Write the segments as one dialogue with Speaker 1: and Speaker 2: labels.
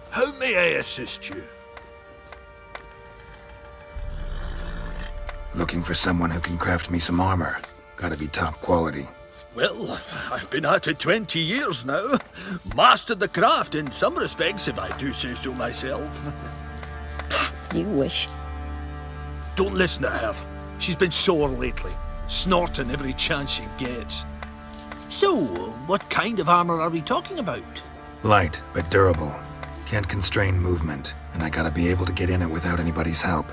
Speaker 1: How may I assist you?
Speaker 2: Looking for someone who can craft me some armor. Gotta be top quality.
Speaker 1: Well, I've been at it 20 years now. Mastered the craft in some respects, if I do say so myself.
Speaker 3: You wish.
Speaker 1: Don't listen to her. She's been sore lately, snorting every chance she gets. So, what kind of armor are we talking about?
Speaker 2: Light, but durable. Can't constrain movement, and I gotta be able to get in it without anybody's help.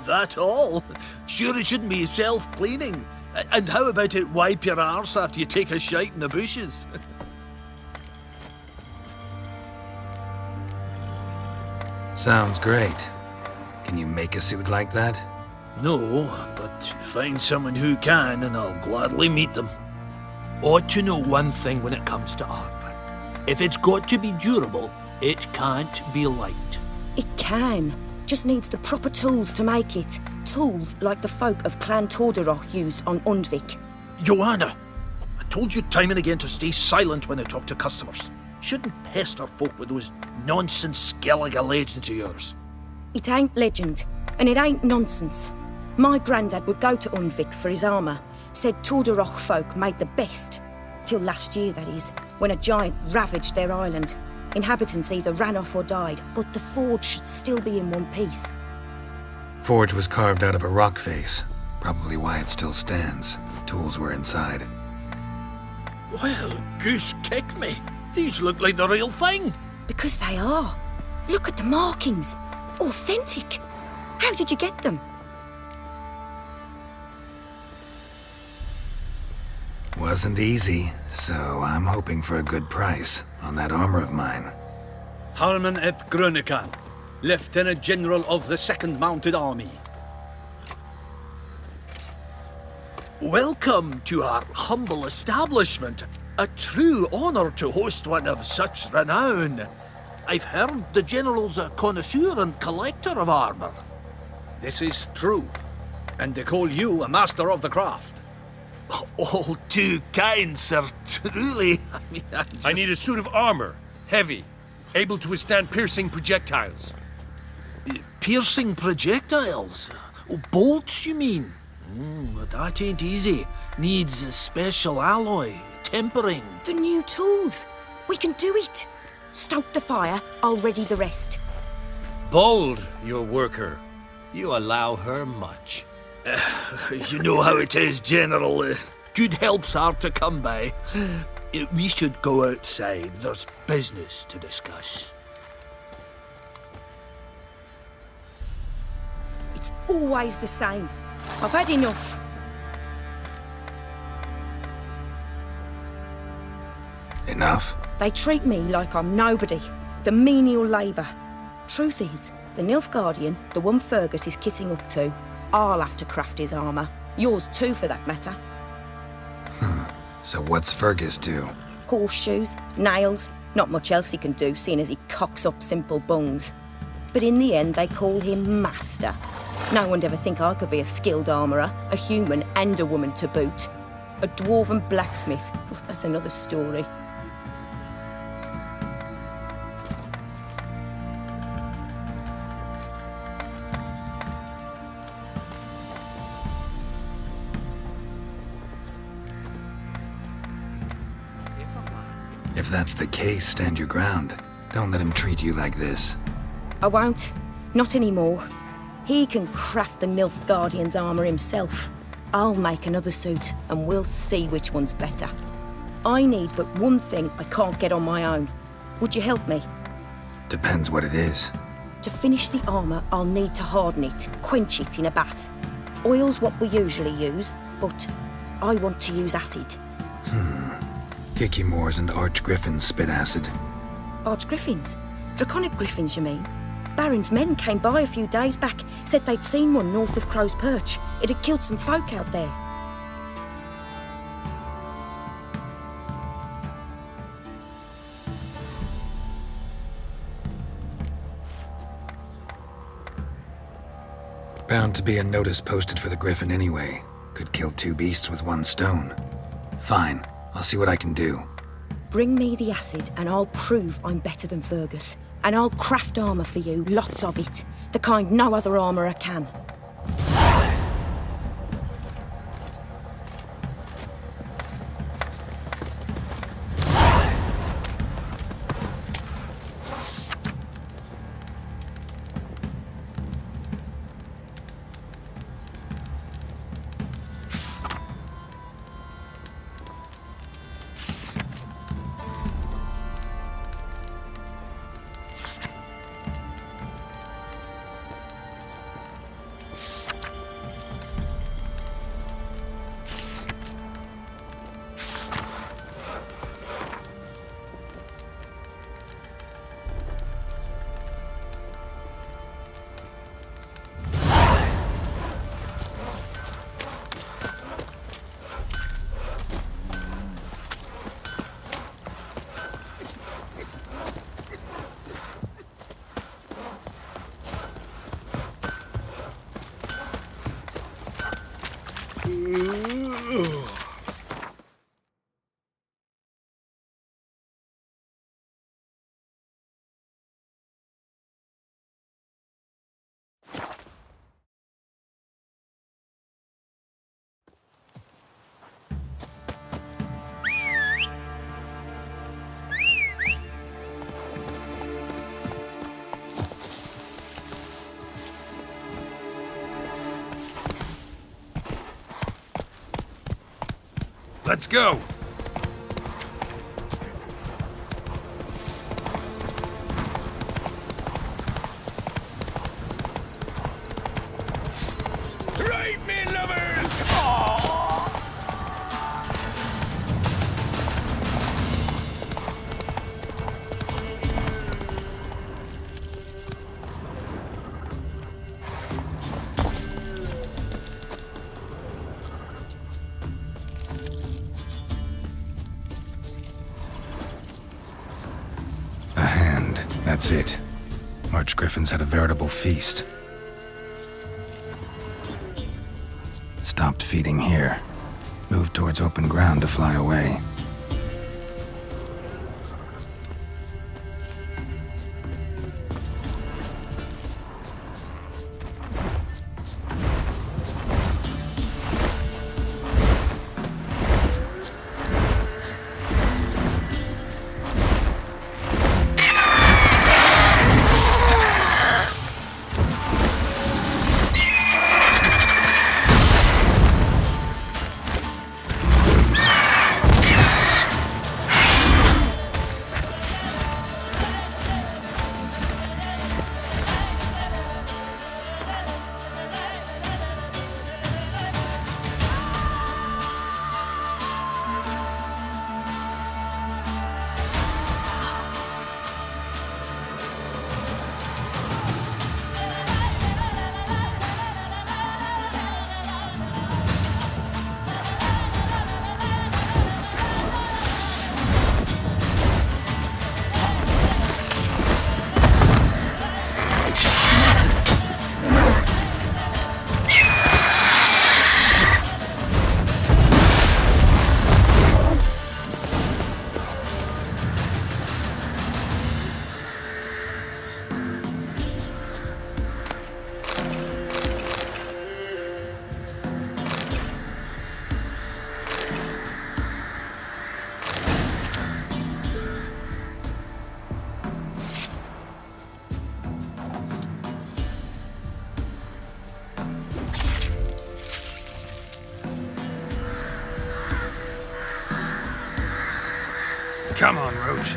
Speaker 1: That all? Sure it shouldn't be self-cleaning. And how about it wipe your arse after you take a shite in the bushes?
Speaker 2: Sounds great. Can you make a suit like that?
Speaker 1: No, but find someone who can and I'll gladly meet them. Ought to know one thing when it comes to armor. If it's got to be durable, it can't be light.
Speaker 3: It can. Just needs the proper tools to make it. Tools like the folk of Clan Torderoch use on Undvik.
Speaker 1: Joanna, I told you time and again to stay silent when I talk to customers. Shouldn't pester folk with those nonsense Skellige legends of yours.
Speaker 3: It ain't legend, and it ain't nonsense. My granddad would go to Undvik for his armour. Said Torderoch folk made the best. Till last year, that is, when a giant ravaged their island. Inhabitants either ran off or died, but the forge should still be in one piece.
Speaker 2: Forge was carved out of a rock face. Probably why it still stands. Tools were inside.
Speaker 1: Well, goose kick me. These look like the real thing.
Speaker 3: Because they are. Look at the markings. Authentic. How did you get them?
Speaker 2: Wasn't easy, so I'm hoping for a good price on that armor of mine.
Speaker 4: Harman ep Grönekan, Lieutenant General of the 2nd Mounted Army.
Speaker 1: Welcome to our humble establishment. A true honour to host one of such renown. I've heard the General's a connoisseur and collector of armour.
Speaker 4: This is true, and they call you a master of the craft.
Speaker 1: All too kind, sir. Truly.
Speaker 5: I need a suit of armor, heavy, able to withstand piercing projectiles.
Speaker 1: Piercing projectiles? Oh, bolts, you mean? That ain't easy. Needs a special alloy, tempering.
Speaker 3: The new tools. We can do it. Stoke the fire, I'll ready the rest.
Speaker 5: Bold, your worker. You allow her much.
Speaker 1: You know how it is, General. Good help's hard to come by. We should go outside. There's business to discuss.
Speaker 3: It's always the same. I've had enough.
Speaker 2: Enough?
Speaker 3: They treat me like I'm nobody. The menial labour. Truth is, the Nilfgaardian, the one Fergus is kissing up to, I'll have to craft his armour. Yours too, for that matter.
Speaker 2: So what's Fergus do?
Speaker 3: Horseshoes, nails, not much else he can do, seeing as he cocks up simple bungs. But in the end, they call him Master. No one'd ever think I could be a skilled armourer, a human and a woman to boot. A dwarven blacksmith, that's another story.
Speaker 2: If that's the case, stand your ground. Don't let him treat you like this.
Speaker 3: I won't. Not anymore. He can craft the Nilfgaardian's armour himself. I'll make another suit, and we'll see which one's better. I need but one thing I can't get on my own. Would you help me?
Speaker 2: Depends what it is.
Speaker 3: To finish the armour, I'll need to harden it, quench it in a bath. Oil's what we usually use, but I want to use acid.
Speaker 2: Kicky-Moors and Arch-Griffins spit acid.
Speaker 3: Arch-Griffins? Draconic griffins, you mean? Baron's men came by a few days back, said they'd seen one north of Crow's Perch. It had killed some folk out there.
Speaker 2: Bound to be a notice posted for the Griffin anyway. Could kill two beasts with one stone. Fine, I'll see what I can do.
Speaker 3: Bring me the acid and I'll prove I'm better than Fergus. And I'll craft armour for you, lots of it. The kind no other armourer can.
Speaker 5: Let's go! Right, me lovers!
Speaker 2: A hand, that's it. Archgriffins had a veritable feast. Stopped feeding here. Moved towards open ground to fly away.
Speaker 5: Come on, Roach.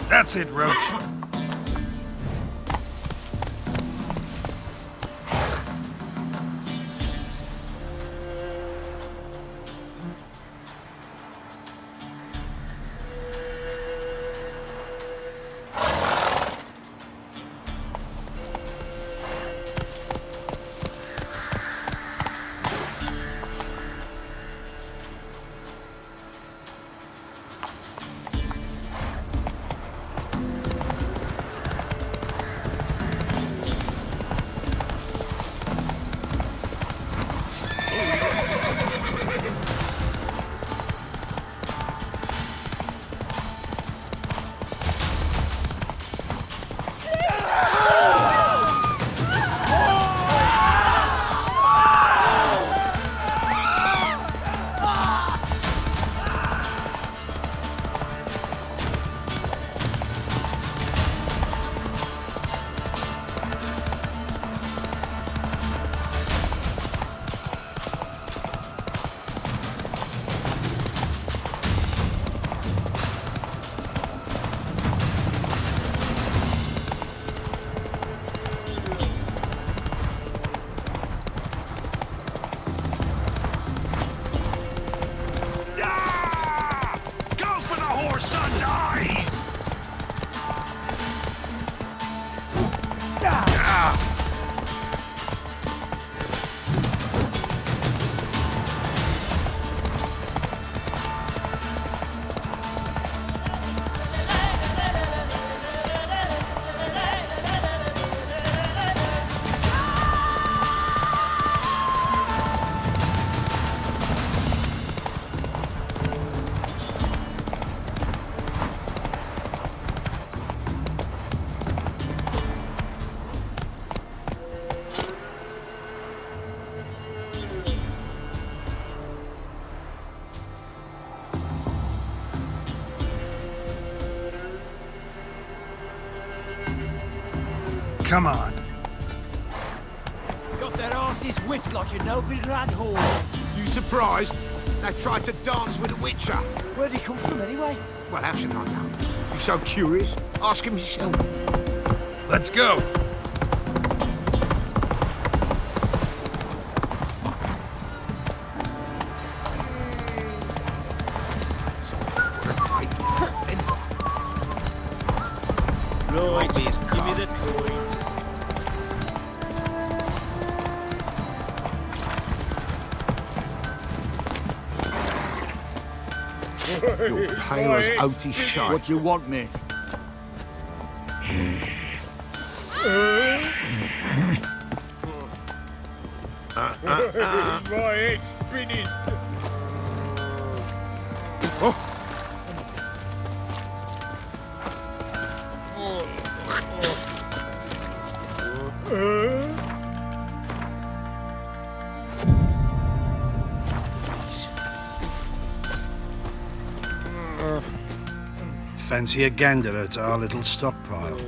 Speaker 5: That's it, Roach.
Speaker 6: Come on.
Speaker 7: Got their asses whipped like a Novigrad whore.
Speaker 8: You surprised? They tried to dance with a witcher.
Speaker 7: Where'd he come from anyway?
Speaker 8: Well, how should I know? You so curious? Ask him yourself.
Speaker 5: Let's go.
Speaker 7: Right, give me the coin.
Speaker 8: You're pale as oaty shite.
Speaker 4: What do you want, mate?
Speaker 7: My head's spinning.
Speaker 6: Fancy a gander at our little stockpile.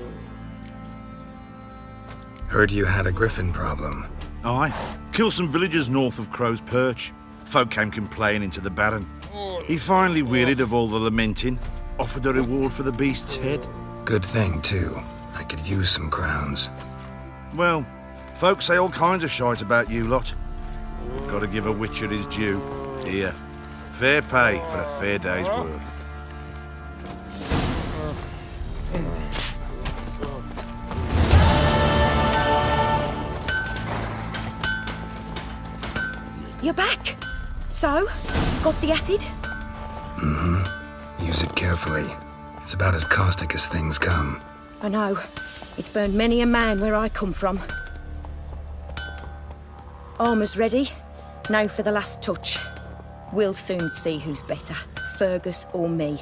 Speaker 2: Heard you had a griffin problem.
Speaker 6: Aye. Killed some villagers north of Crow's Perch. Folk came complaining to the Baron. He finally wearied of all the lamenting, offered a reward for the beast's head.
Speaker 2: Good thing, too. I could use some crowns.
Speaker 6: Well, folk say all kinds of shite about you lot. Gotta give a witcher his due. Here, fair pay for a fair day's work.
Speaker 3: You're back. So, got the acid?
Speaker 2: Use it carefully. It's about as caustic as things come.
Speaker 3: I know. It's burned many a man where I come from. Armour's ready. Now for the last touch. We'll soon see who's better, Fergus or me.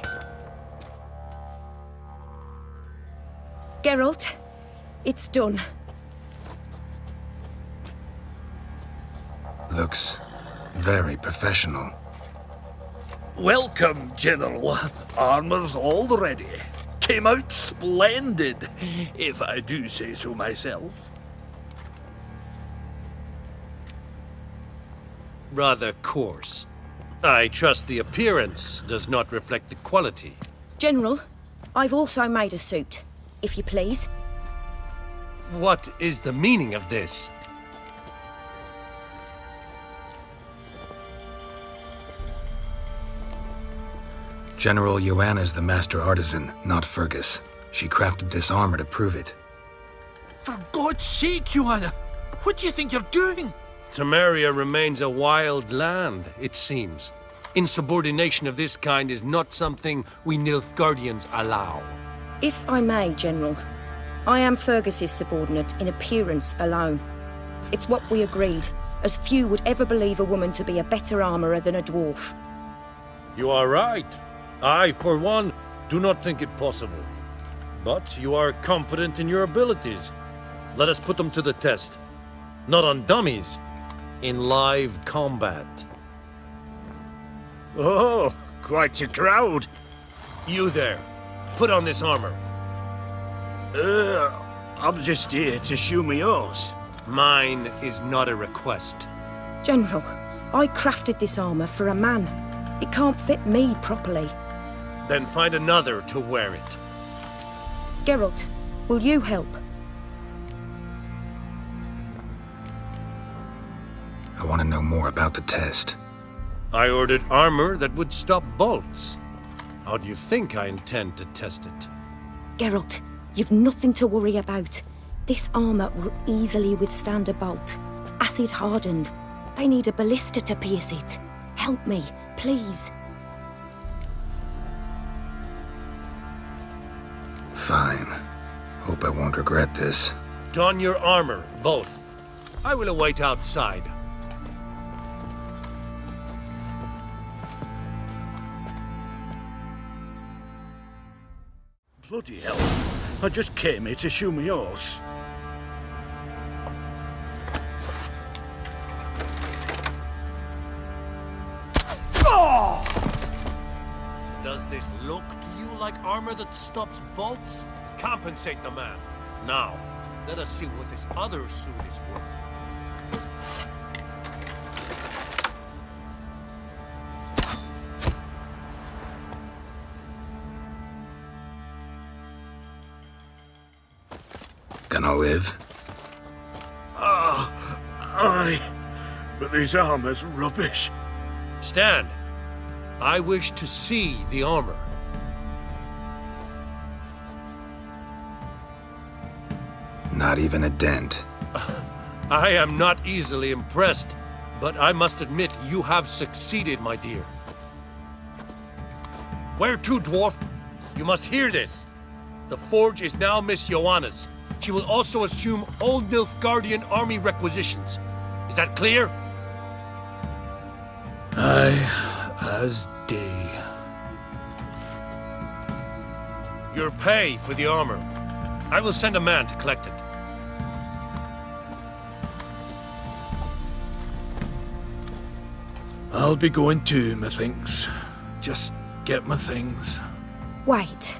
Speaker 3: Geralt, it's done.
Speaker 2: Looks very professional.
Speaker 1: Welcome, General. Armour's all ready. Came out splendid, if I do say so myself.
Speaker 5: Rather coarse. I trust the appearance does not reflect the quality.
Speaker 3: General, I've also made a suit, if you please.
Speaker 5: What is the meaning of this?
Speaker 2: General Joanna's the master artisan, not Fergus. She crafted this armor to prove it.
Speaker 1: For God's sake, Joanna, what do you think you're doing?
Speaker 5: Temeria remains a wild land, it seems. Insubordination of this kind is not something we Nilfgaardians allow.
Speaker 3: If I may, General, I am Fergus's subordinate in appearance alone. It's what we agreed, as few would ever believe a woman to be a better armourer than a dwarf.
Speaker 9: You are right. I, for one, do not think it possible. But you are confident in your abilities. Let us put them to the test. Not on dummies, in live combat.
Speaker 7: Oh, quite a crowd.
Speaker 5: You there, put on this armor.
Speaker 7: I'm just here to show me horse.
Speaker 5: Mine is not a request.
Speaker 3: General, I crafted this armour for a man. It can't fit me properly.
Speaker 5: Then find another to wear it.
Speaker 3: Geralt, will you help?
Speaker 2: I want to know more about the test.
Speaker 5: I ordered armor that would stop bolts. How do you think I intend to test it?
Speaker 3: Geralt, you've nothing to worry about. This armour will easily withstand a bolt. Acid hardened. They need a ballista to pierce it. Help me, please.
Speaker 2: Fine. Hope I won't regret this.
Speaker 5: Don your armor, both. I will await outside.
Speaker 7: Bloody hell. I just came here to show me horse.
Speaker 5: Does this look to you like armor that stops bolts? Compensate the man. Now. Let us see what this other suit is worth.
Speaker 2: Gonna live?
Speaker 7: Aye. But this armor's rubbish.
Speaker 5: Stand. I wish to see the armor.
Speaker 2: Not even a dent.
Speaker 5: I am not easily impressed, but I must admit you have succeeded, my dear. Where to, dwarf? You must hear this. The forge is now Miss Joanna's. She will also assume all Nilfgaardian army requisitions. Is that clear?
Speaker 1: Aye, as day.
Speaker 5: Your pay for the armor. I will send a man to collect it.
Speaker 1: I'll be going too, methinks. Just get my things.
Speaker 3: Wait.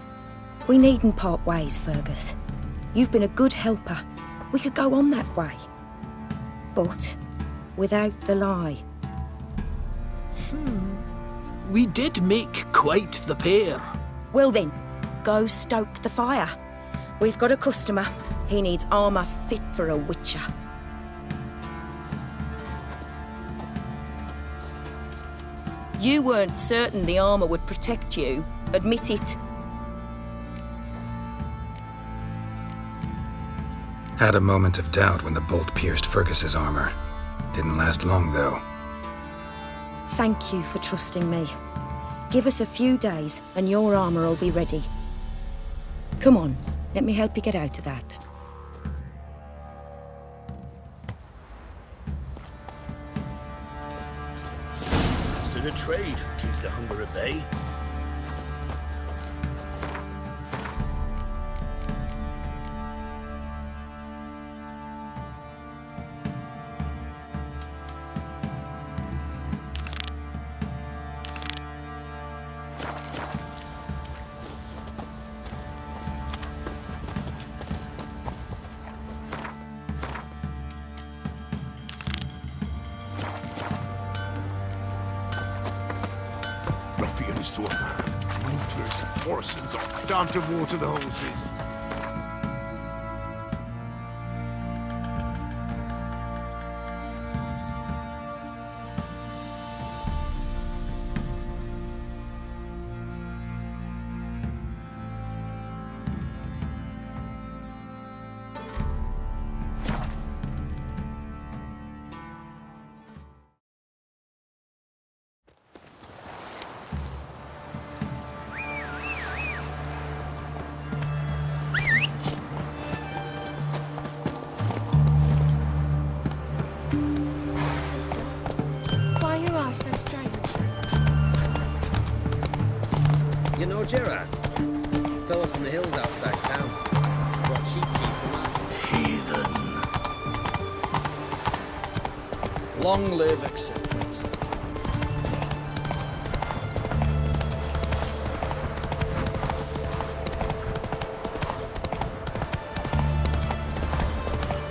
Speaker 3: We needn't part ways, Fergus. You've been a good helper. We could go on that way. But without the lie.
Speaker 1: We did make quite the pair.
Speaker 3: Well then, go stoke the fire. We've got a customer. He needs armour fit for a witcher. You weren't certain the armour would protect you. Admit it.
Speaker 2: Had a moment of doubt when the bolt pierced Fergus's armor. Didn't last long, though.
Speaker 3: Thank you for trusting me. Give us a few days and your armour will be ready. Come on, let me help you get out of that.
Speaker 7: Master of trade keeps the hunger at bay.
Speaker 8: Ruffians to a man, looters, horsens, time to water the horses.
Speaker 10: Why are your eyes so strange?
Speaker 11: You know Gerard? Fella from the hills outside town. Brought sheep cheese to market.
Speaker 1: Heathen. Long live acceptance.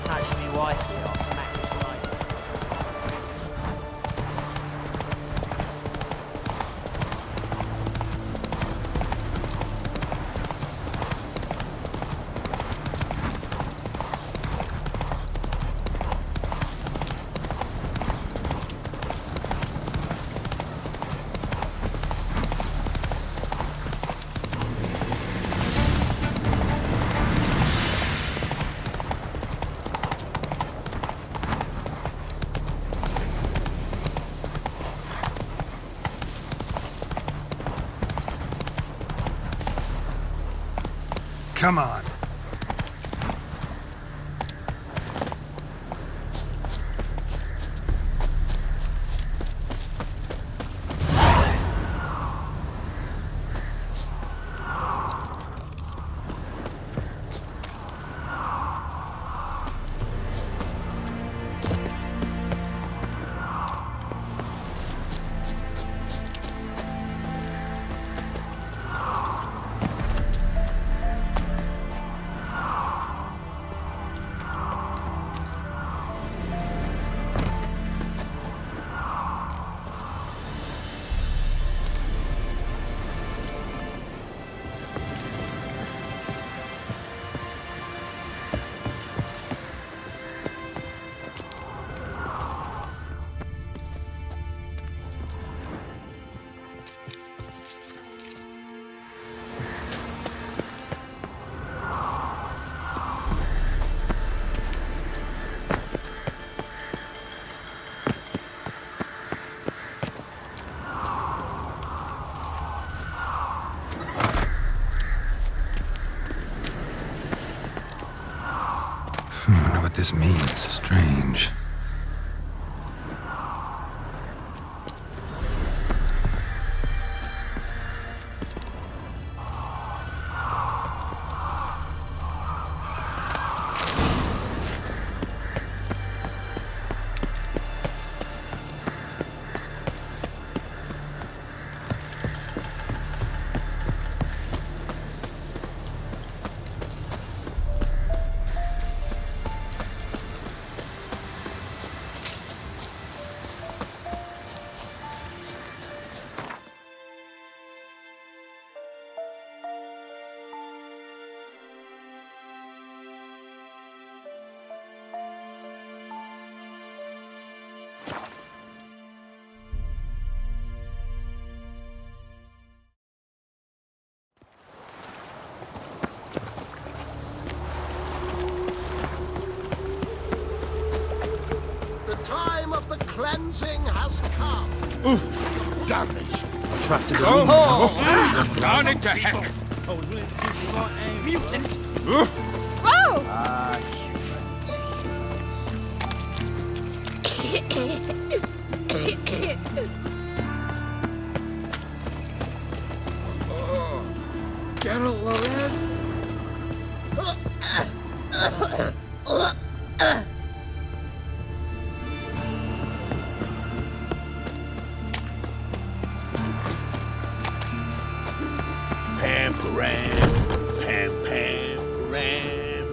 Speaker 11: Touch me wife here, I'll smack your side.
Speaker 2: Come on. I wonder what this means. Strange.
Speaker 8: The time of the cleansing has come. Damage.
Speaker 4: I trusted the
Speaker 5: Down it to heck!
Speaker 10: Mutant!
Speaker 11: Geralt Loren?
Speaker 4: Pam, param. Pam, pam, param.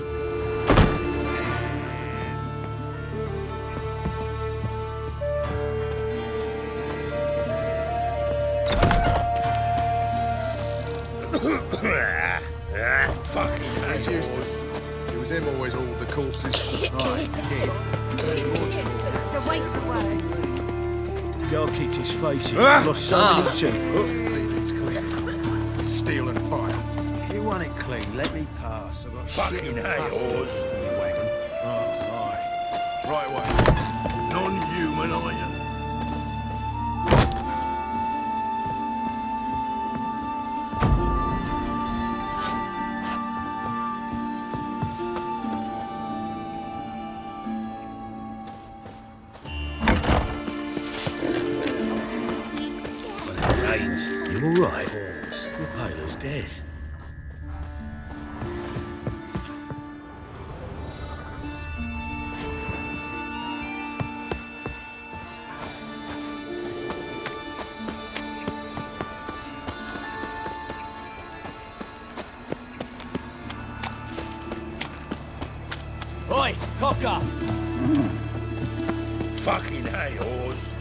Speaker 8: As Eustace. It was him always hauled the corpses. Right,
Speaker 10: It's a waste of words.
Speaker 7: Go kicked his face in. Lost so many teeth.
Speaker 8: Ceiling's clean. Steel and fire.
Speaker 12: If you want it clean, let me pass. I've got
Speaker 4: Fucking
Speaker 12: shit and
Speaker 4: hey,
Speaker 12: pasta
Speaker 4: horse.
Speaker 12: for me wagon.
Speaker 8: Oh, aye. Right way.
Speaker 6: Non-human, are you?
Speaker 7: When it rains, you all right, horse? You're pale as death.
Speaker 1: Oi, cocker!
Speaker 6: Fucking hey, horse.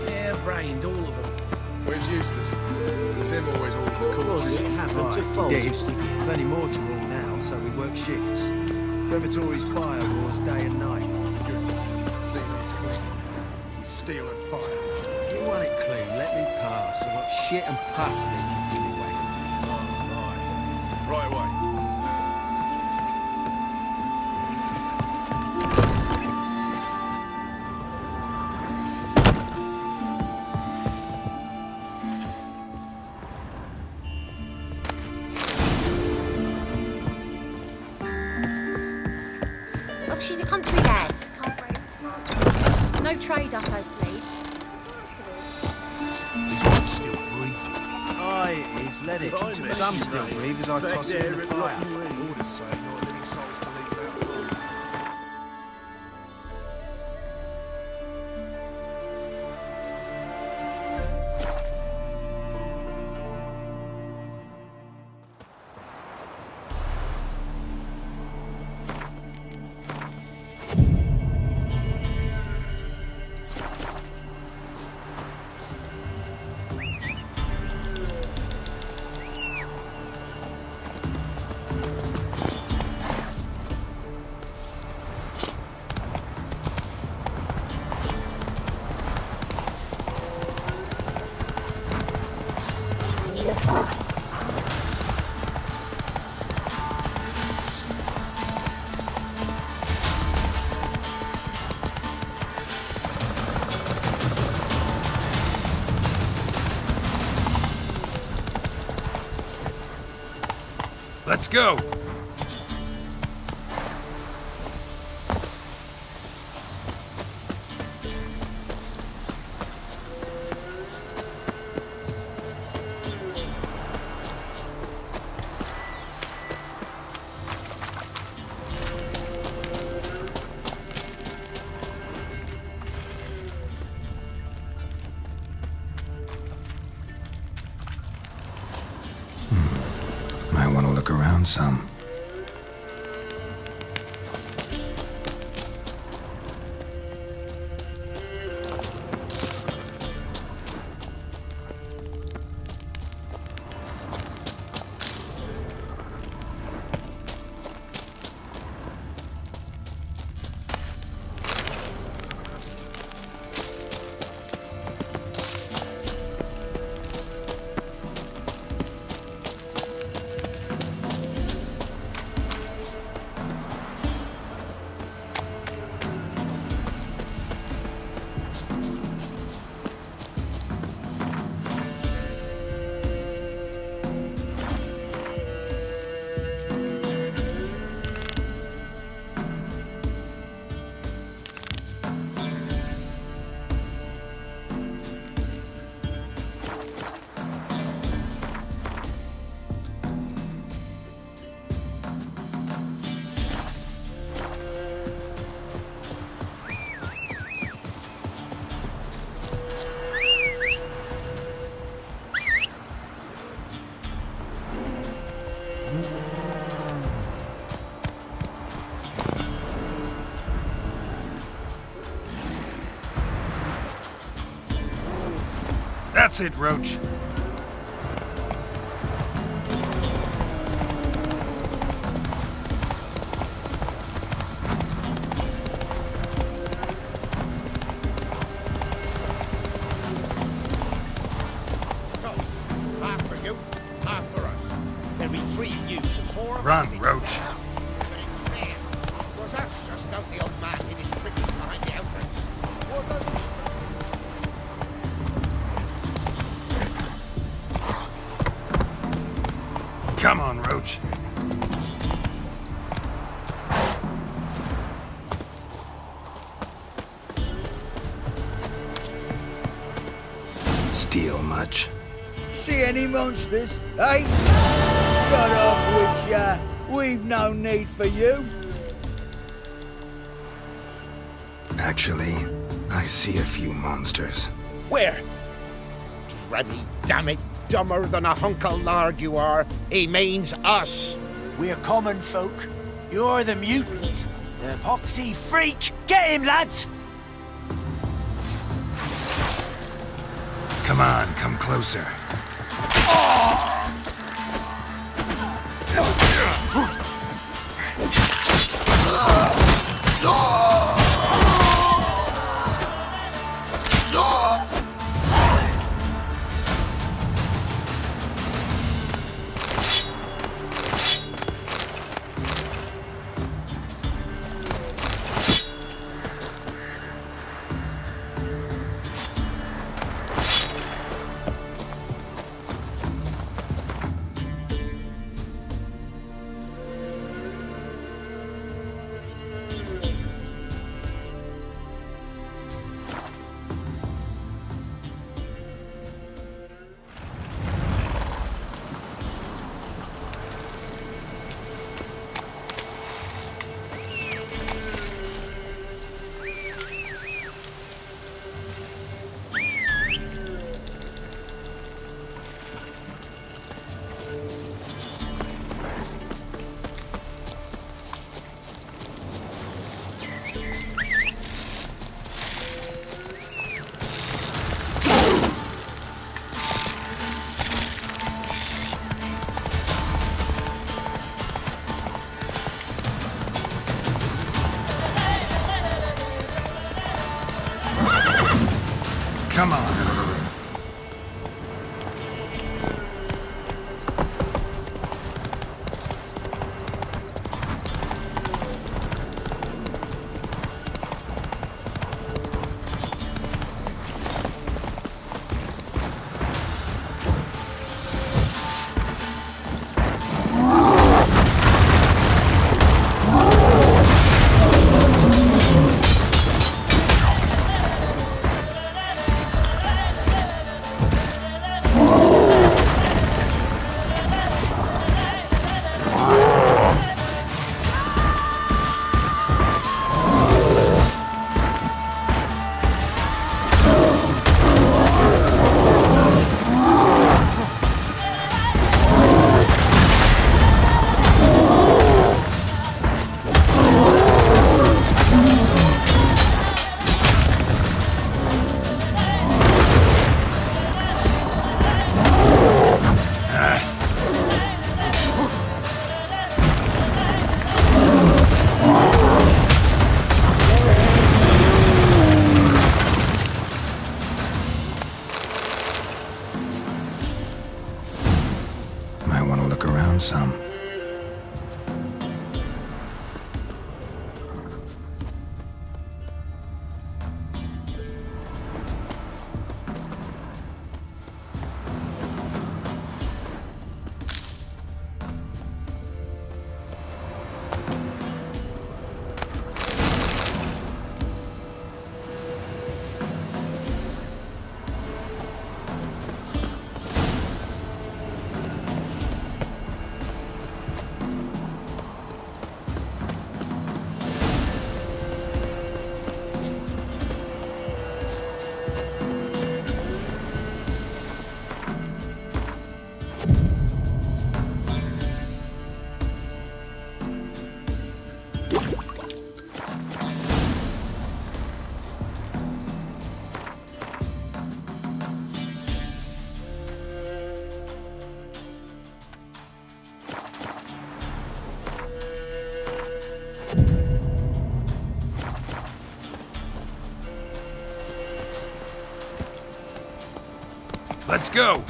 Speaker 7: Hair-brained, all of them.
Speaker 8: Where's Eustace? It's him always hauled the corpses.
Speaker 7: It happened to
Speaker 12: Right,
Speaker 7: Fold.
Speaker 12: Dave, plenty more to all now, so we work shifts. Crematory's fire wars day and night.
Speaker 8: Good. Ceiling's clean. With steel and fire.
Speaker 12: If you want it clean, let me pass. I've got shit and pasta for me wagon.
Speaker 8: Oh, aye. Right way.
Speaker 10: Oh, she's a country lass. No trade up her sleeve.
Speaker 7: Is one still breathing?
Speaker 12: Aye, it is. Let it.
Speaker 7: Right, miss.
Speaker 12: Some still breathe as I toss it in the fire.
Speaker 8: Orders say not living souls to leave out alone.
Speaker 2: Let's go! Might want to look around some. That's it, Roach.
Speaker 8: Half for you, half for us. There'll be 3 of you and 4 of
Speaker 2: Run,
Speaker 8: us.
Speaker 2: Roach.
Speaker 8: But it's fair. Was us just out the old man in his trickies behind the outrage? Was us?
Speaker 2: Come on, Roach. Steal much?
Speaker 13: See any monsters, eh? Shut off with ya. We've no need for you.
Speaker 2: Actually, I see a few monsters.
Speaker 8: Where? Drabby, damn it, dumber than a hunk of lard you are. He means us.
Speaker 14: We're common folk. You're the mutant. The poxy freak. Get him, lads!
Speaker 2: Come on, come closer. Come on. Let's go!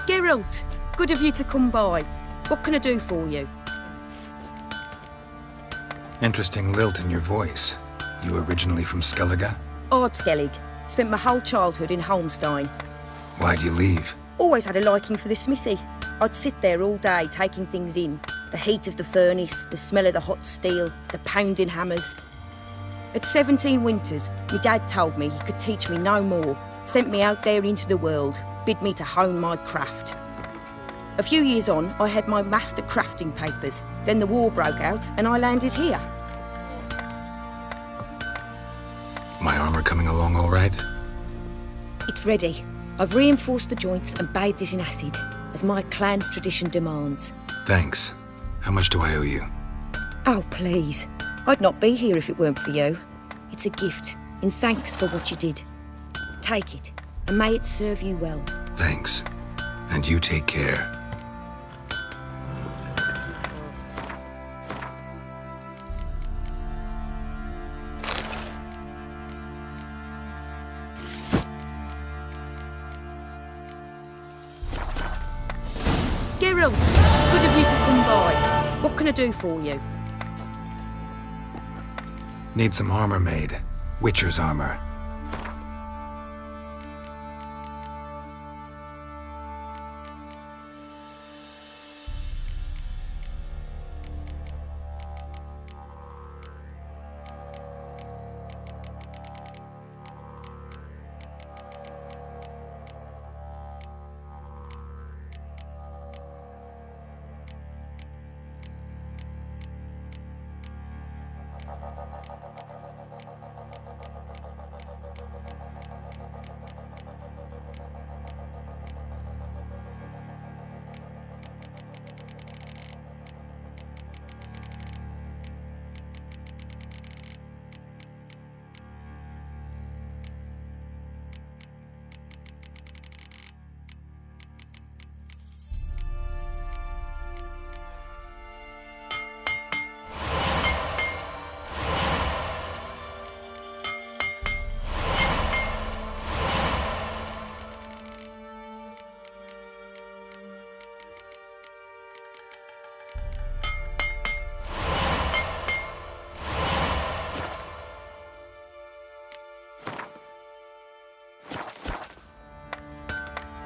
Speaker 3: Geralt, good of you to come by. What can I do for you?
Speaker 2: Interesting lilt in your voice. You originally from Skellige?
Speaker 3: Ardskellig. Spent my whole childhood in Holmstein.
Speaker 2: Why'd you leave?
Speaker 3: Always had a liking for the smithy. I'd sit there all day taking things in. The heat of the furnace, the smell of the hot steel, the pounding hammers. At 17 winters, my dad told me he could teach me no more. Sent me out there into the world, bid me to hone my craft. A few years on, I had my master crafting papers. Then the war broke out and I landed here.
Speaker 2: My armor coming along all right?
Speaker 3: It's ready. I've reinforced the joints and bathed it in acid, as my clan's tradition demands.
Speaker 2: Thanks. How much do I owe you?
Speaker 3: Oh, please. I'd not be here if it weren't for you. It's a gift, in thanks for what you did. Take it, and may it serve you well.
Speaker 2: Thanks. And you take care.
Speaker 3: Geralt, good of you to come by. What can I do for you?
Speaker 2: Need some armor made. Witcher's armor.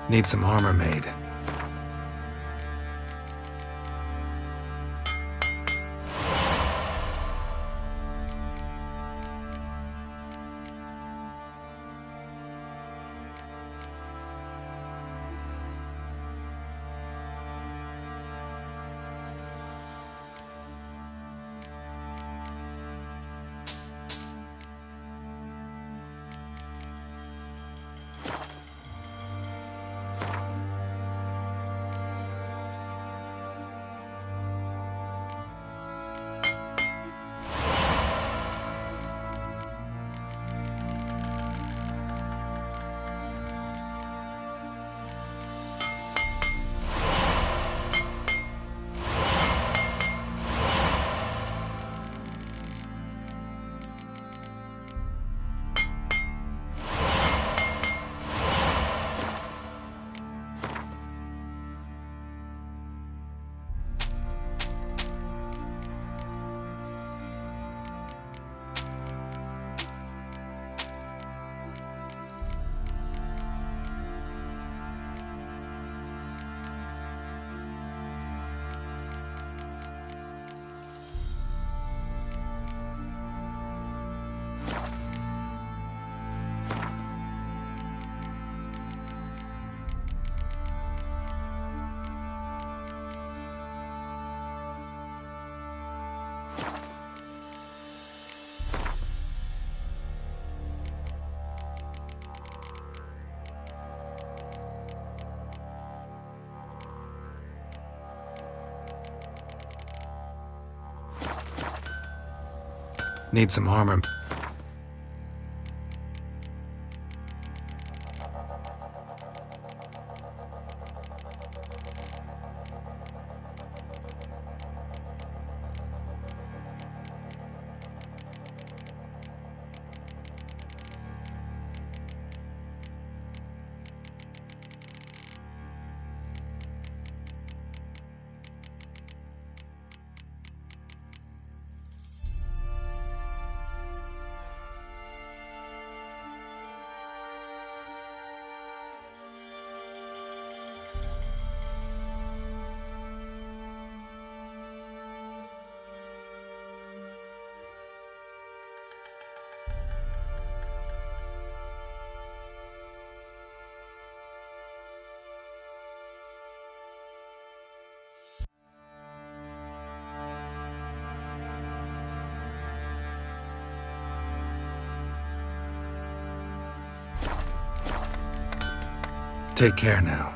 Speaker 2: Need some armor made. Need some armor. Take care now.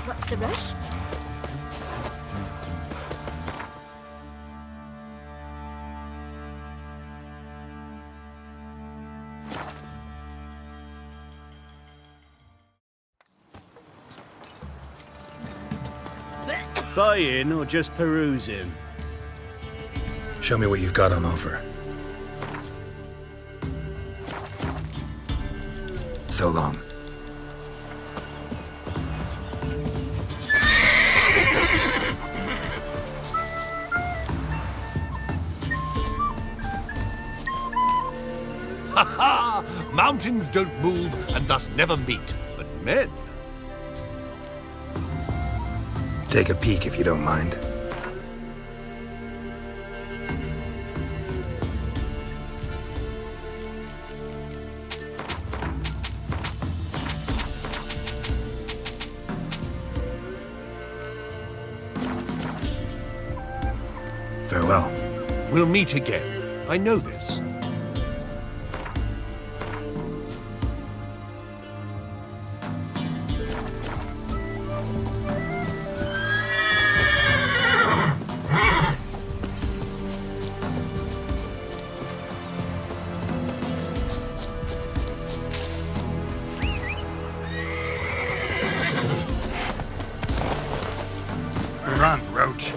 Speaker 10: What's the rush?
Speaker 4: Buying or just perusing?
Speaker 2: Show me what you've got on offer. So long.
Speaker 5: Ha ha! Mountains don't move and thus never meet, but men.
Speaker 2: Take a peek if you don't mind. Farewell.
Speaker 5: We'll meet again. I know this.
Speaker 2: Run, Roach.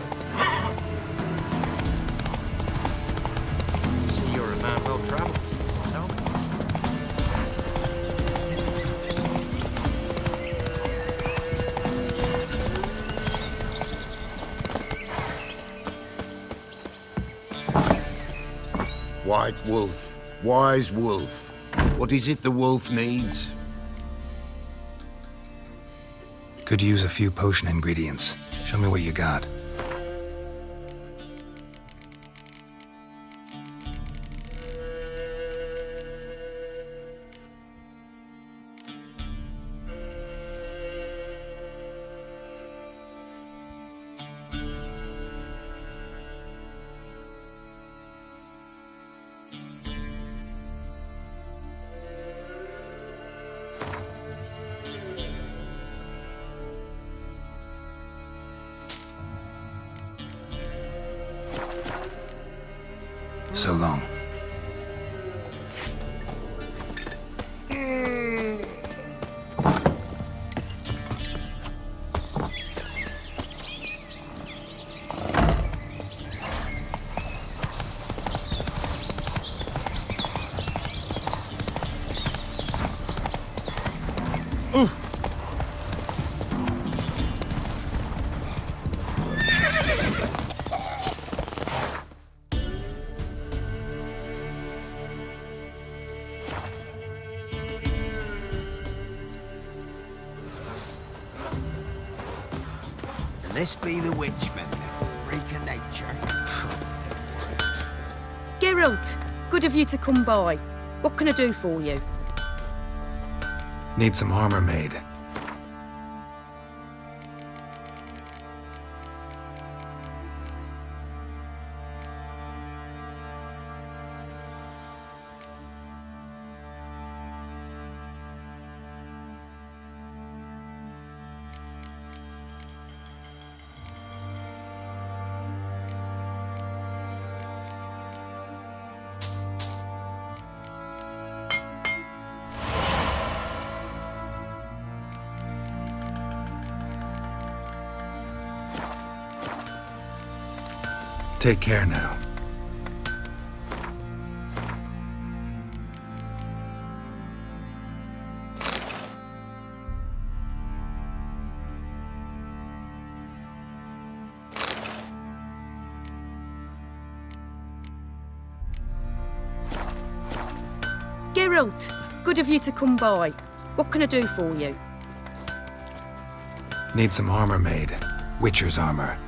Speaker 8: See, you're a man well traveled. Tell me.
Speaker 7: White wolf, wise wolf. What is it the wolf needs?
Speaker 2: Could use a few potion ingredients. Show me what you got. So long.
Speaker 14: This be the witchman, the freak of nature.
Speaker 3: Geralt, good of you to come by. What can I do for you?
Speaker 2: Need some armor made. Take care now.
Speaker 3: Geralt, good of you to come by. What can I do for you?
Speaker 2: Need some armor made. Witcher's armor.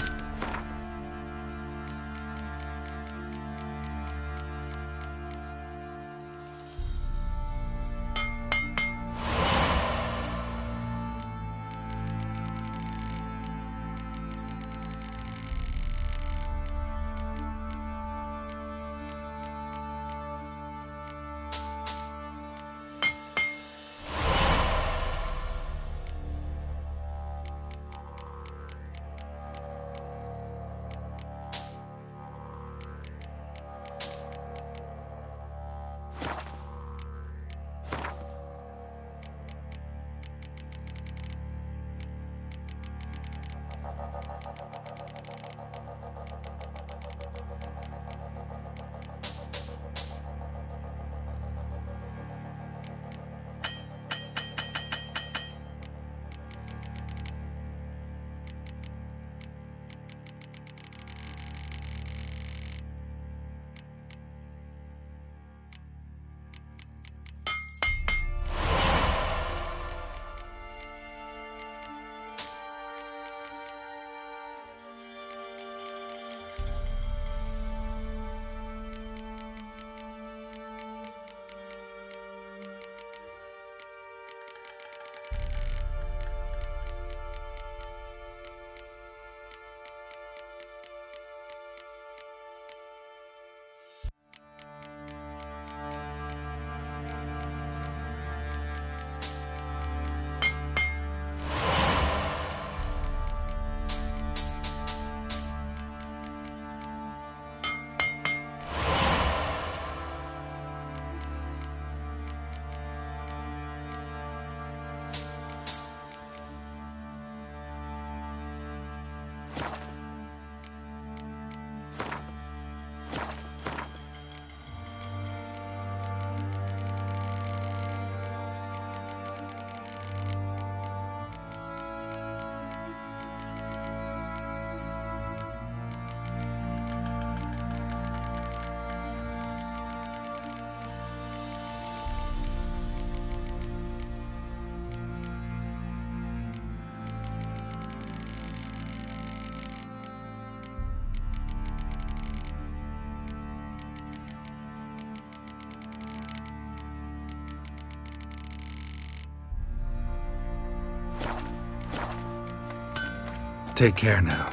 Speaker 2: Take care now.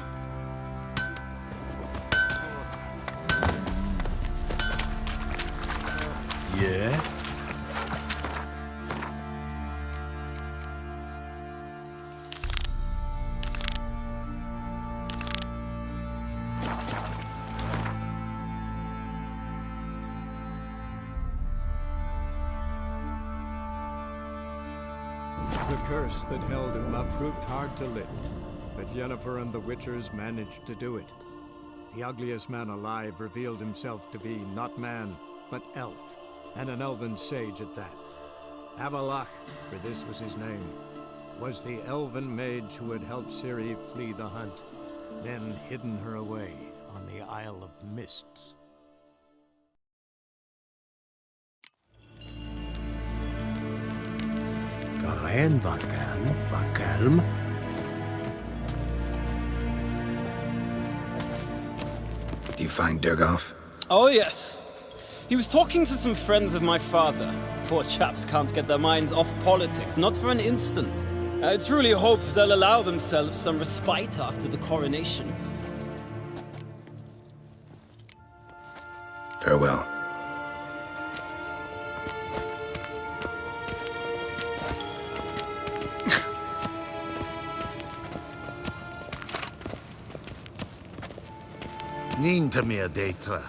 Speaker 7: Yeah?
Speaker 15: The curse that held Uma proved hard to lift, but Yennefer and the Witchers managed to do it. The ugliest man alive revealed himself to be not man, but elf, and an elven sage at that. Avalach, for this was his name, was the elven mage who had helped Ciri flee the hunt, then hidden her away on the Isle of Mists.
Speaker 7: Kaer Vakelm.
Speaker 2: Do you find Durgoff?
Speaker 16: Oh, yes. He was talking to some friends of my father. Poor chaps can't get their minds off politics, not for an instant. I truly hope they'll allow themselves some respite after the coronation.
Speaker 2: Farewell.
Speaker 6: Ninta mea data.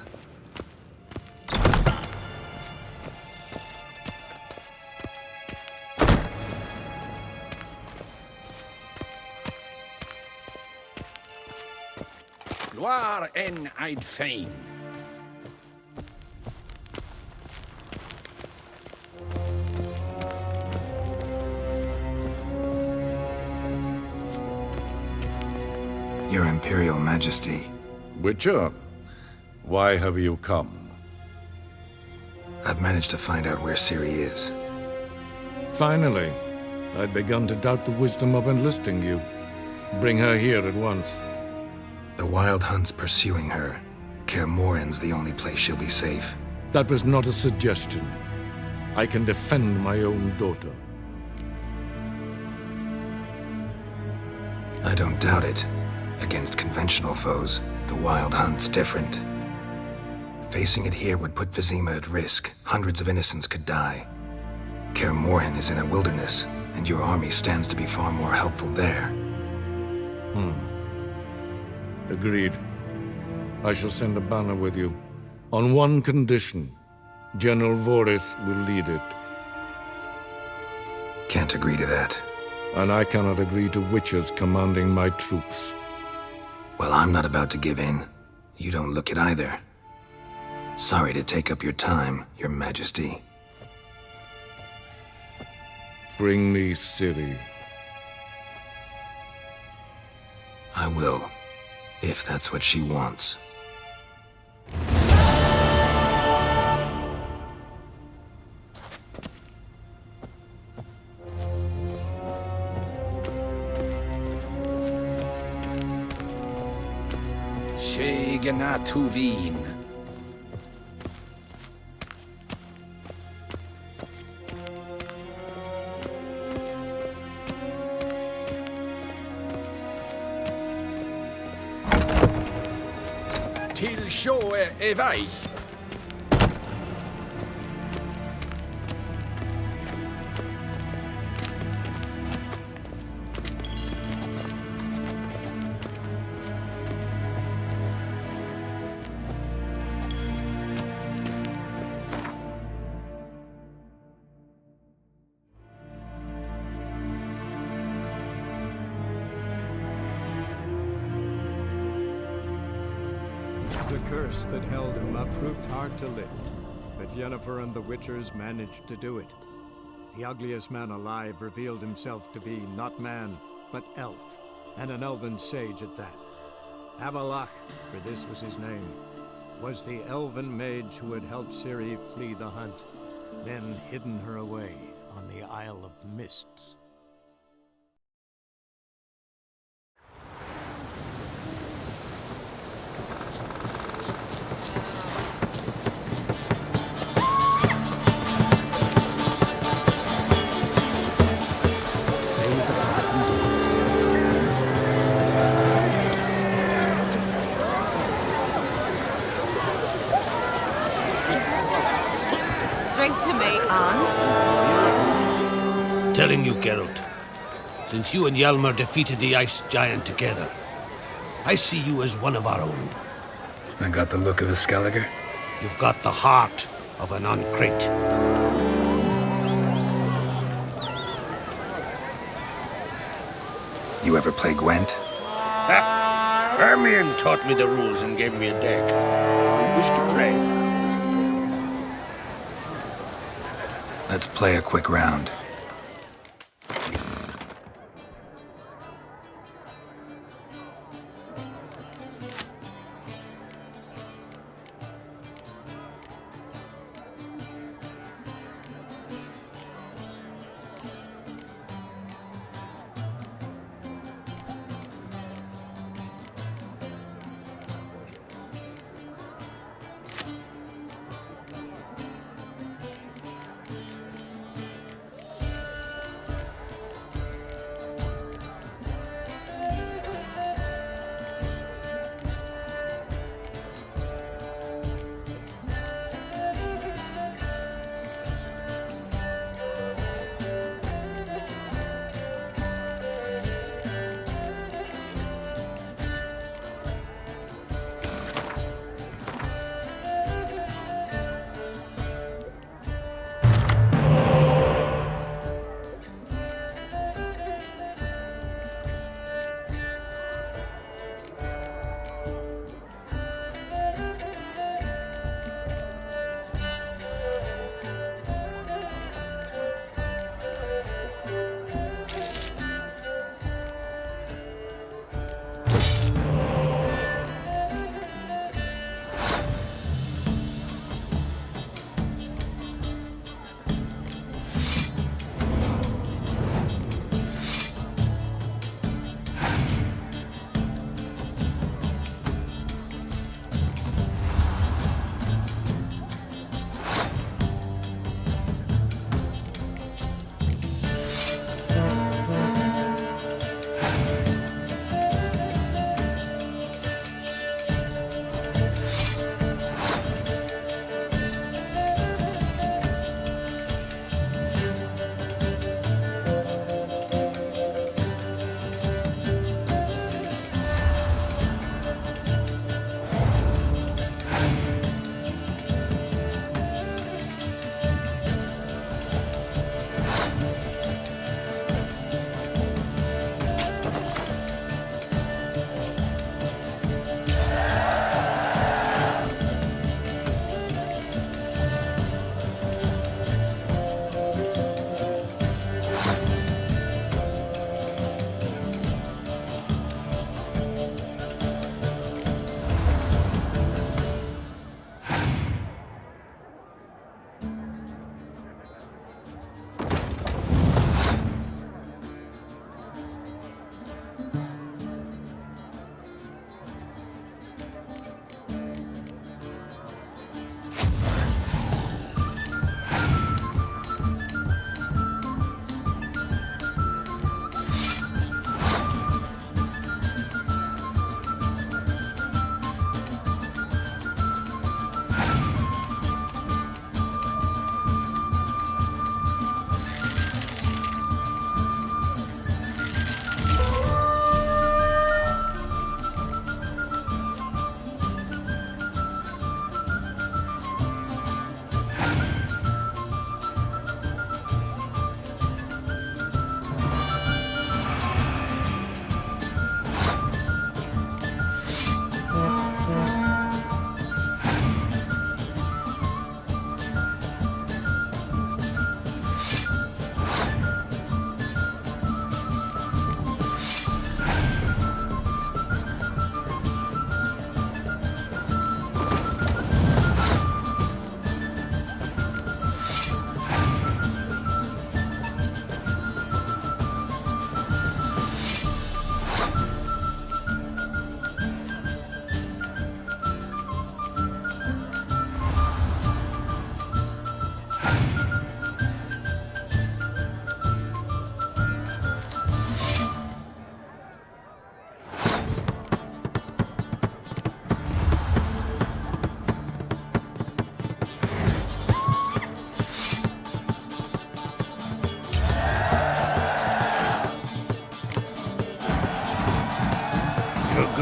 Speaker 8: War en I'd fain.
Speaker 2: Your Imperial Majesty.
Speaker 17: Witcher, why have you come?
Speaker 2: I've managed to find out where Ciri is.
Speaker 17: Finally. I'd begun to doubt the wisdom of enlisting you. Bring her here at once.
Speaker 2: The Wild Hunt's pursuing her. Kaer Morhen's the only place she'll be safe.
Speaker 17: That was not a suggestion. I can defend my own daughter.
Speaker 2: I don't doubt it. Against conventional foes, the Wild Hunt's different. Facing it here would put Vizima at risk. Hundreds of innocents could die. Kaer Morhen is in a wilderness, and your army stands to be far more helpful there.
Speaker 17: Agreed. I shall send a banner with you. On one condition. General Voris will lead it.
Speaker 2: Can't agree to that.
Speaker 17: And I cannot agree to Witchers commanding my troops.
Speaker 2: Well, I'm not about to give in. You don't look it either. Sorry to take up your time, Your Majesty.
Speaker 17: Bring me Ciri.
Speaker 2: I will, if that's what she wants.
Speaker 8: Shegana Tuvin. Till sjå är väg.
Speaker 15: The curse that held Uma proved hard to lift, but Yennefer and the Witchers managed to do it. The ugliest man alive revealed himself to be not man, but elf, and an elven sage at that. Avalach, for this was his name, was the elven mage who had helped Ciri flee the hunt, then hidden her away on the Isle of Mists.
Speaker 10: Drink to me, Aunt.
Speaker 7: Telling you, Geralt, since you and Hjalmar defeated the ice giant together, I see you as one of our own.
Speaker 2: I got the look of a Skelliger?
Speaker 7: You've got the heart of an uncrate.
Speaker 2: You ever play Gwent?
Speaker 7: Hermione taught me the rules and gave me a deck. I wish to play.
Speaker 2: Let's play a quick round.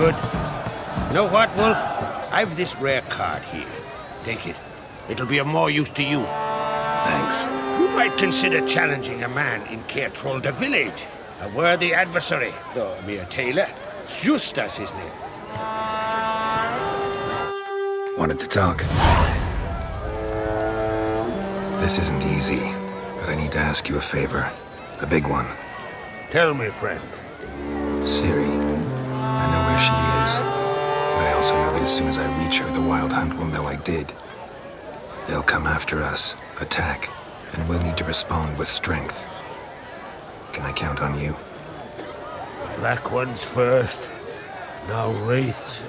Speaker 7: good. You know what, Wolf? I've this rare card here. Take it. It'll be of more use to you.
Speaker 2: Thanks.
Speaker 7: You might consider challenging a man in Kaer village. A worthy adversary, though a mere tailor. Justas his name.
Speaker 2: Wanted to talk. This isn't easy, but I need to ask you a favor. A big one.
Speaker 7: Tell me, friend.
Speaker 2: Ciri. I know where she is. But I also know that as soon as I reach her, the Wild Hunt will know I did. They'll come after us, attack, and we'll need to respond with strength. Can I count on you?
Speaker 7: Black ones first, now wraiths.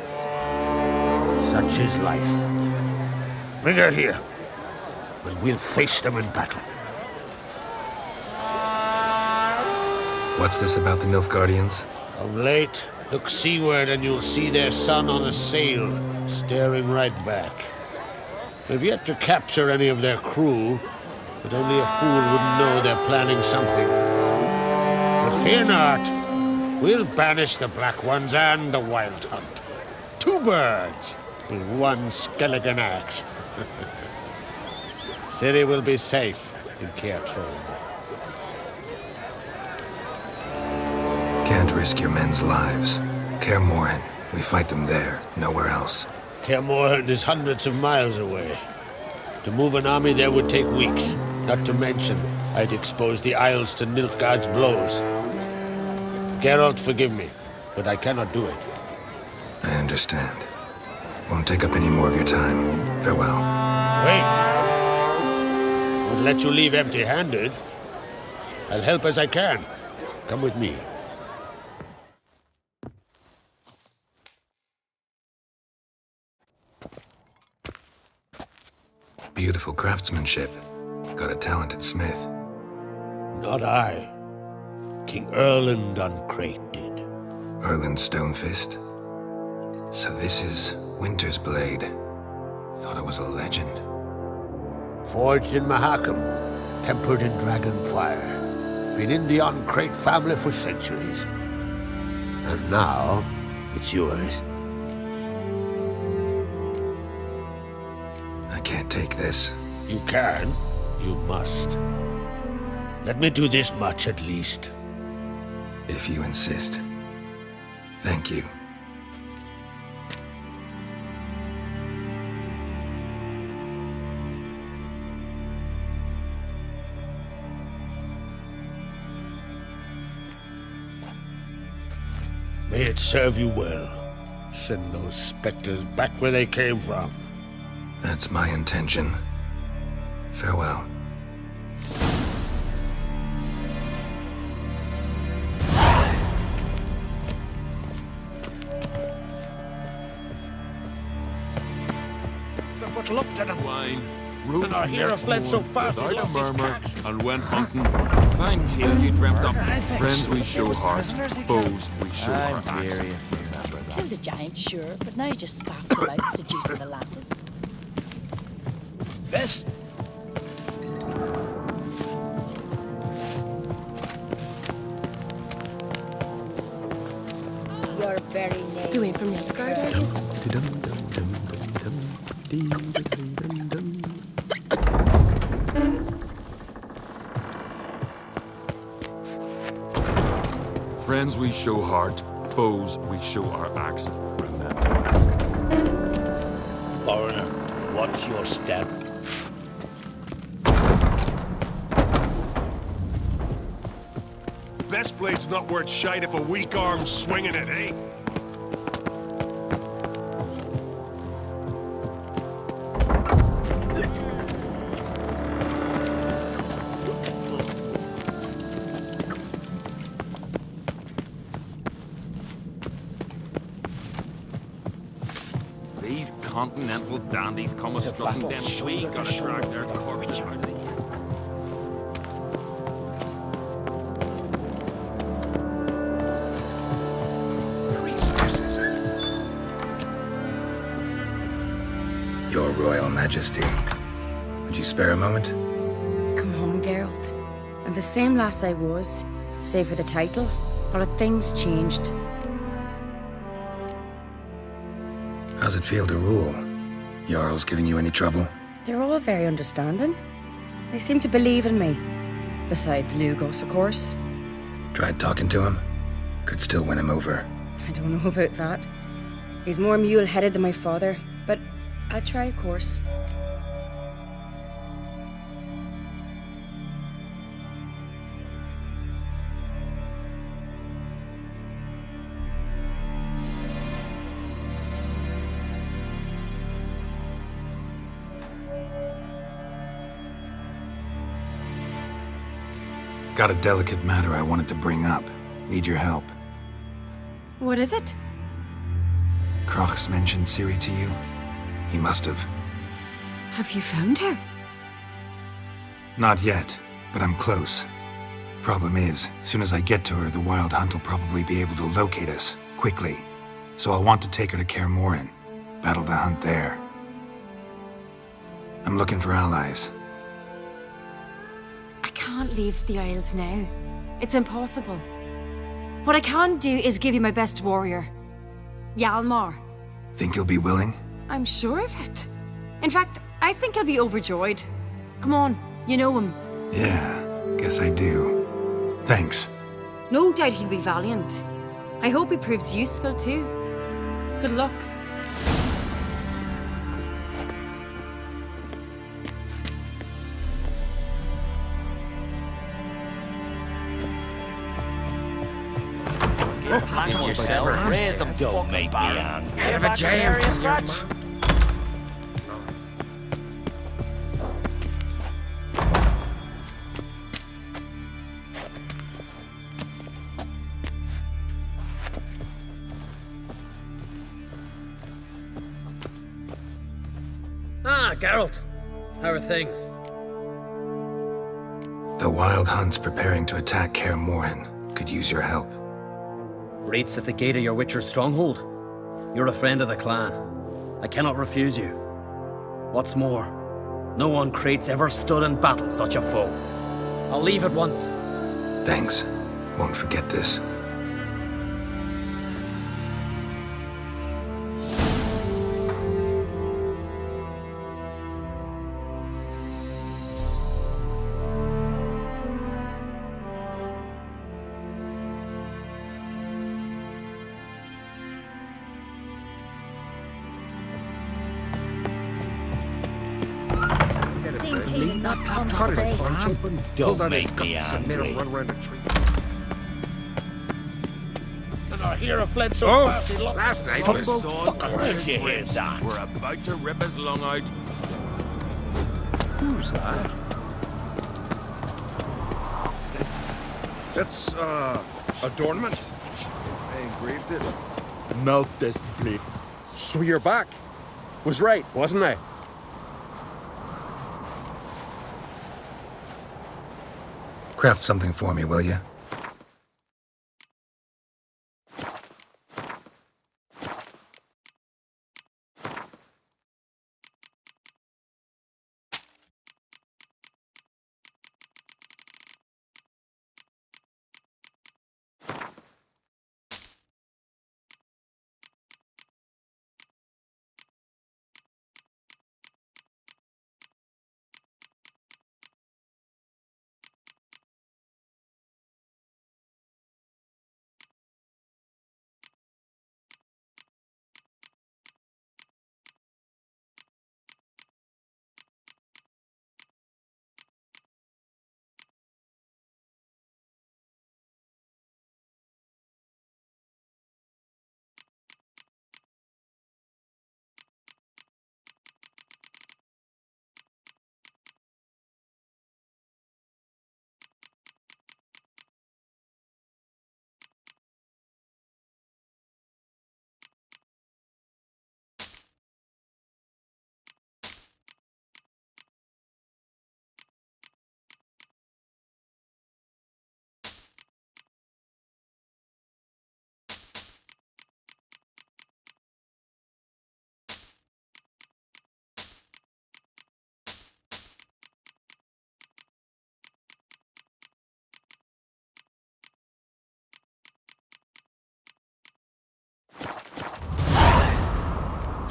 Speaker 7: Such is life. Bring her here, and we'll face them in battle.
Speaker 2: What's this about the Nilfgaardians?
Speaker 7: Of late, look seaward and you'll see their sun on a sail, staring right back. They've yet to capture any of their crew, but only a fool wouldn't know they're planning something. But fear not, we'll banish the Black Ones and the Wild Hunt. 2 birds with 1 skeleton axe. Ciri will be safe in Kaer.
Speaker 2: Can't risk your men's lives. Kaer Morhen. We fight them there, nowhere else.
Speaker 7: Kaer Morhen is hundreds of miles away. To move an army there would take weeks. Not to mention, I'd expose the Isles to Nilfgaard's blows. Geralt, forgive me, but I cannot do it.
Speaker 2: I understand. Won't take up any more of your time. Farewell.
Speaker 7: Wait! Won't let you leave empty-handed. I'll help as I can. Come with me.
Speaker 2: Beautiful craftsmanship. Got a talented smith.
Speaker 7: Not I. King Erland Uncrate did.
Speaker 2: Erland Stonefist? So this is Winter's Blade. Thought it was a legend.
Speaker 7: Forged in Mahakam, tempered in dragon fire. Been in the Uncrate family for centuries. And now, it's yours.
Speaker 2: I can't take this.
Speaker 7: You can. You must. Let me do this much at least.
Speaker 2: If you insist. Thank you.
Speaker 7: May it serve you well. Send those specters back where they came from.
Speaker 2: That's my intention. Farewell.
Speaker 7: But looked at him.
Speaker 18: Wine.
Speaker 7: And our hero fled so fast he
Speaker 18: without
Speaker 7: lost
Speaker 18: a murmur
Speaker 7: his catch.
Speaker 18: and went hunting. Fine tale you dreamt up. Friends we show heart, foes we show our axe.
Speaker 10: Killed a giant, sure, but now he just faffs about seducing the lasses.
Speaker 13: Bess?
Speaker 3: You're very late.
Speaker 10: You ain't from Nilfgaard, are you?
Speaker 18: Friends we show heart, foes we show our axe. Remember that.
Speaker 7: Foreigner, watch your step.
Speaker 19: Best blade's not worth shite if a weak arm's swinging it, eh?
Speaker 18: These continental dandies come a strutting them. We gotta drag their corpses out of the...
Speaker 2: Priestesses. Your Royal Majesty. Would you spare a moment?
Speaker 3: Come home, Geralt. I'm the same lass I was, save for the title. Or have things changed?
Speaker 2: How's it feel to rule? Jarl's giving you any trouble?
Speaker 3: They're all very understanding. They seem to believe in me. Besides Lugos, of course.
Speaker 2: Tried talking to him? Could still win him over.
Speaker 3: I don't know about that. He's more mule-headed than my father, but I'll try, of course.
Speaker 2: Got a delicate matter I wanted to bring up. Need your help.
Speaker 3: What is it?
Speaker 2: Kroch's mentioned Ciri to you? He must have.
Speaker 3: Have you found her?
Speaker 2: Not yet, but I'm close. Problem is, as soon as I get to her, the Wild Hunt will probably be able to locate us, quickly. So I'll want to take her to Kaer Morhen, battle the hunt there. I'm looking for allies.
Speaker 20: I can't leave the Isles now. It's impossible. What I can do is give you my best warrior, Hjalmar.
Speaker 2: Think you'll be willing?
Speaker 20: I'm sure of it. In fact, I think he'll be overjoyed. Come on, you know him.
Speaker 2: Yeah, guess I do. Thanks.
Speaker 20: No doubt he'll be valiant. I hope he proves useful too. Good luck.
Speaker 14: Yourself. Raise them. Don't make me angry.
Speaker 8: Have a jam.
Speaker 14: Scratch.
Speaker 11: Ah, Geralt. How are things?
Speaker 2: The Wild Hunt's preparing to attack Kaer Morhen. Could use your help.
Speaker 11: Raid's at the gate of your Witcher's stronghold. You're a friend of the clan. I cannot refuse you. What's more, no one Crate's ever stood in battle such a foe. I'll leave at once.
Speaker 2: Thanks. Won't forget this.
Speaker 10: Seems he's not come
Speaker 8: Cut his
Speaker 10: today.
Speaker 8: punch open,
Speaker 14: Don't
Speaker 8: pulled out his
Speaker 14: make me
Speaker 8: guts and made him
Speaker 14: angry.
Speaker 8: run around a tree.
Speaker 7: And our hero fled so
Speaker 8: Oh,
Speaker 7: fast he lost.
Speaker 8: last night was
Speaker 14: Where'd you hear that?
Speaker 18: We're about to rip his lung out.
Speaker 14: Who's that?
Speaker 19: It's, adornment. I engraved it.
Speaker 14: Melt this blade.
Speaker 18: So you're back. Was right, wasn't I?
Speaker 2: Craft something for me, will you?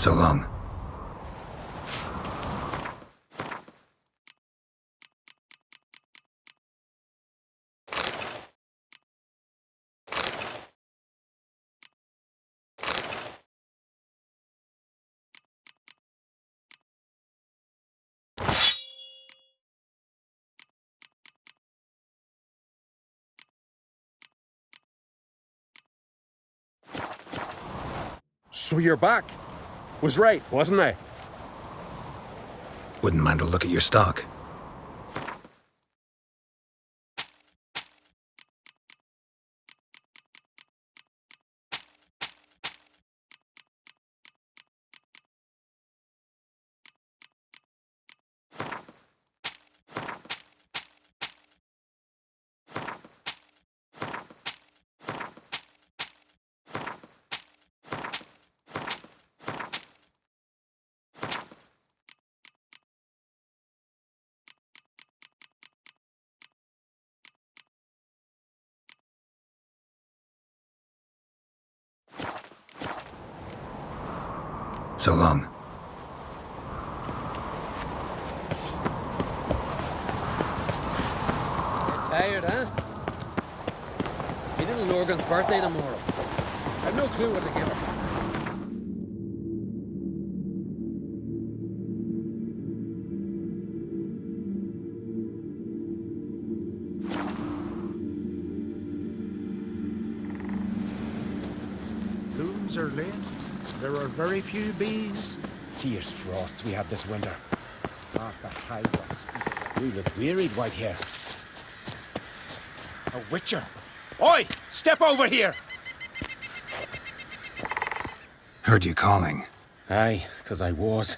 Speaker 2: So long.
Speaker 18: So you're back. Was right, wasn't I?
Speaker 2: Wouldn't mind a look at your stock. So long.
Speaker 11: Tired, huh? My little Lorgan's birthday tomorrow. I've no clue what to give her.
Speaker 8: Blooms are late. There are very few bees.
Speaker 21: Fierce frosts we had this winter. Half the hive was. You look wearied, Whitehair. A witcher! Oi! Step over here!
Speaker 2: Heard you calling.
Speaker 21: Aye, 'cause I was.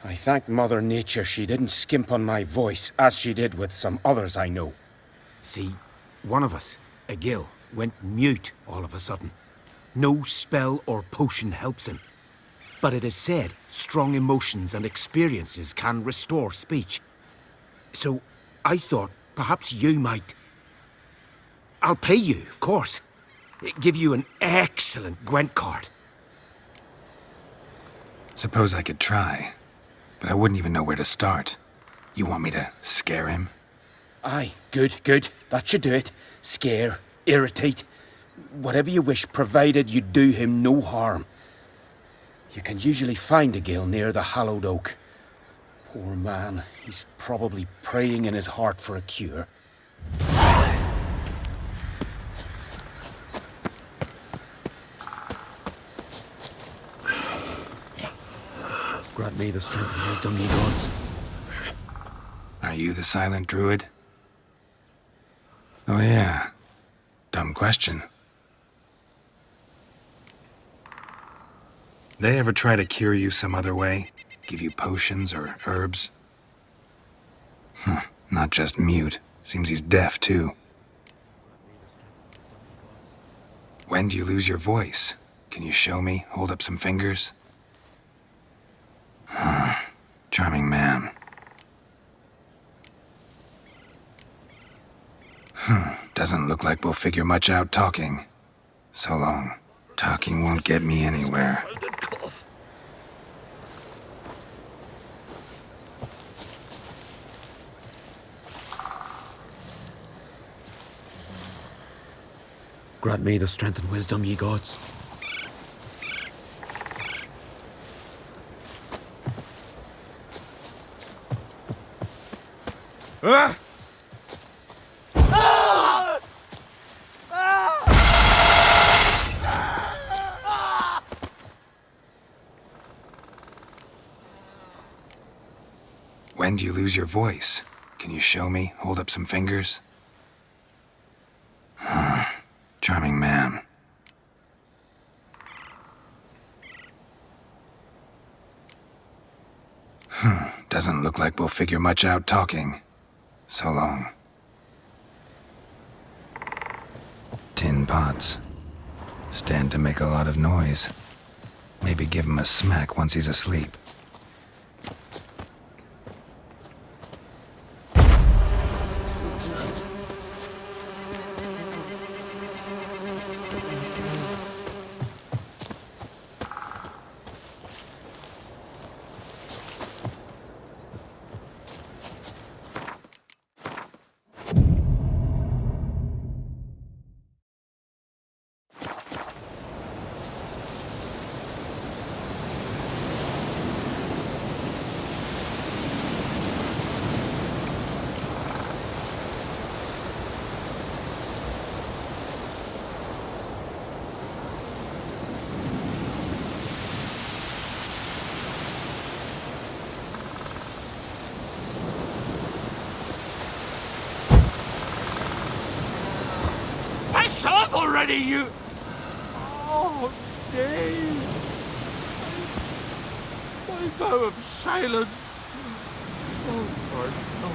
Speaker 21: I thank Mother Nature she didn't skimp on my voice, as she did with some others I know.
Speaker 8: See, one of us, a gill, went mute all of a sudden. No spell or potion helps him. But it is said strong emotions and experiences can restore speech. So I thought perhaps you might... I'll pay you, of course. Give you an excellent Gwent card.
Speaker 2: Suppose I could try, but I wouldn't even know where to start. You want me to scare him?
Speaker 21: Aye, good, good. That should do it. Scare, irritate, whatever you wish, provided you do him no harm. You can usually find a gill near the hallowed oak. Poor man, he's probably praying in his heart for a cure.
Speaker 11: Grant me the strength and wisdom, ye gods.
Speaker 2: Are you the silent druid? Oh yeah. Dumb question. They ever try to cure you some other way? Give you potions or herbs? Not just mute. Seems he's deaf, too. When do you lose your voice? Can you show me? Hold up some fingers? Charming man. Doesn't look like we'll figure much out talking. So long. Talking won't get me anywhere.
Speaker 11: Grant me the strength and wisdom, ye gods.
Speaker 14: Ah!
Speaker 2: When do you lose your voice? Can you show me? Hold up some fingers? Charming man. Doesn't look like we'll figure much out talking. So long. Tin pots. Stand to make a lot of noise. Maybe give him a smack once he's asleep.
Speaker 1: yourself already, you...
Speaker 17: Oh, nay. My vow of silence. Oh, Lord, no.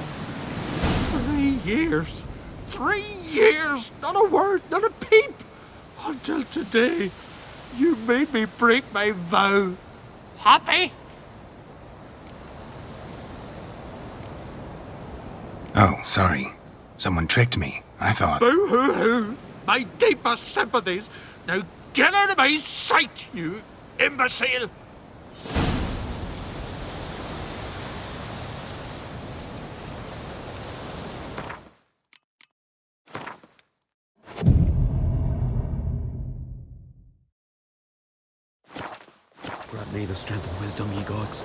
Speaker 17: 3 years. 3 years! Not a word, not a peep! Until today, you made me break my vow. Happy?
Speaker 2: Oh, sorry. Someone tricked me. I thought...
Speaker 17: Boo-hoo-hoo! My deepest sympathies. Now get out of my sight, you imbecile!
Speaker 11: Grant me the strength and wisdom, ye gods.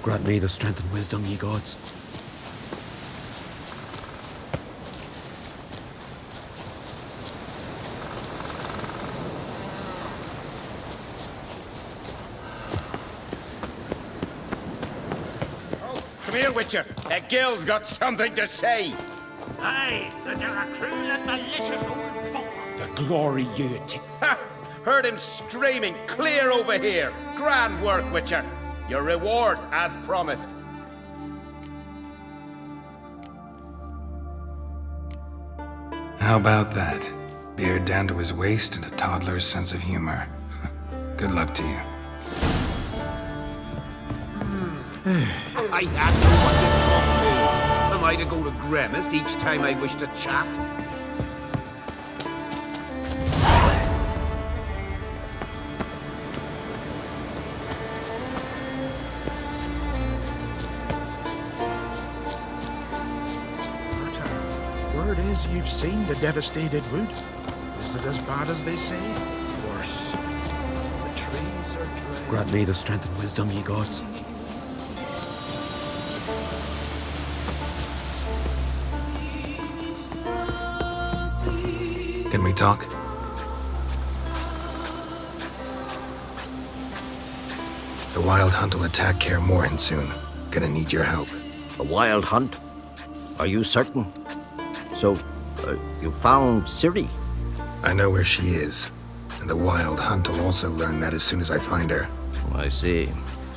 Speaker 11: Grant me the strength and wisdom, ye gods.
Speaker 21: Come here, Witcher. That Gil's got something to say.
Speaker 1: Aye, that you're a cruel and malicious old buck.
Speaker 21: The glory you'd. Ha! Heard him screaming clear over here. Grand work, Witcher. Your reward, as promised.
Speaker 2: How about that? Beard down to his waist and a toddler's sense of humor. Good luck to you.
Speaker 8: I had no one to talk to. Am I to go to Grimmist each time I wish to chat?
Speaker 9: Word is you've seen the devastated wood. Is it as bad as they say? Worse. The trees are dry.
Speaker 11: Grant me the strength and wisdom, ye gods.
Speaker 2: Can we talk? The Wild Hunt will attack Kaer Morhen soon. Gonna need your help.
Speaker 22: A wild hunt? Are you certain? So, you found Ciri?
Speaker 2: I know where she is. And the Wild Hunt will also learn that as soon as I find her.
Speaker 22: I see.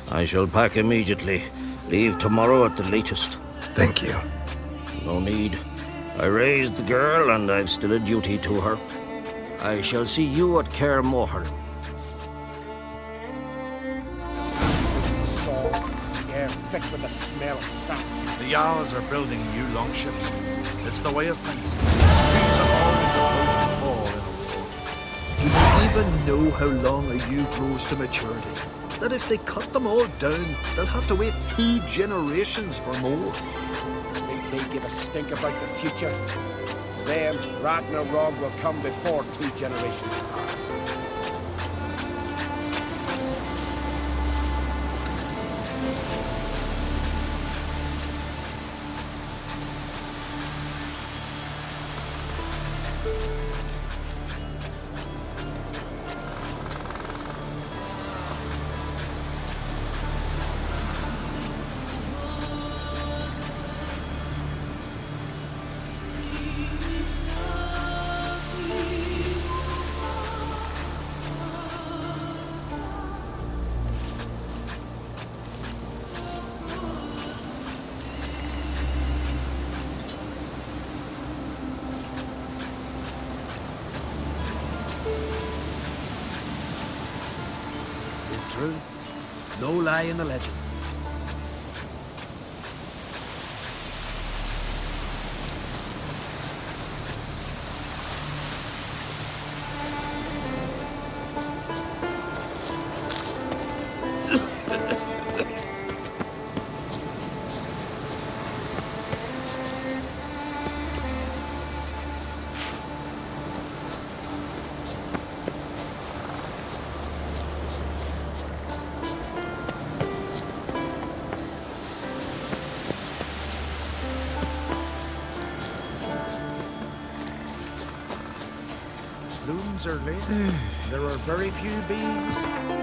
Speaker 22: I shall pack immediately. Leave tomorrow at the latest.
Speaker 2: Thank you.
Speaker 22: No need. I raised the girl, and I've still a duty to her. I shall see you at Kaer Morhen.
Speaker 9: Salt. Air thick with the smell of sap.
Speaker 6: The Jarls are building new longships. It's the way of things. Trees are always the first to fall in a war.
Speaker 1: Do they even know how long a yew grows to maturity? That if they cut them all down, they'll have to wait 2 generations for more.
Speaker 9: Think they give a stink about the future? Them Ragnarok will come before 2 generations pass.
Speaker 8: True. No lie in the legends.
Speaker 9: times early. There are very few beings.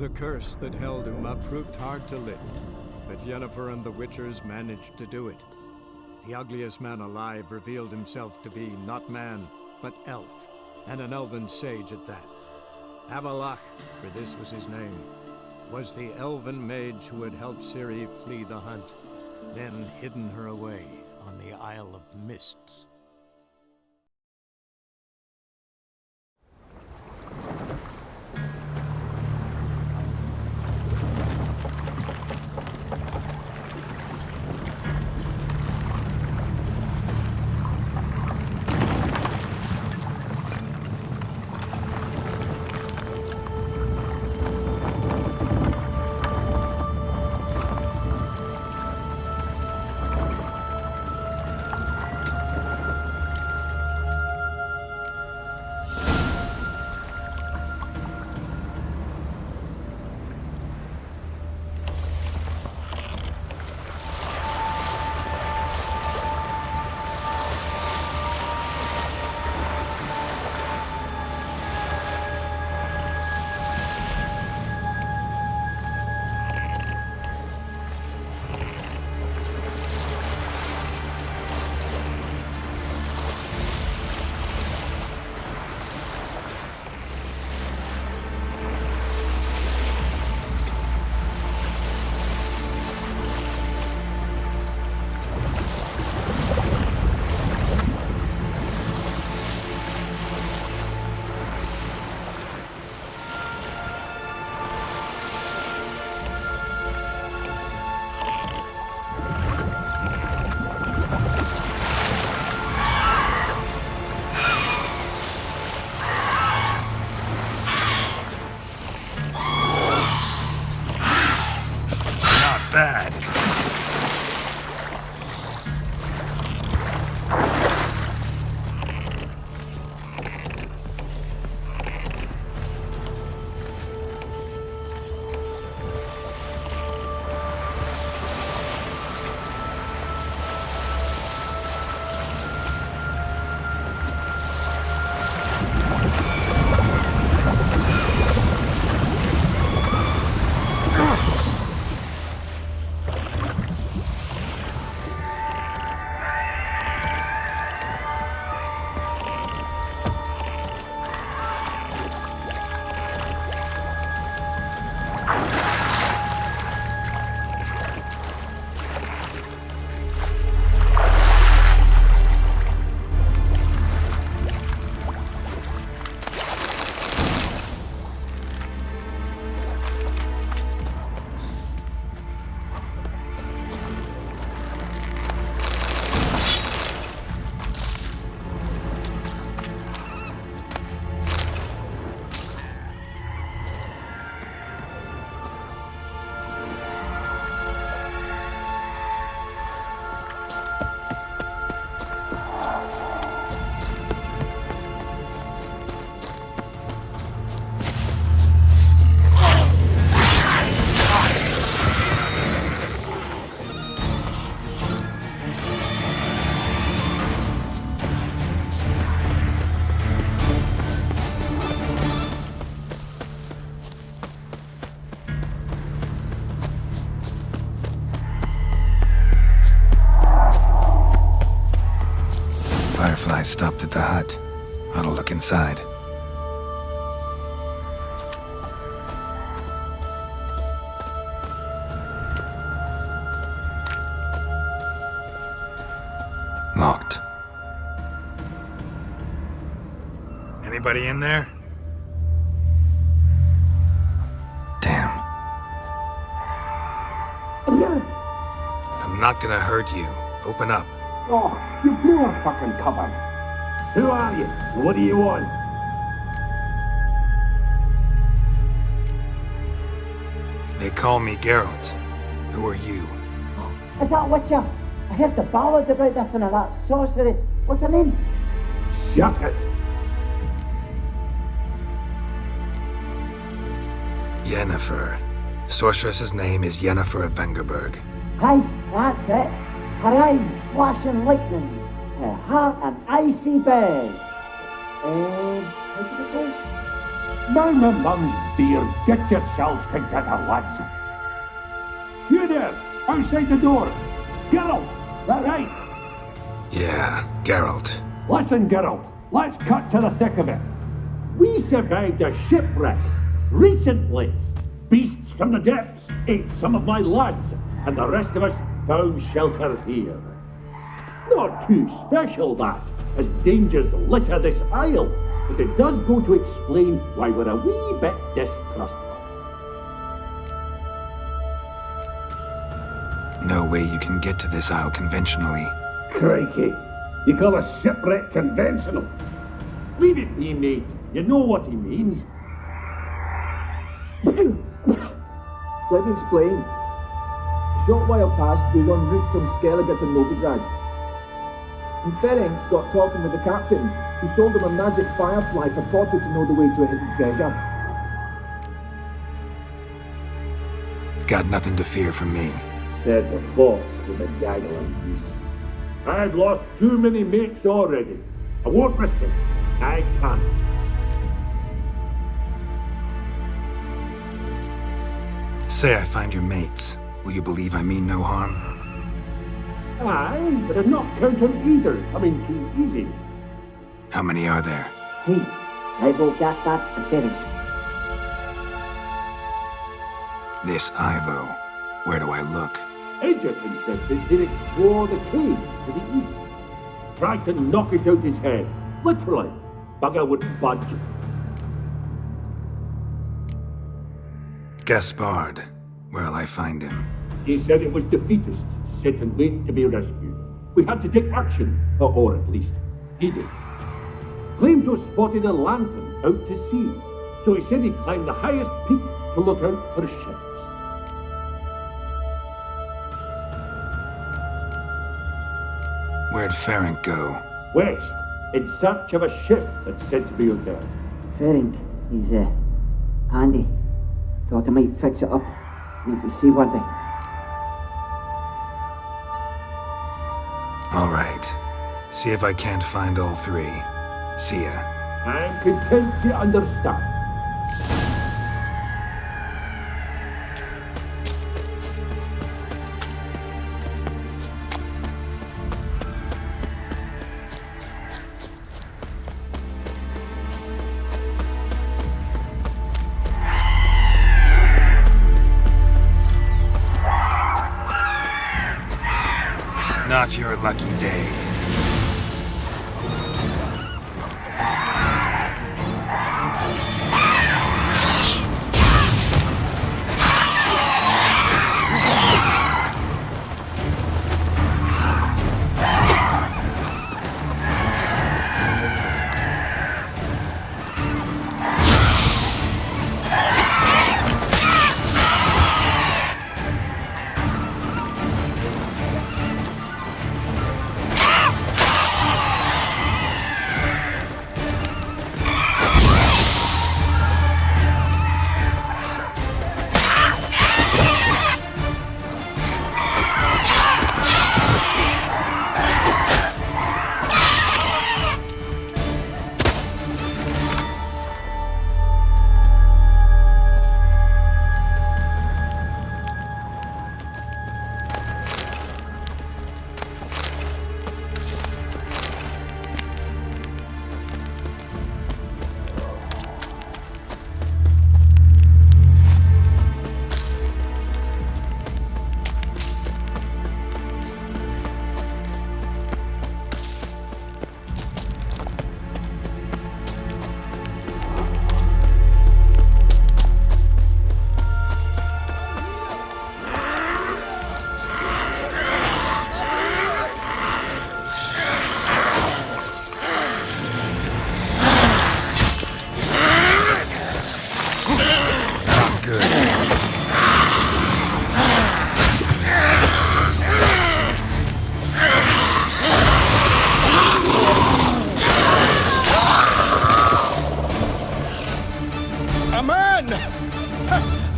Speaker 15: The curse that held Uma proved hard to lift, but Yennefer and the Witchers managed to do it. The ugliest man alive revealed himself to be not man, but elf, and an elven sage at that. Avalach, for this was his name, was the elven mage who had helped Ciri flee the hunt, then hidden her away on the Isle of Mists.
Speaker 6: bad.
Speaker 2: Fireflies stopped at the hut. I'll look inside. Locked.
Speaker 6: Anybody in there?
Speaker 2: Damn. I'm not gonna hurt you. Open up.
Speaker 4: Oh, you blew our fucking cover. Who are you? What do you want?
Speaker 2: They call me Geralt. Who are you?
Speaker 12: Is that Witcher? I heard the ballad about this and that sorceress. What's her name?
Speaker 4: Shut it!
Speaker 2: Yennefer. Sorceress's name is Yennefer of Vengerberg.
Speaker 12: Aye, that's it. Her eyes flashing lightning. Her heart an icy bed. How did it go?
Speaker 4: Now my mum's beard, get yourselves together, lads. You there, outside the door. Geralt, that right?
Speaker 2: Yeah, Geralt.
Speaker 4: Listen, Geralt, let's cut to the thick of it. We survived a shipwreck recently. Beasts from the depths ate some of my lads, and the rest of us found shelter here. Not too special, that, as dangers litter this isle, but it does go to explain why we're a wee bit distrustful.
Speaker 2: No way you can get to this isle conventionally.
Speaker 4: Crikey, you call a shipwreck conventional? Leave it be, mate. You know what he means.
Speaker 23: Let me explain. A short while past, we was en route from Skellige to Novigrad. And Velen got talking with the captain, who sold him a magic firefly purported to know the way to a hidden treasure.
Speaker 2: Got nothing to fear from me.
Speaker 4: Said the fox to the gaggling geese. I've lost too many mates already. I won't risk it. I can't.
Speaker 2: Say I find your mates. Will you believe I mean no harm?
Speaker 4: Aye, but I'm not counting either coming too easy.
Speaker 2: How many are there?
Speaker 12: 3. Ivo, Gaspard, and Ferenc.
Speaker 2: This Ivo. Where do I look?
Speaker 4: Agent insisted he'd explore the caves to the east. Tried to knock it out his head. Literally. Bugger wouldn't budge.
Speaker 2: Gaspard. Where'll I find him?
Speaker 4: He said it was defeatist to sit and wait to be rescued. We had to take action, or at least he did. Claimed to have spotted a lantern out to sea, so he said he'd climb the highest peak to look out for ships.
Speaker 2: Where'd Ferenc go?
Speaker 4: West, in search of a ship that's said to be out there.
Speaker 12: Ferenc, he's handy. Thought I might fix it up, make it seaworthy.
Speaker 2: All right. See if I can't find all three. See ya.
Speaker 4: I'm content to understand.
Speaker 2: Not your lucky day.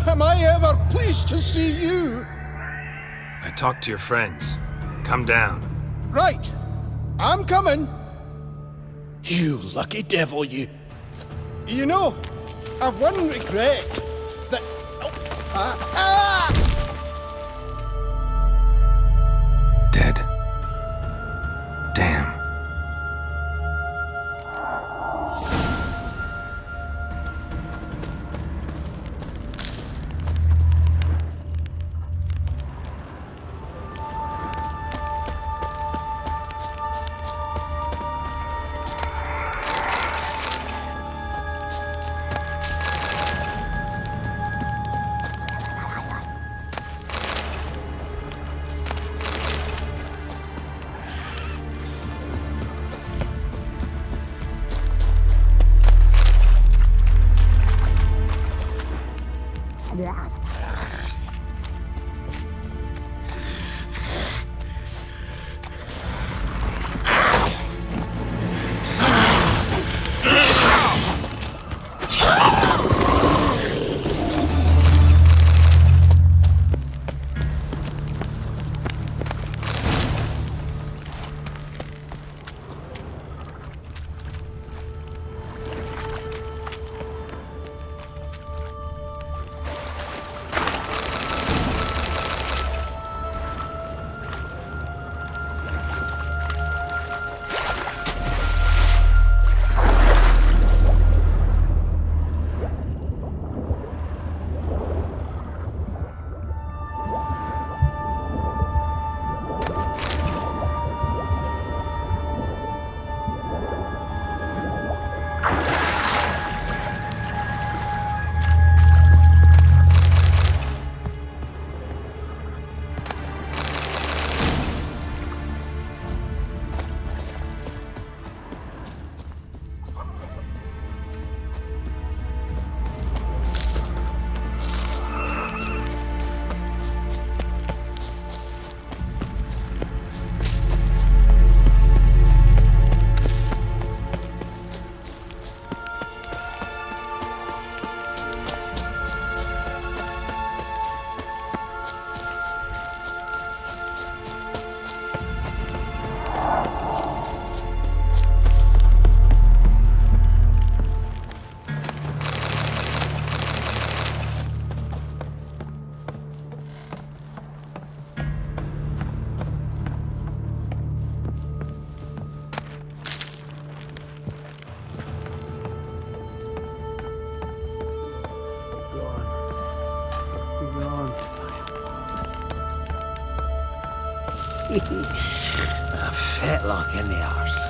Speaker 17: Am I ever pleased to see you?
Speaker 2: I talked to your friends. Come down.
Speaker 17: Right. I'm coming. You lucky devil, you. You know, I've one regret. That...
Speaker 2: Dead. Damn.
Speaker 14: A fetlock in the arse.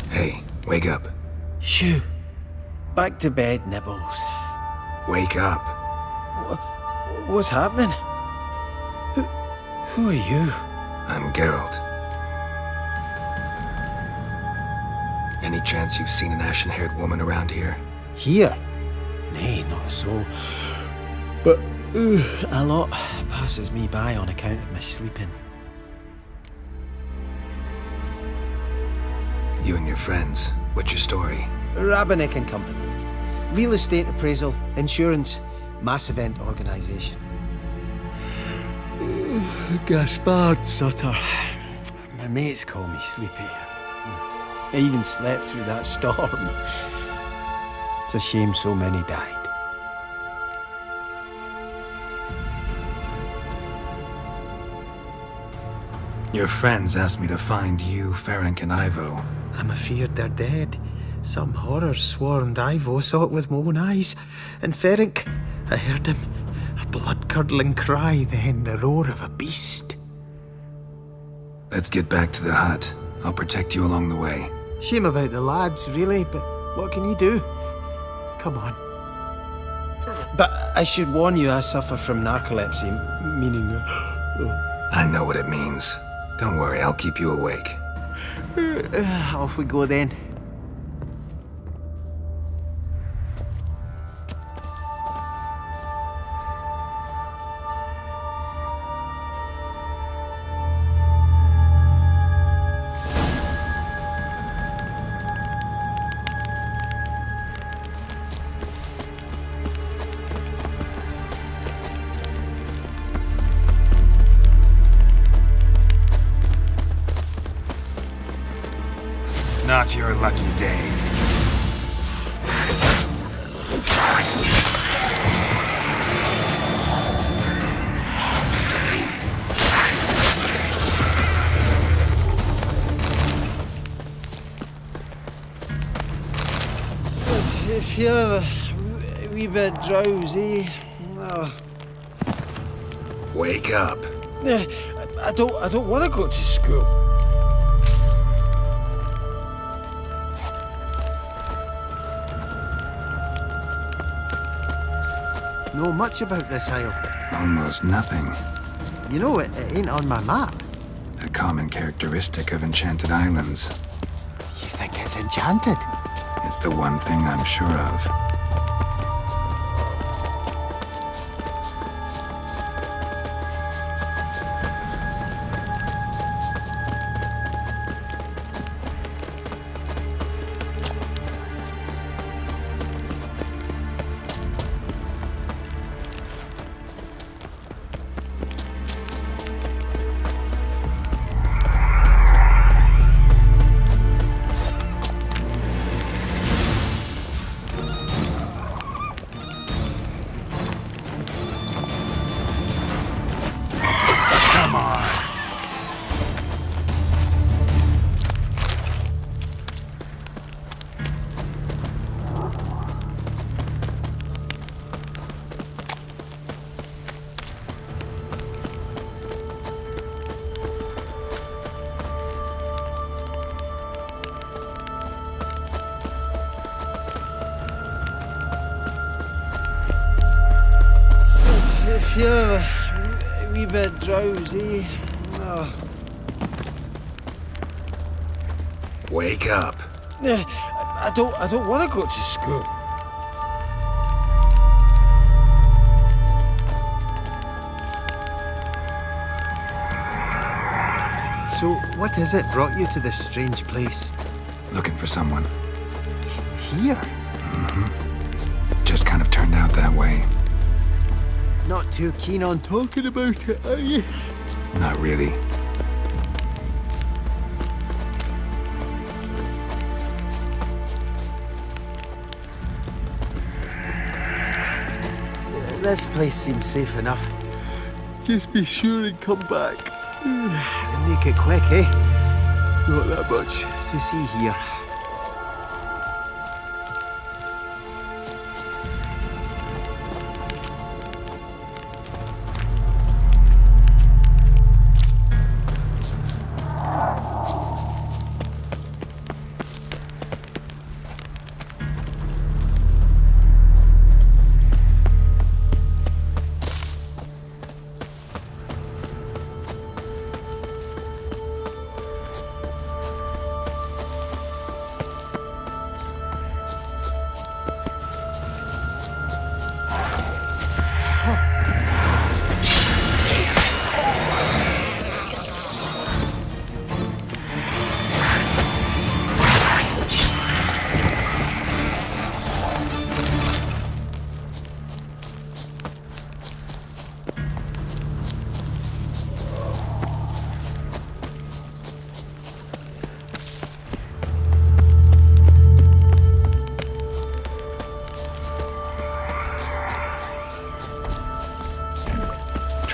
Speaker 2: Hey, wake up.
Speaker 14: Shoo. Back to bed, Nibbles.
Speaker 2: Wake up.
Speaker 14: What's happening? Who are you?
Speaker 2: I'm Geralt. Any chance you've seen an ashen-haired woman around here?
Speaker 14: Here? Nay, not a soul. But a lot passes me by on account of my sleeping.
Speaker 2: You and your friends, what's your story?
Speaker 14: Rabbinick and Company. Real estate appraisal, insurance, mass event organisation. Gaspard Sutter. My mates call me Sleepy. I even slept through that storm. It's a shame so many died.
Speaker 2: Your friends asked me to find you, Ferenc, and Ivo.
Speaker 14: I'm afeard they're dead. Some horror swarmed Ivo, saw it with my own eyes. And Ferenc, I heard him. A blood-curdling cry, then the roar of a beast.
Speaker 2: Let's get back to the hut. I'll protect you along the way.
Speaker 14: Shame about the lads, really, but what can you do? Come on. But I should warn you, I suffer from narcolepsy, meaning...
Speaker 2: I know what it means. Don't worry, I'll keep you awake.
Speaker 14: Off we go then.
Speaker 2: Not your lucky day.
Speaker 14: I feel a wee bit drowsy.
Speaker 2: Wake up.
Speaker 14: I don't want to go to school. Know much about this isle?
Speaker 2: Almost nothing.
Speaker 14: You know, it ain't on my map.
Speaker 2: A common characteristic of enchanted islands.
Speaker 14: You think it's enchanted?
Speaker 2: It's the one thing I'm sure of.
Speaker 14: I feel a wee bit drowsy.
Speaker 2: Wake up.
Speaker 14: I don't want to go to school. So, what is it brought you to this strange place?
Speaker 2: Looking for someone.
Speaker 14: Here?
Speaker 2: Mm-hmm. Just kind of turned out that way.
Speaker 14: Not too keen on talking about it, are you?
Speaker 2: Not really.
Speaker 14: This place seems safe enough. Just be sure and come back. And make it quick, eh? Not that much to see here.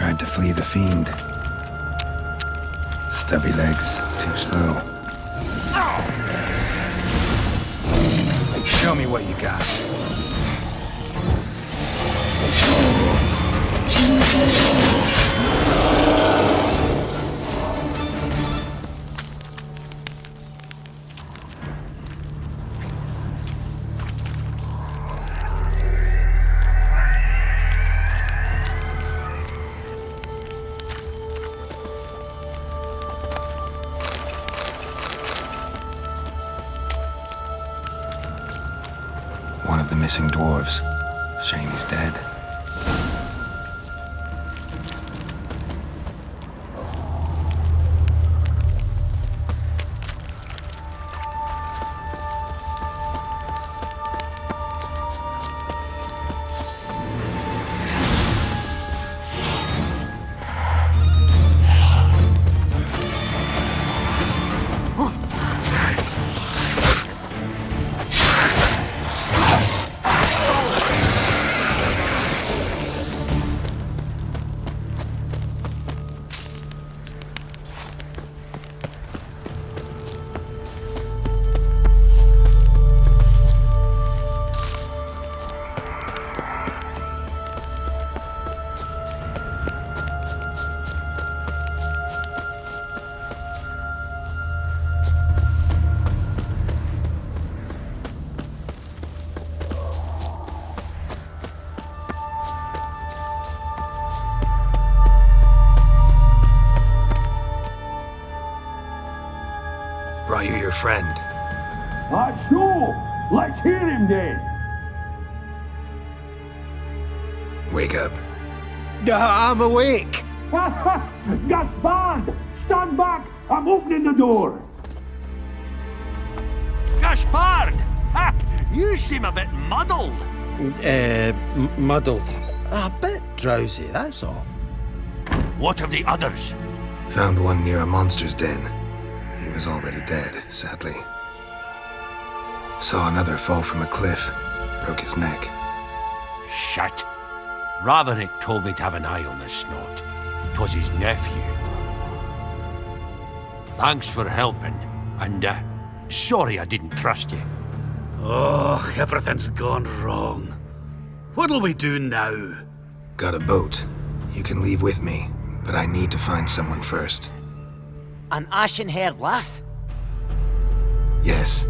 Speaker 2: tried to flee the fiend. Stubby legs, too slow.
Speaker 8: Show me what you got.
Speaker 2: One of the missing dwarves. Shame he's dead. Brought you your friend.
Speaker 4: Sure. Let's hear him then.
Speaker 2: Wake up.
Speaker 8: I'm awake.
Speaker 4: Gaspard! Stand back! I'm opening the door.
Speaker 1: Gaspard! Ha! You seem a bit muddled.
Speaker 14: Muddled. A bit drowsy, that's all.
Speaker 1: What of the others?
Speaker 2: Found one near a monster's den. He was already dead, sadly. Saw another fall from a cliff. Broke his neck.
Speaker 1: Shit. Roderick told me to have an eye on the snot. 'Twas his nephew. Thanks for helping, and sorry I didn't trust you.
Speaker 5: Oh, everything's gone wrong. What'll we do now?
Speaker 2: Got a boat. You can leave with me, but I need to find someone first.
Speaker 12: An ashen-haired lass?
Speaker 2: Yes.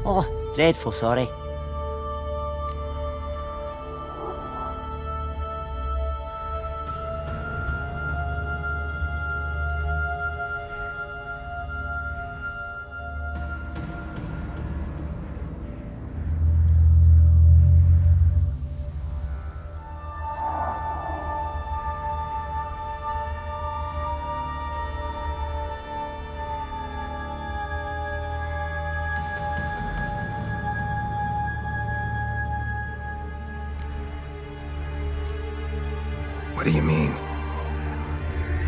Speaker 12: Oh, dreadful sorry.
Speaker 2: What do you mean?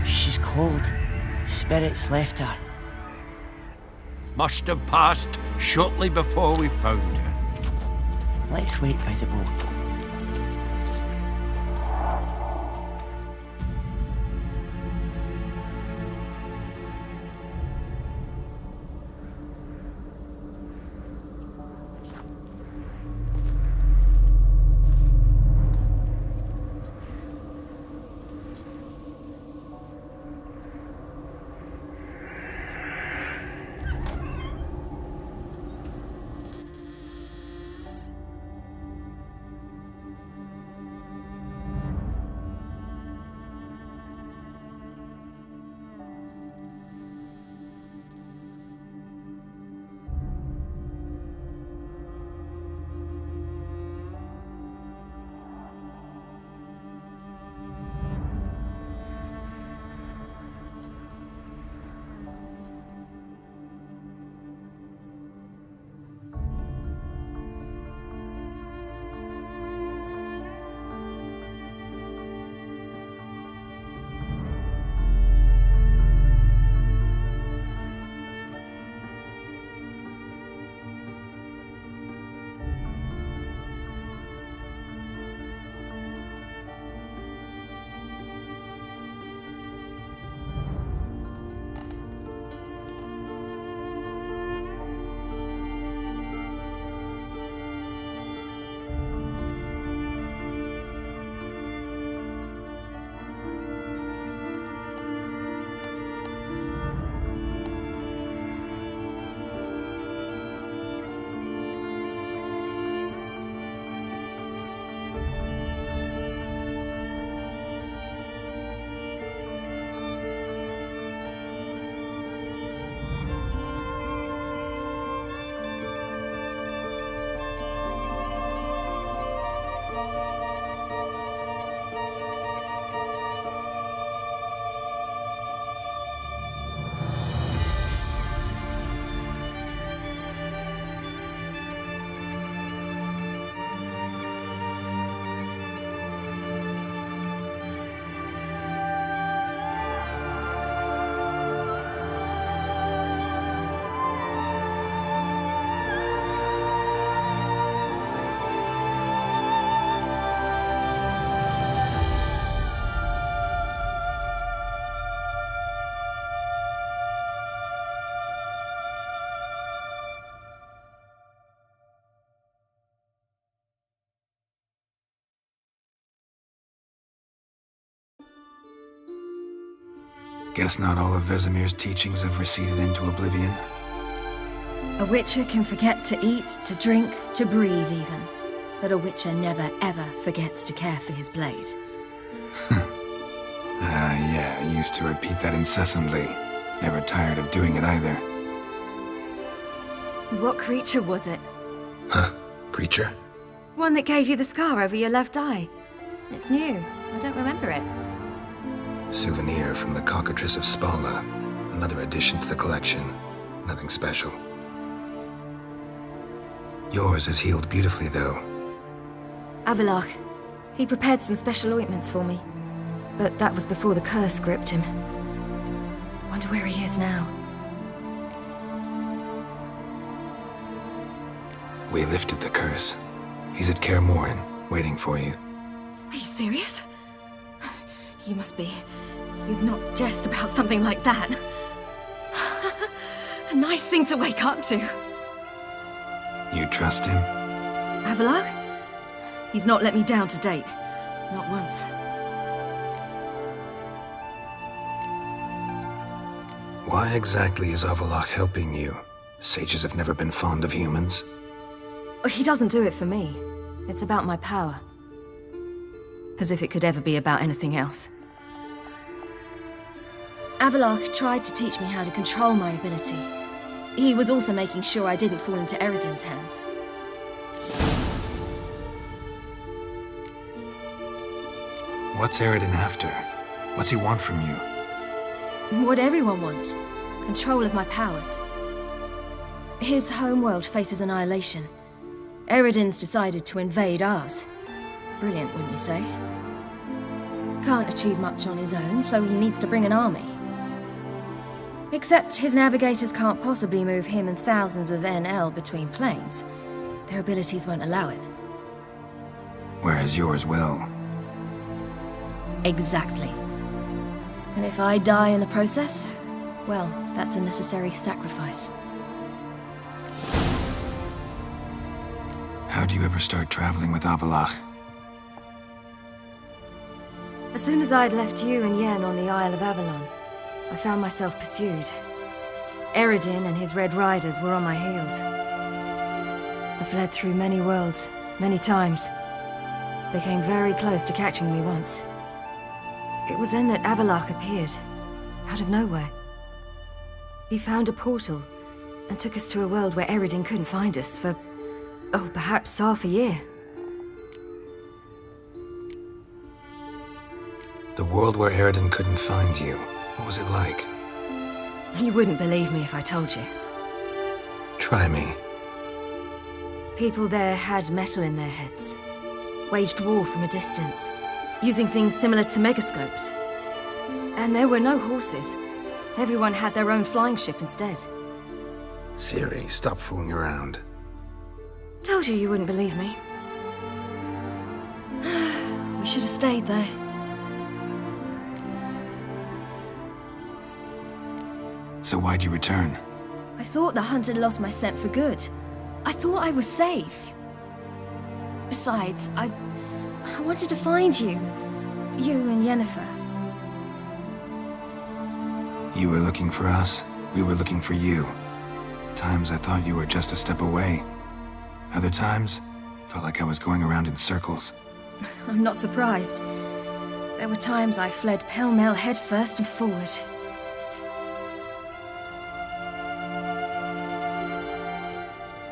Speaker 12: She's cold. Spirits left her.
Speaker 1: Must have passed shortly before we found her.
Speaker 12: Let's wait by the boat.
Speaker 2: Guess not all of Vesemir's teachings have receded into oblivion.
Speaker 20: A witcher can forget to eat, to drink, to breathe even. But a witcher never ever forgets to care for his blade.
Speaker 2: Yeah, I used to repeat that incessantly. Never tired of doing it either.
Speaker 20: What creature was it?
Speaker 2: Huh? Creature?
Speaker 20: One that gave you the scar over your left eye. It's new. I don't remember it.
Speaker 2: Souvenir from the Cockatrice of Spala. Another addition to the collection. Nothing special. Yours is healed beautifully, though.
Speaker 20: Avalach. He prepared some special ointments for me. But that was before the curse gripped him. Wonder where he is now.
Speaker 2: We lifted the curse. He's at Kaer Morhen, waiting for you.
Speaker 20: Are you serious? You must be. You'd not jest about something like that. A nice thing to wake up to.
Speaker 2: You trust him?
Speaker 20: Avalach? He's not let me down to date. Not once.
Speaker 2: Why exactly is Avalach helping you? Sages have never been fond of humans.
Speaker 20: He doesn't do it for me. It's about my power. As if it could ever be about anything else. Avalach tried to teach me how to control my ability. He was also making sure I didn't fall into Eredin's hands.
Speaker 2: What's Eredin after? What's he want from you?
Speaker 20: What everyone wants. Control of my powers. His homeworld faces annihilation. Eredin's decided to invade ours. Brilliant, wouldn't you say? Can't achieve much on his own, so he needs to bring an army. Except his navigators can't possibly move him and thousands of NL between planes. Their abilities won't allow it.
Speaker 2: Whereas yours will.
Speaker 20: Exactly. And if I die in the process, well, that's a necessary sacrifice.
Speaker 2: How'd you ever start traveling with Avalach?
Speaker 20: As soon as I'd left you and Yen on the Isle of Avalon, I found myself pursued. Eredin and his Red Riders were on my heels. I fled through many worlds, many times. They came very close to catching me once. It was then that Avalach appeared, out of nowhere. He found a portal, and took us to a world where Eredin couldn't find us for, oh, perhaps half a year.
Speaker 2: The world where Eredin couldn't find you. What was it like?
Speaker 20: You wouldn't believe me if I told you.
Speaker 2: Try me.
Speaker 20: People there had metal in their heads. Waged war from a distance, using things similar to megascopes. And there were no horses. Everyone had their own flying ship instead.
Speaker 2: Ciri, stop fooling around.
Speaker 20: Told you wouldn't believe me. We should have stayed there.
Speaker 2: So why'd you return?
Speaker 20: I thought the hunt had lost my scent for good. I thought I was safe. Besides, I wanted to find you. You and Yennefer.
Speaker 2: You were looking for us, we were looking for you. Times I thought you were just a step away. Other times, felt like I was going around in circles.
Speaker 20: I'm not surprised. There were times I fled pell-mell headfirst and forward.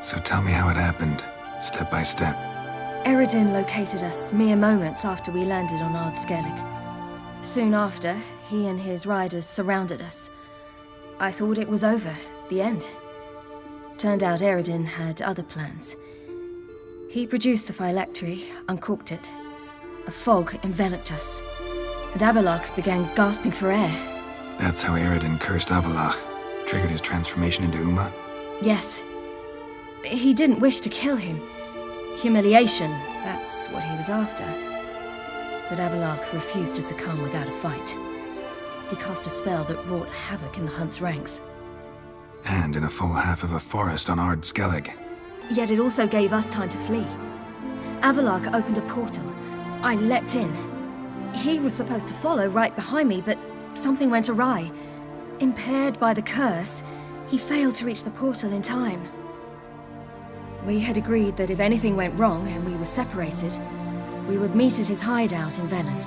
Speaker 2: So tell me how it happened, step by step.
Speaker 20: Eredin located us mere moments after we landed on Ard Skellig. Soon after, he and his riders surrounded us. I thought it was over, the end. Turned out Eredin had other plans. He produced the phylactery, uncorked it. A fog enveloped us, and Avalach began gasping for air.
Speaker 2: That's how Eredin cursed Avalach, triggered his transformation into Uma?
Speaker 20: Yes. He didn't wish to kill him. Humiliation, that's what he was after. But Avalach refused to succumb without a fight. He cast a spell that wrought havoc in the hunt's ranks.
Speaker 2: And in a full half of a forest on Ard Skellig.
Speaker 20: Yet it also gave us time to flee. Avalach opened a portal. I leapt in. He was supposed to follow right behind me, but something went awry. Impaired by the curse, he failed to reach the portal in time. We had agreed that if anything went wrong and we were separated, we would meet at his hideout in Velen.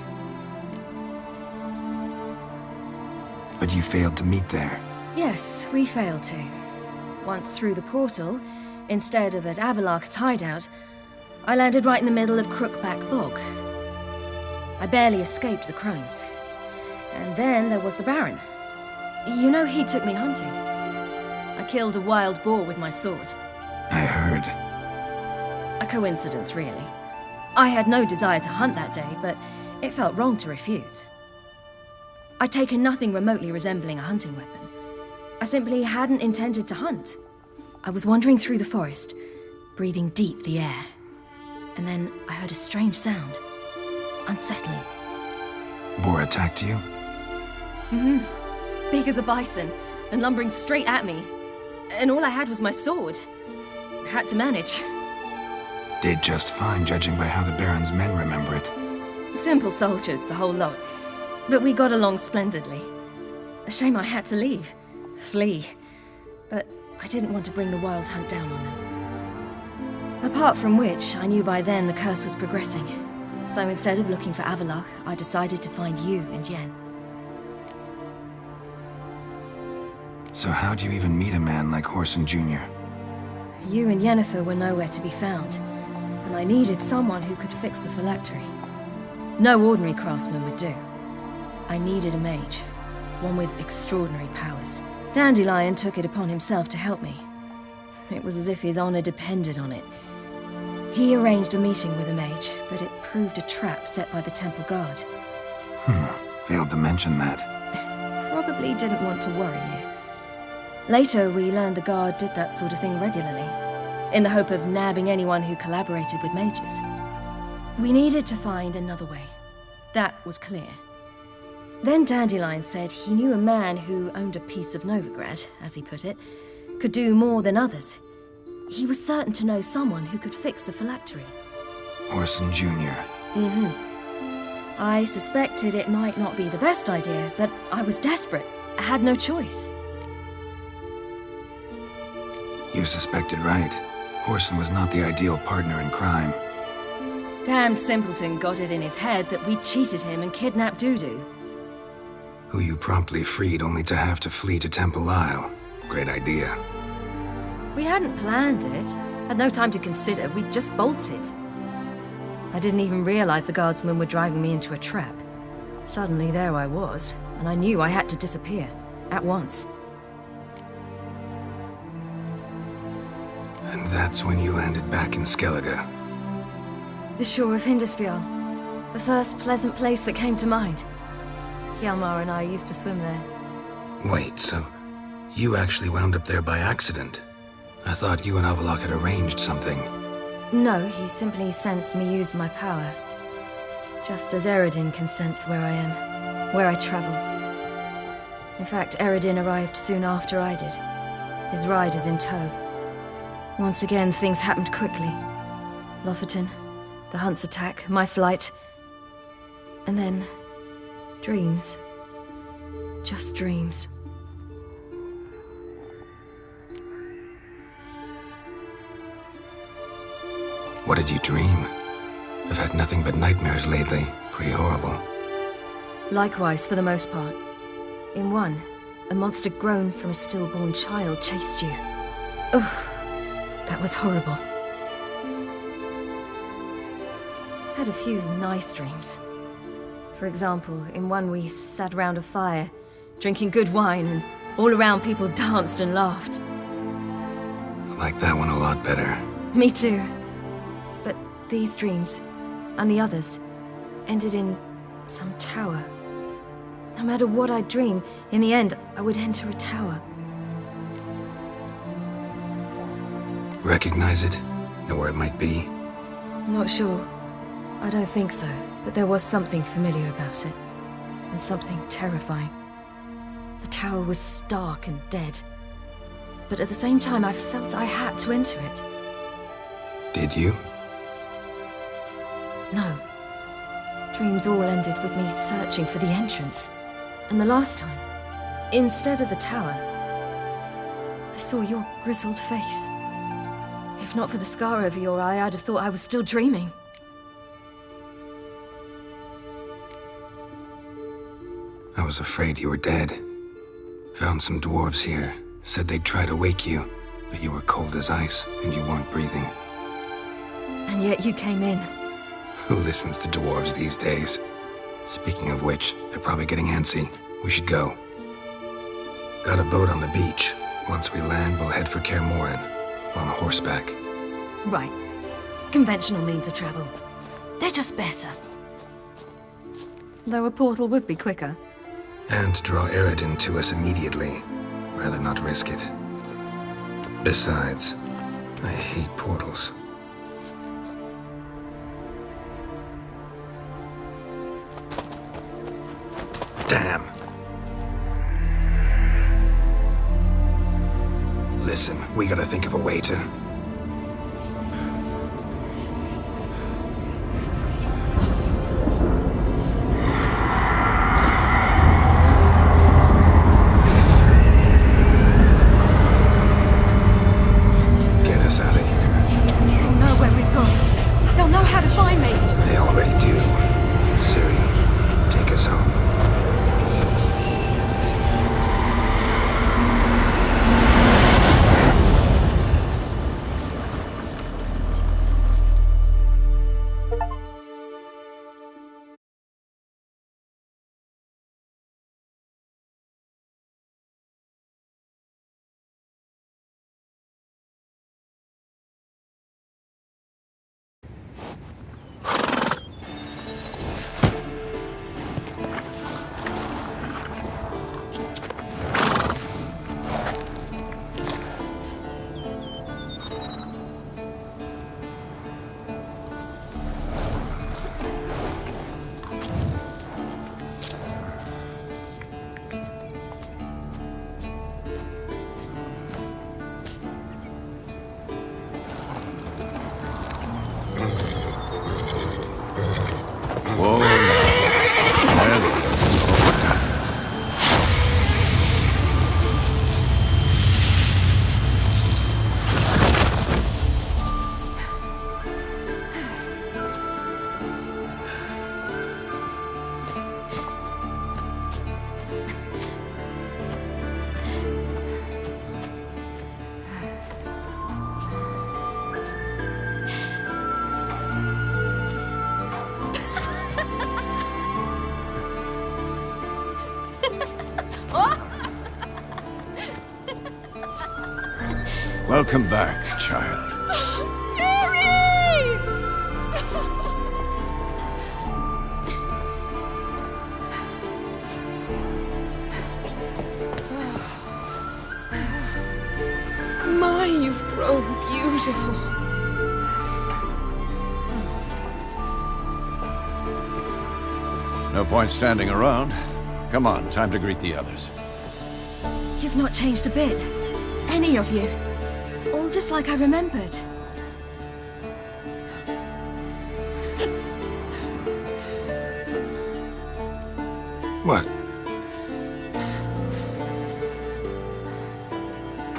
Speaker 2: But you failed to meet there.
Speaker 20: Yes, we failed to. Once through the portal, instead of at Avalok's hideout, I landed right in the middle of Crookback Bog. I barely escaped the crones. And then there was the Baron. You know, he took me hunting. I killed a wild boar with my sword.
Speaker 2: I heard.
Speaker 20: A coincidence, really. I had no desire to hunt that day, but it felt wrong to refuse. I'd taken nothing remotely resembling a hunting weapon. I simply hadn't intended to hunt. I was wandering through the forest, breathing deep the air. And then I heard a strange sound. Unsettling.
Speaker 2: Boar attacked you?
Speaker 20: Mm-hmm. Big as a bison, and lumbering straight at me. And all I had was my sword. Had to manage.
Speaker 2: Did just fine, judging by how the Baron's men remember it.
Speaker 20: Simple soldiers, the whole lot. But we got along splendidly. A shame I had to leave. Flee. But I didn't want to bring the wild hunt down on them. Apart from which, I knew by then the curse was progressing. So instead of looking for Avalok, I decided to find you and Yen.
Speaker 2: So how'd you even meet a man like Horson Jr.?
Speaker 20: You and Yennefer were nowhere to be found, and I needed someone who could fix the phylactery. No ordinary craftsman would do. I needed a mage, one with extraordinary powers. Dandelion took it upon himself to help me. It was as if his honor depended on it. He arranged a meeting with a mage, but it proved a trap set by the temple guard.
Speaker 2: Failed to mention that.
Speaker 20: Probably didn't want to worry you. Later, we learned the guard did that sort of thing regularly, in the hope of nabbing anyone who collaborated with mages. We needed to find another way. That was clear. Then Dandelion said he knew a man who owned a piece of Novigrad, as he put it, could do more than others. He was certain to know someone who could fix the phylactery.
Speaker 2: Horson Jr.
Speaker 20: Mm-hmm. I suspected it might not be the best idea, but I was desperate. I had no choice.
Speaker 2: You suspected right. Horson was not the ideal partner in crime.
Speaker 20: Damned simpleton got it in his head that we'd cheated him and kidnapped Dudu.
Speaker 2: Who you promptly freed only to have to flee to Temple Isle. Great idea.
Speaker 20: We hadn't planned it. Had no time to consider. We just bolted. I didn't even realize the guardsmen were driving me into a trap. Suddenly there I was, and I knew I had to disappear. At once.
Speaker 2: And that's when you landed back in Skellige.
Speaker 20: The shore of Hindisfjall. The first pleasant place that came to mind. Hjalmar and I used to swim there.
Speaker 2: Wait, so you actually wound up there by accident? I thought you and Avalok had arranged something.
Speaker 20: No, he simply sensed me use my power. Just as Eredin can sense where I am, where I travel. In fact, Eredin arrived soon after I did, his riders in tow. Once again, things happened quickly. Lofoten, the hunt's attack, my flight. And then, dreams. Just dreams.
Speaker 2: What did you dream? I've had nothing but nightmares lately. Pretty horrible.
Speaker 20: Likewise, for the most part. In one, a monster grown from a stillborn child chased you. Ugh, that was horrible. Had a few nice dreams. For example, in one we sat around a fire, drinking good wine, and all around people danced and laughed.
Speaker 2: I like that one a lot better.
Speaker 20: Me too. But these dreams, and the others, ended in some tower. No matter what I'd dream, in the end, I would enter a tower.
Speaker 2: Recognize it? Know where it might be?
Speaker 20: Not sure. I don't think so, but there was something familiar about it. And something terrifying. The tower was stark and dead. But at the same time, I felt I had to enter it.
Speaker 2: Did you?
Speaker 20: No. Dreams all ended with me searching for the entrance. And the last time, instead of the tower, I saw your grizzled face. If not for the scar over your eye, I'd have thought I was still dreaming.
Speaker 2: I was afraid you were dead. Found some dwarves here. Said they'd try to wake you, but you were cold as ice and you weren't breathing.
Speaker 20: And yet you came in.
Speaker 2: Who listens to dwarves these days? Speaking of which, they're probably getting antsy. We should go. Got a boat on the beach. Once we land, we'll head for Kaer Morhen, on horseback.
Speaker 20: Right. Conventional means of travel. They're just better. Though a portal would be quicker.
Speaker 2: And draw Eredin to us immediately. Rather not risk it. Besides, I hate portals. Damn. Listen, we gotta think of a way to... get us out of here.
Speaker 20: They'll know where we've gone. They'll know how to find me.
Speaker 2: They already do. Ciri, take us home.
Speaker 6: Whoa,
Speaker 3: Welcome back, child.
Speaker 13: My, you've grown beautiful.
Speaker 3: No point standing around. Come on, time to greet the others.
Speaker 20: You've not changed a bit. Any of you. All just like I remembered.
Speaker 2: What?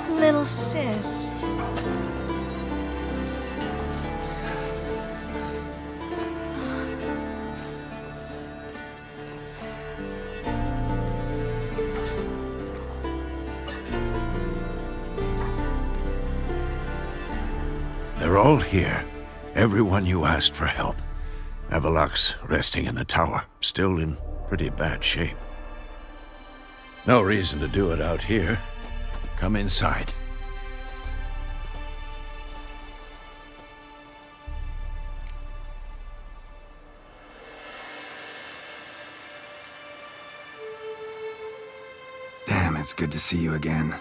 Speaker 13: Little sis.
Speaker 3: They're all here. Everyone you asked for help. Avalok's resting in the tower, still in pretty bad shape. No reason to do it out here. Come inside.
Speaker 2: Damn, it's good to see you again.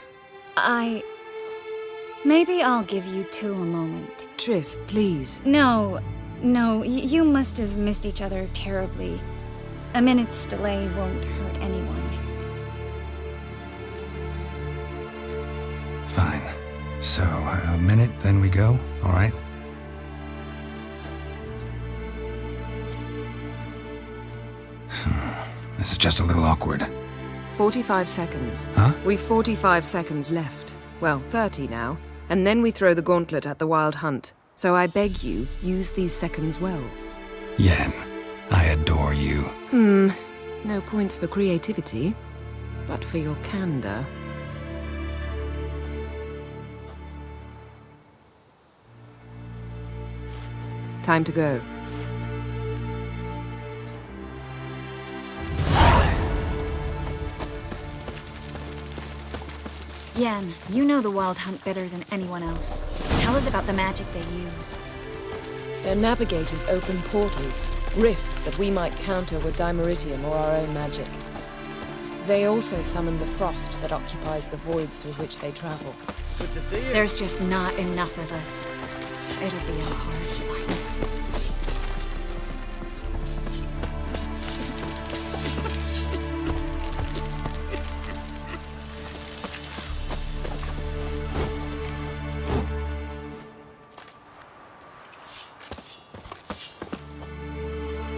Speaker 16: Maybe I'll give you two a moment.
Speaker 24: Triss, please.
Speaker 16: No, you must have missed each other terribly. A minute's delay won't hurt anyone.
Speaker 2: Fine. So, a minute, then we go, all right? This is just a little awkward.
Speaker 7: 45 seconds.
Speaker 2: Huh?
Speaker 7: We've 45 seconds left. Well, 30 now. And then we throw the gauntlet at the Wild Hunt. So I beg you, use these seconds well.
Speaker 2: Yen, I adore you.
Speaker 7: No points for creativity, but for your candor. Time to go.
Speaker 16: Yen, you know the Wild Hunt better than anyone else. Tell us about the magic they use.
Speaker 7: Their navigators open portals, rifts that we might counter with Dimeritium or our own magic. They also summon the frost that occupies the voids through which they travel.
Speaker 11: Good to see you.
Speaker 16: There's just not enough of us. It'll be a hard fight.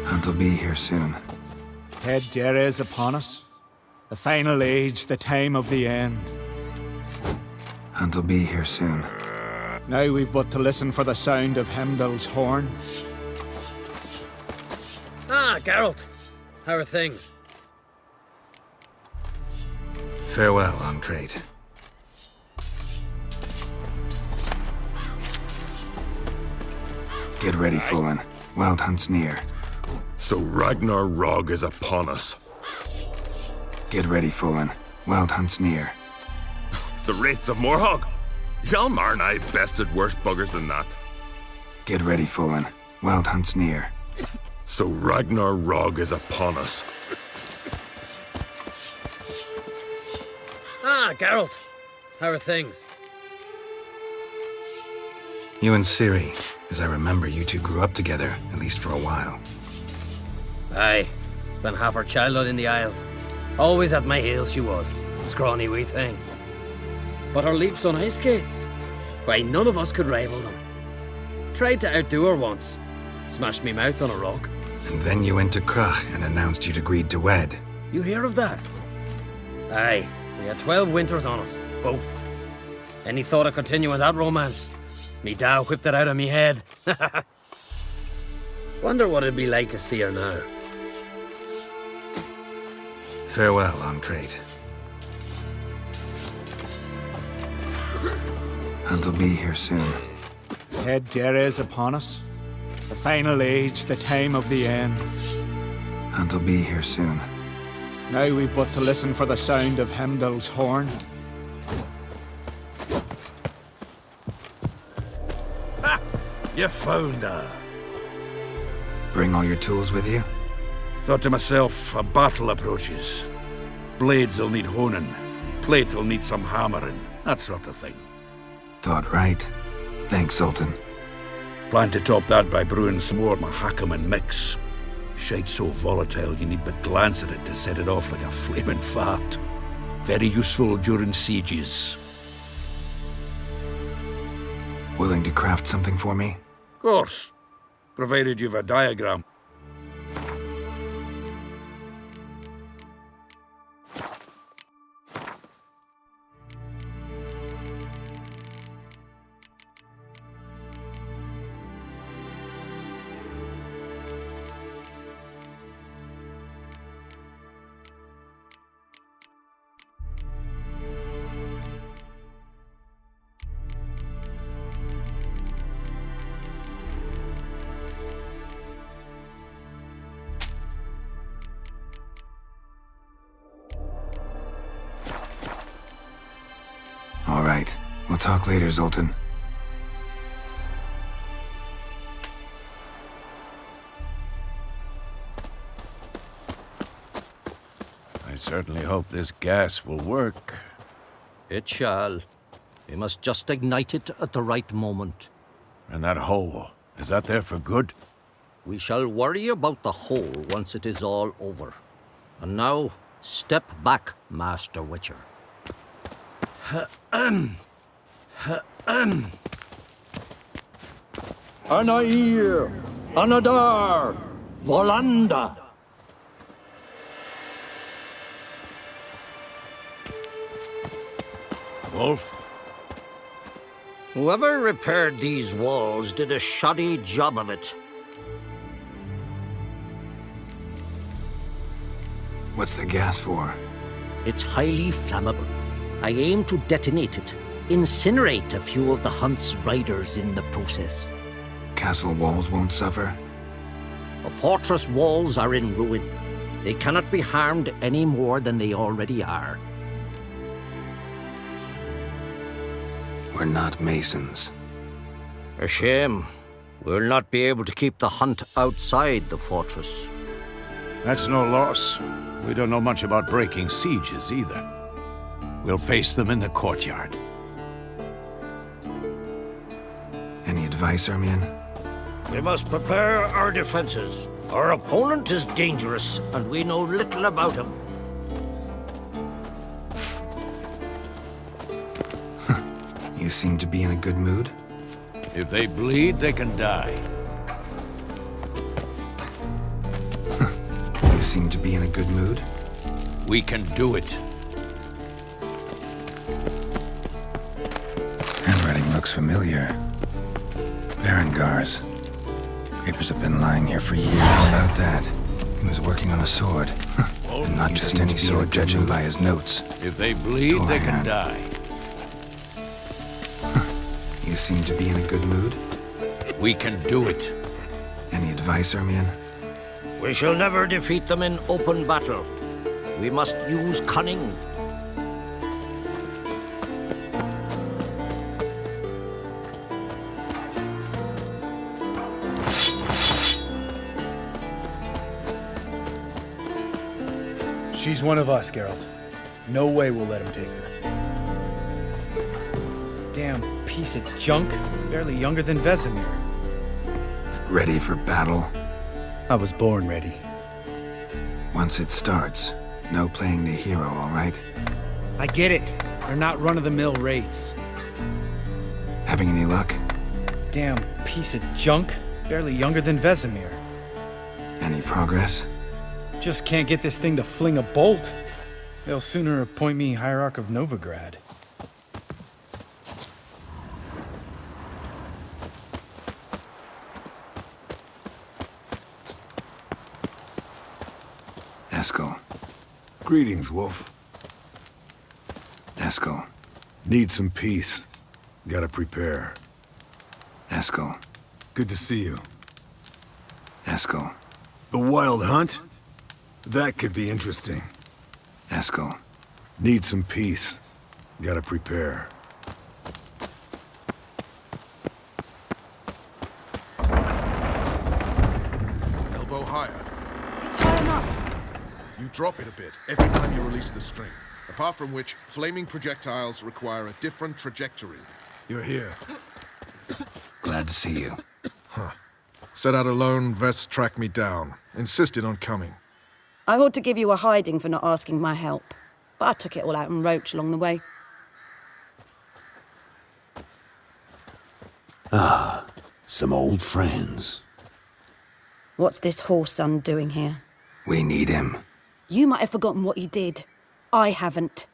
Speaker 2: Hunt'll be here soon.
Speaker 10: Head Kaer is upon us. The final age, the time of the end.
Speaker 2: Hunt'll be here soon.
Speaker 10: Now we've but to listen for the sound of Heimdall's horn.
Speaker 11: Ah, Geralt. How are things?
Speaker 2: Farewell, Ancrate. Get ready, Velen. Wild Hunt's near.
Speaker 19: So Ragnar Rog is upon us.
Speaker 2: Get ready, Velen. Wild Hunt's near.
Speaker 19: The wraiths of Morhog? Hjalmar and I bested worse buggers than that.
Speaker 2: Get ready, Velen. Wild Hunt's near.
Speaker 19: So Ragnar Rog is upon us.
Speaker 11: Ah, Geralt. How are things?
Speaker 2: You and Ciri. As I remember, you two grew up together, at least for a while.
Speaker 11: Aye. Spent half her childhood in the Isles. Always at my heels she was. Scrawny wee thing. But her leaps on ice skates? Why, none of us could rival them. Tried to outdo her once. Smashed me mouth on a rock.
Speaker 2: And then you went to Krach and announced you'd agreed to wed.
Speaker 11: You hear of that? Aye. We had 12 winters on us. Both. Any thought of continuing that romance? Me da whipped it out of me head. Wonder what it'd be like to see her now.
Speaker 2: Farewell, Ancrate. Hunt'll be here soon.
Speaker 10: Head Kaer is upon us. The final age, the time of the end.
Speaker 2: Hunt'll be here soon.
Speaker 10: Now we've but to listen for the sound of Heimdall's horn.
Speaker 5: Ha! You found her.
Speaker 2: Bring all your tools with you?
Speaker 5: Thought to myself, a battle approaches. Blades will need honing. Plate will need some hammering. That sort of thing.
Speaker 2: Thought right. Thanks, Sultan.
Speaker 5: Plan to top that by brewing some more Mahakaman mix. Shite so volatile you need but glance at it to set it off like a flaming fart. Very useful during sieges.
Speaker 2: Willing to craft something for me?
Speaker 5: Course. Provided you've a diagram.
Speaker 2: All right. We'll talk later, Zoltan.
Speaker 3: I certainly hope this gas will work.
Speaker 22: It shall. We must just ignite it at the right moment.
Speaker 3: And that hole, is that there for good?
Speaker 22: We shall worry about the hole once it is all over. And now, step back, Master Witcher.
Speaker 4: Anair, Anadar, Volanda.
Speaker 3: Wolf?
Speaker 22: Whoever repaired these walls did a shoddy job of it.
Speaker 2: What's the gas for?
Speaker 22: It's highly flammable. I aim to detonate it, incinerate a few of the hunt's riders in the process.
Speaker 2: Castle walls won't suffer?
Speaker 22: The fortress walls are in ruin. They cannot be harmed any more than they already are.
Speaker 2: We're not masons.
Speaker 22: A shame. We'll not be able to keep the hunt outside the fortress.
Speaker 3: That's no loss. We don't know much about breaking sieges either. We'll face them in the courtyard.
Speaker 2: Any advice, Ermion?
Speaker 22: We must prepare our defenses. Our opponent is dangerous, and we know little about him.
Speaker 2: You seem to be in a good mood.
Speaker 3: If they bleed, they can die.
Speaker 2: You seem to be in a good mood.
Speaker 3: We can do it.
Speaker 2: Handwriting looks familiar. Berengar's. Papers have been lying here for years. About that, he was working on a sword. And not just any sword, judging by his notes.
Speaker 3: If they bleed, they can die.
Speaker 2: You seem to be in a good mood.
Speaker 3: We can do it.
Speaker 2: Any advice, Ermion?
Speaker 22: We shall never defeat them in open battle. We must use cunning.
Speaker 9: She's one of us, Geralt. No way we'll let him take her. Damn piece of junk. Barely younger than Vesemir.
Speaker 2: Ready for battle?
Speaker 9: I was born ready.
Speaker 2: Once it starts, no playing the hero, all right?
Speaker 9: I get it. They're not run-of-the-mill raids.
Speaker 2: Having any luck?
Speaker 9: Damn piece of junk. Barely younger than Vesemir.
Speaker 2: Any progress?
Speaker 9: Just can't get this thing to fling a bolt. They'll sooner appoint me Hierarch of Novigrad.
Speaker 2: Eskel.
Speaker 18: Greetings, Wolf.
Speaker 2: Eskel.
Speaker 18: Need some peace. Gotta prepare.
Speaker 2: Eskel.
Speaker 18: Good to see you.
Speaker 2: Eskel.
Speaker 18: The Wild Hunt? That could be interesting.
Speaker 2: Eskel.
Speaker 18: Need some peace. Gotta prepare.
Speaker 21: Elbow higher.
Speaker 13: It's high enough.
Speaker 21: You drop it a bit every time you release the string. Apart from which, flaming projectiles require a different trajectory.
Speaker 18: You're here.
Speaker 2: Glad to see you.
Speaker 21: Huh. Set out alone, Vess tracked me down. Insisted on coming.
Speaker 24: I ought to give you a hiding for not asking my help, but I took it all out in Roach along the way.
Speaker 3: Ah, some old friends.
Speaker 24: What's this horse son doing here?
Speaker 2: We need him.
Speaker 24: You might have forgotten what he did. I haven't.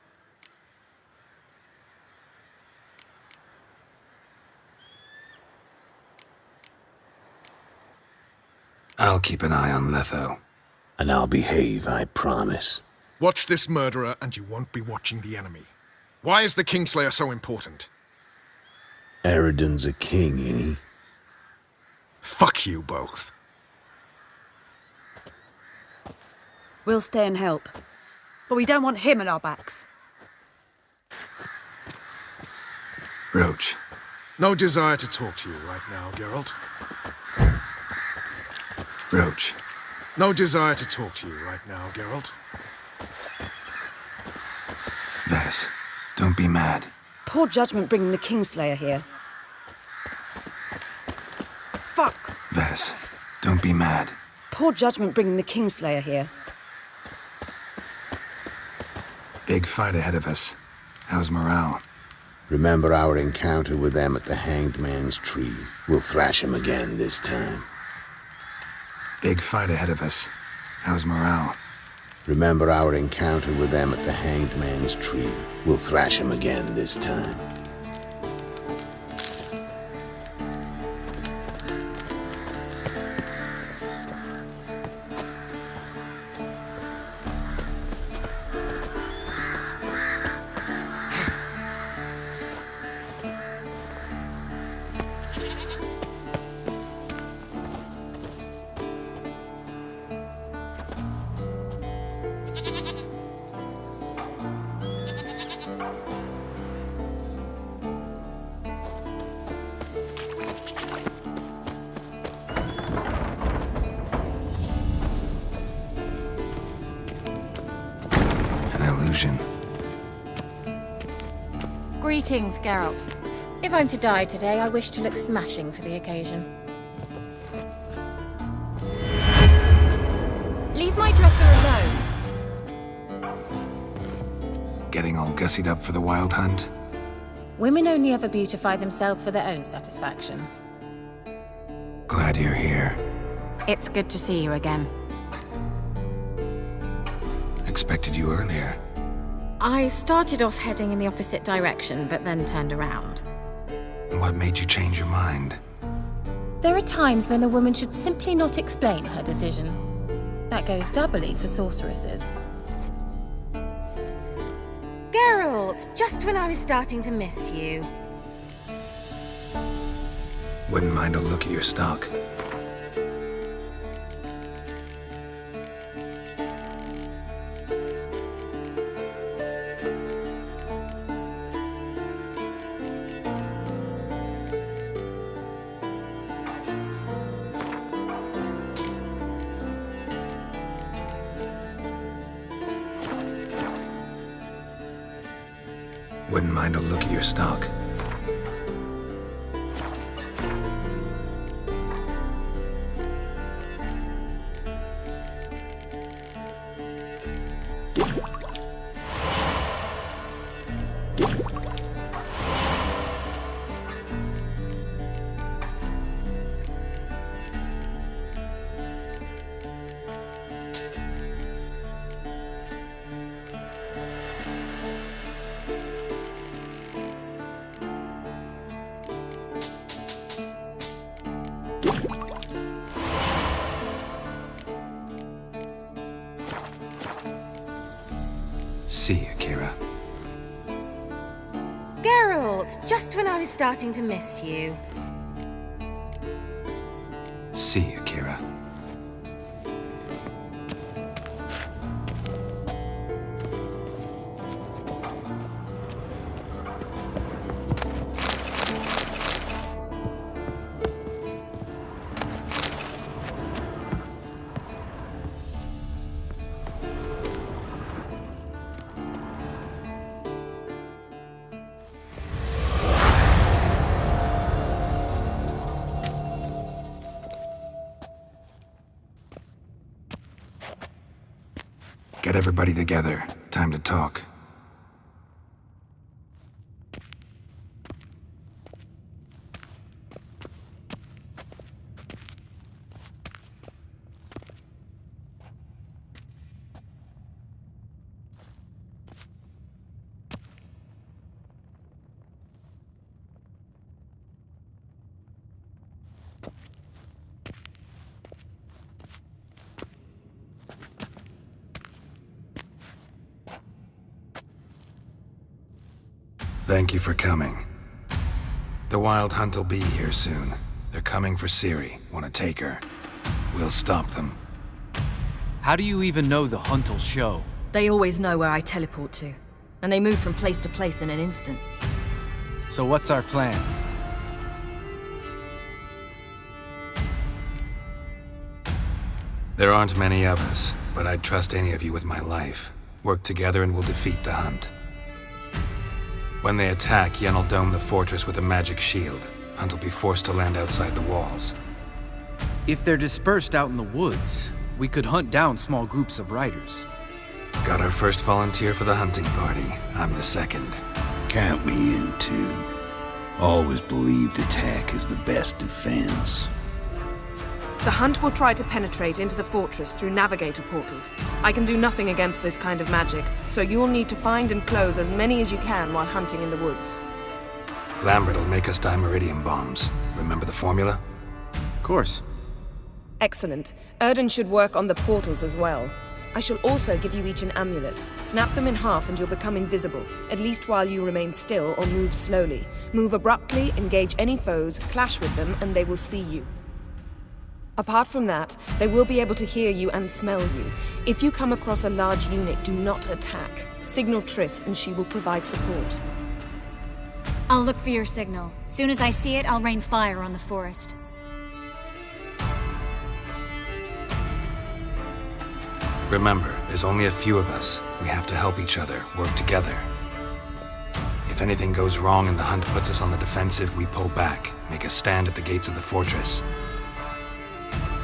Speaker 2: I'll keep an eye on Letho.
Speaker 3: And I'll behave, I promise.
Speaker 21: Watch this murderer and you won't be watching the enemy. Why is the Kingslayer so important?
Speaker 3: Eridan's a king, ain't he?
Speaker 21: Fuck you both.
Speaker 24: We'll stay and help. But we don't want him at our backs.
Speaker 2: Roach.
Speaker 21: No desire to talk to you right now, Geralt.
Speaker 2: Roach.
Speaker 21: No desire to talk to you right now, Geralt.
Speaker 2: Vess, don't be mad.
Speaker 24: Poor judgment bringing the Kingslayer here. Fuck!
Speaker 2: Vess, don't be mad.
Speaker 24: Poor judgment bringing the Kingslayer here.
Speaker 2: Big fight ahead of us. How's morale?
Speaker 3: Remember our encounter with them at the Hanged Man's Tree. We'll thrash him again this time.
Speaker 2: Big fight ahead of us. How's morale?
Speaker 3: Remember our encounter with them at the Hanged Man's Tree. We'll thrash him again this time.
Speaker 8: Greetings, Geralt. If I'm to die today, I wish to look smashing for the occasion. Leave my dresser alone.
Speaker 2: Getting all gussied up for the Wild Hunt?
Speaker 8: Women only ever beautify themselves for their own satisfaction.
Speaker 2: Glad you're here.
Speaker 8: It's good to see you again.
Speaker 2: Expected you earlier.
Speaker 8: I started off heading in the opposite direction, but then turned around.
Speaker 2: What made you change your mind?
Speaker 8: There are times when a woman should simply not explain her decision. That goes doubly for sorceresses. Geralt, just when I was starting to miss you.
Speaker 2: Wouldn't mind a look at your stock. Wouldn't mind a look at your stock. See you, Kira.
Speaker 8: Geralt, just when I was starting to miss you.
Speaker 2: See you, Kira. Get everybody together. Time to talk. Thank you for coming. The Wild Hunt will be here soon. They're coming for Ciri. Want to take her? We'll stop them.
Speaker 9: How do you even know the Hunt will show?
Speaker 20: They always know where I teleport to, and they move from place to place in an instant.
Speaker 9: So what's our plan?
Speaker 2: There aren't many of us, but I'd trust any of you with my life. Work together and we'll defeat the Hunt. When they attack, Yen'll dome the fortress with a magic shield. Hunt will be forced to land outside the walls.
Speaker 9: If they're dispersed out in the woods, we could hunt down small groups of riders.
Speaker 2: Got our first volunteer for the hunting party. I'm the second.
Speaker 5: Count me in too. Always believed attack is the best defense.
Speaker 7: The Hunt will try to penetrate into the fortress through navigator portals. I can do nothing against this kind of magic, so you'll need to find and close as many as you can while hunting in the woods.
Speaker 2: Lambert will make us dimeridium bombs. Remember the formula?
Speaker 9: Of course.
Speaker 7: Excellent. Erden should work on the portals as well. I shall also give you each an amulet. Snap them in half and you'll become invisible, at least while you remain still or move slowly. Move abruptly, engage any foes, clash with them, and they will see you. Apart from that, they will be able to hear you and smell you. If you come across a large unit, do not attack. Signal Triss and she will provide support.
Speaker 14: I'll look for your signal. Soon as I see it, I'll rain fire on the forest.
Speaker 2: Remember, there's only a few of us. We have to help each other, work together. If anything goes wrong and the Hunt puts us on the defensive, we pull back, make a stand at the gates of the fortress.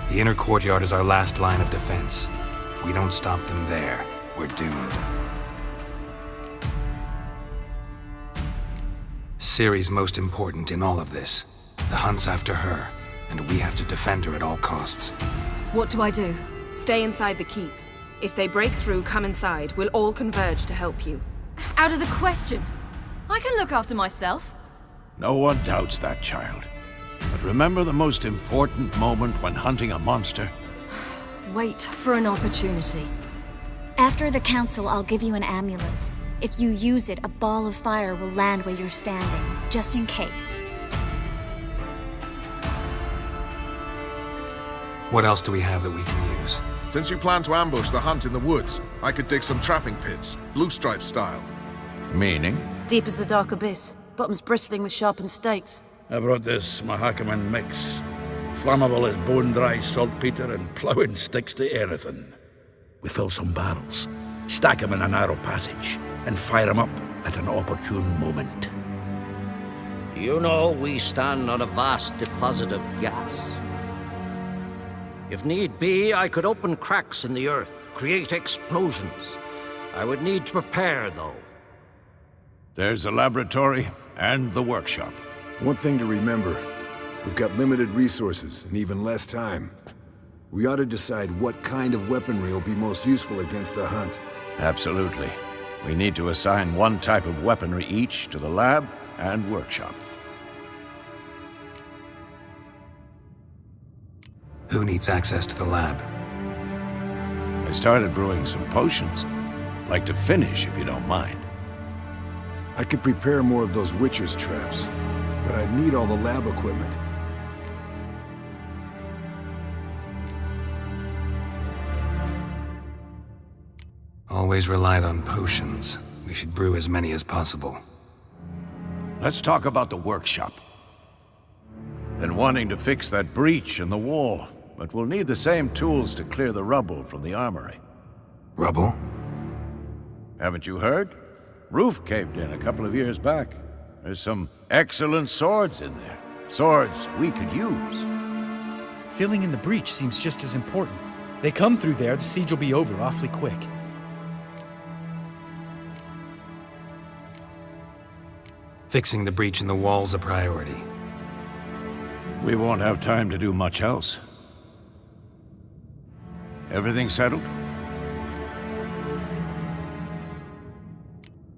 Speaker 2: The inner courtyard is our last line of defense. If we don't stop them there, we're doomed. Ciri's most important in all of this. The Hunt's after her, and we have to defend her at all costs.
Speaker 20: What do I do?
Speaker 7: Stay inside the keep. If they break through, come inside. We'll all converge to help you.
Speaker 20: Out of the question. I can look after myself.
Speaker 3: No one doubts that, child. But remember the most important moment when hunting a monster?
Speaker 20: Wait for an opportunity.
Speaker 14: After the council, I'll give you an amulet. If you use it, a ball of fire will land where you're standing, just in case.
Speaker 2: What else do we have that we can use?
Speaker 21: Since you plan to ambush the Hunt in the woods, I could dig some trapping pits, blue stripe style.
Speaker 3: Meaning?
Speaker 24: Deep as the dark abyss, bottoms bristling with sharpened stakes.
Speaker 5: I brought this Mahakaman mix. Flammable as bone-dry saltpeter and ploughing sticks to anything. We fill some barrels, stack them in a narrow passage, and fire them up at an opportune moment.
Speaker 22: You know, we stand on a vast deposit of gas. If need be, I could open cracks in the earth, create explosions. I would need to prepare, though.
Speaker 3: There's the laboratory and the workshop.
Speaker 18: One thing to remember, we've got limited resources and even less time. We ought to decide what kind of weaponry will be most useful against the Hunt.
Speaker 3: Absolutely. We need to assign one type of weaponry each to the lab and workshop.
Speaker 2: Who needs access to the lab?
Speaker 3: I started brewing some potions. Like to finish, if you don't mind.
Speaker 18: I could prepare more of those Witcher's traps, but I'd need all the lab equipment.
Speaker 2: Always relied on potions. We should brew as many as possible.
Speaker 3: Let's talk about the workshop. Been wanting to fix that breach in the wall, but we'll need the same tools to clear the rubble from the armory.
Speaker 2: Rubble?
Speaker 3: Haven't you heard? Roof caved in a couple of years back. There's some excellent swords in there. Swords we could use.
Speaker 9: Filling in the breach seems just as important. They come through there, the siege will be over awfully quick.
Speaker 2: Fixing the breach in the wall's a priority.
Speaker 3: We won't have time to do much else. Everything settled?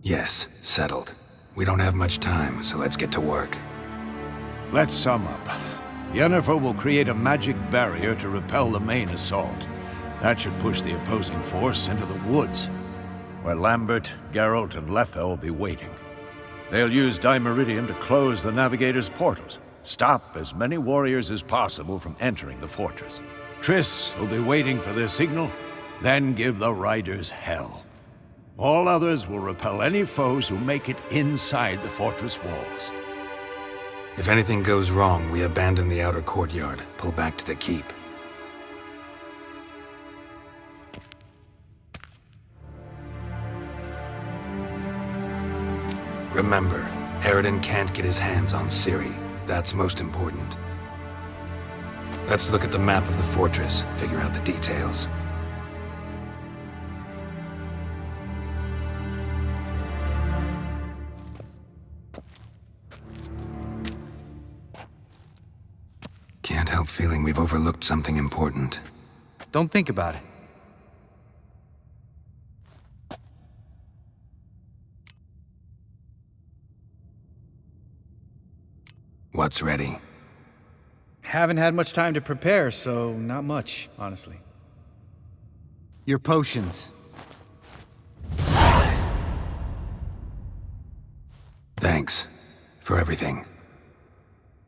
Speaker 2: Yes, settled. We don't have much time, so let's get to work.
Speaker 3: Let's sum up. Yennefer will create a magic barrier to repel the main assault. That should push the opposing force into the woods, where Lambert, Geralt, and Letha will be waiting. They'll use dimeridium to close the navigator's portals, stop as many warriors as possible from entering the fortress. Triss will be waiting for their signal, then give the riders hell. All others will repel any foes who make it inside the fortress walls.
Speaker 2: If anything goes wrong, we abandon the outer courtyard, pull back to the keep. Remember, Eridan can't get his hands on Ciri. That's most important. Let's look at the map of the fortress, figure out the details. Can't help feeling feeling we've overlooked something important.
Speaker 9: Don't think about it.
Speaker 2: What's ready?
Speaker 9: Haven't had much time to prepare, so not much, honestly. Your potions.
Speaker 2: Thanks for everything.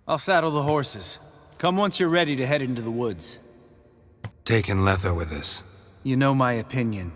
Speaker 9: I'll saddle the horses. Come once you're ready to head into the woods.
Speaker 2: Taking Letho with us.
Speaker 9: You know my opinion.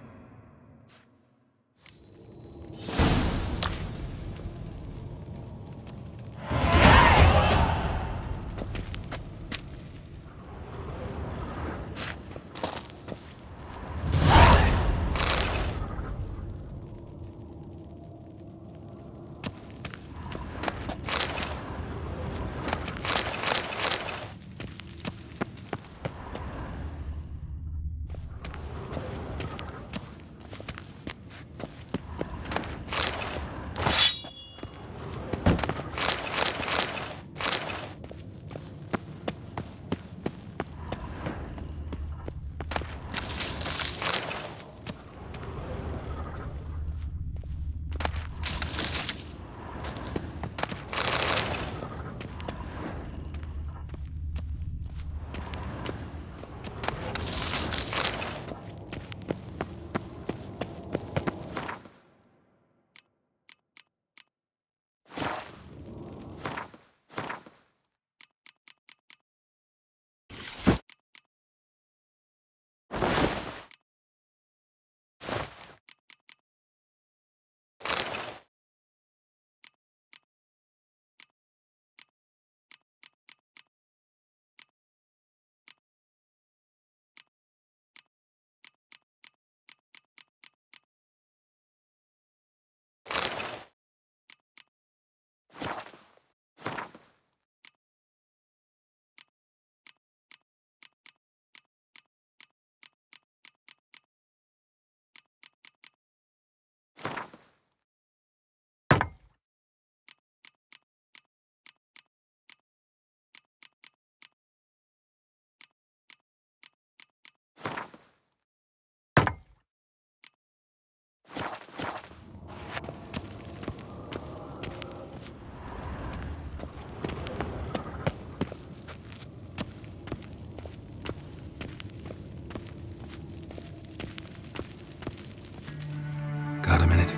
Speaker 2: Got a minute?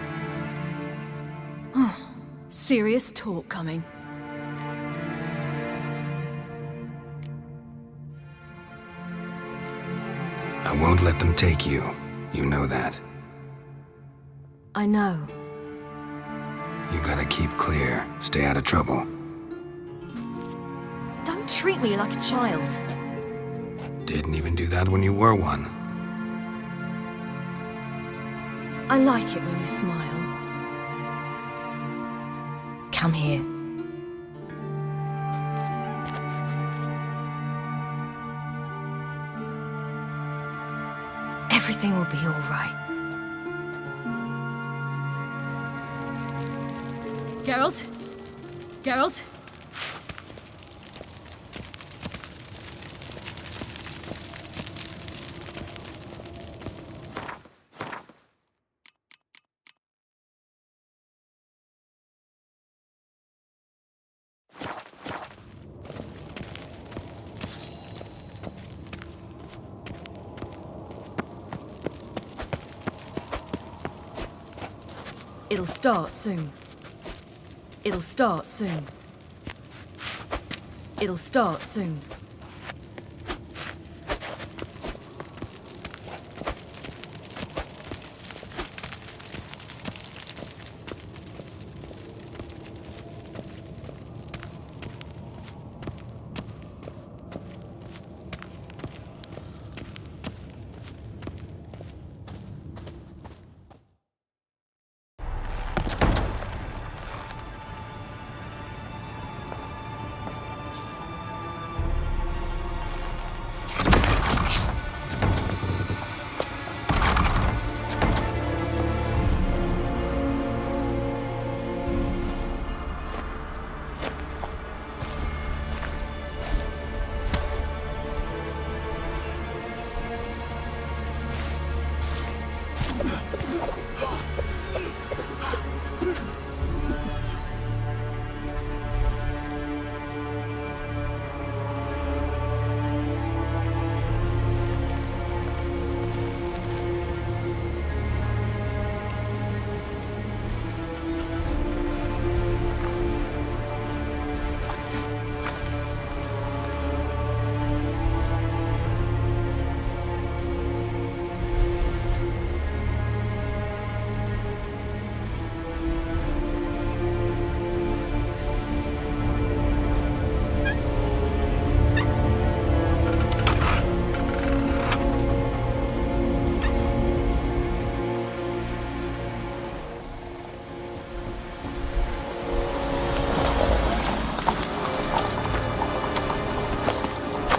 Speaker 20: Serious talk coming.
Speaker 2: I won't let them take you. You know that.
Speaker 20: I know.
Speaker 2: You gotta keep clear. Stay out of trouble.
Speaker 20: Don't treat me like a child.
Speaker 2: Didn't even do that when you were one.
Speaker 20: I like it when you smile. Come here. Everything will be all right. Geralt? Geralt? It'll start soon. It'll start soon. It'll start soon.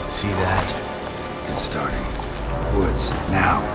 Speaker 2: See that? It's starting. Woods, now.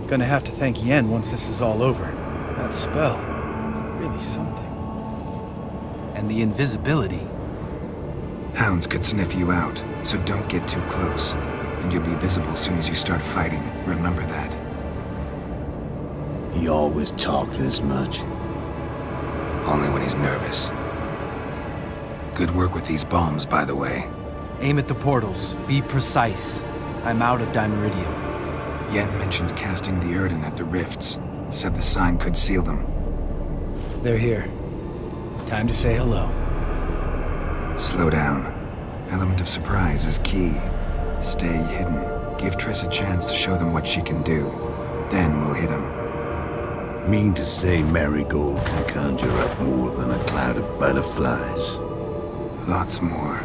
Speaker 9: Gonna have to thank Yen once this is all over. That spell, really something. And the invisibility.
Speaker 2: Hounds could sniff you out, so don't get too close. And you'll be visible as soon as you start fighting. Remember that.
Speaker 3: He always talk this much?
Speaker 2: Only when he's nervous. Good work with these bombs, by the way.
Speaker 9: Aim at the portals. Be precise. I'm out of Dimeridium.
Speaker 2: Yen mentioned casting the Erden at the rifts. Said the sign could seal them.
Speaker 9: They're here. Time to say hello.
Speaker 2: Slow down. Element of surprise is key. Stay hidden. Give Triss a chance to show them what she can do. Then we'll hit him.
Speaker 3: Mean to say Marigold can conjure up more than a cloud of butterflies?
Speaker 2: Lots more.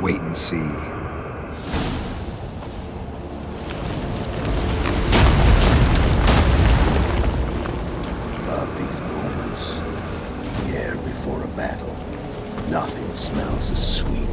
Speaker 2: Wait and see.
Speaker 3: Before a battle, nothing smells as sweet.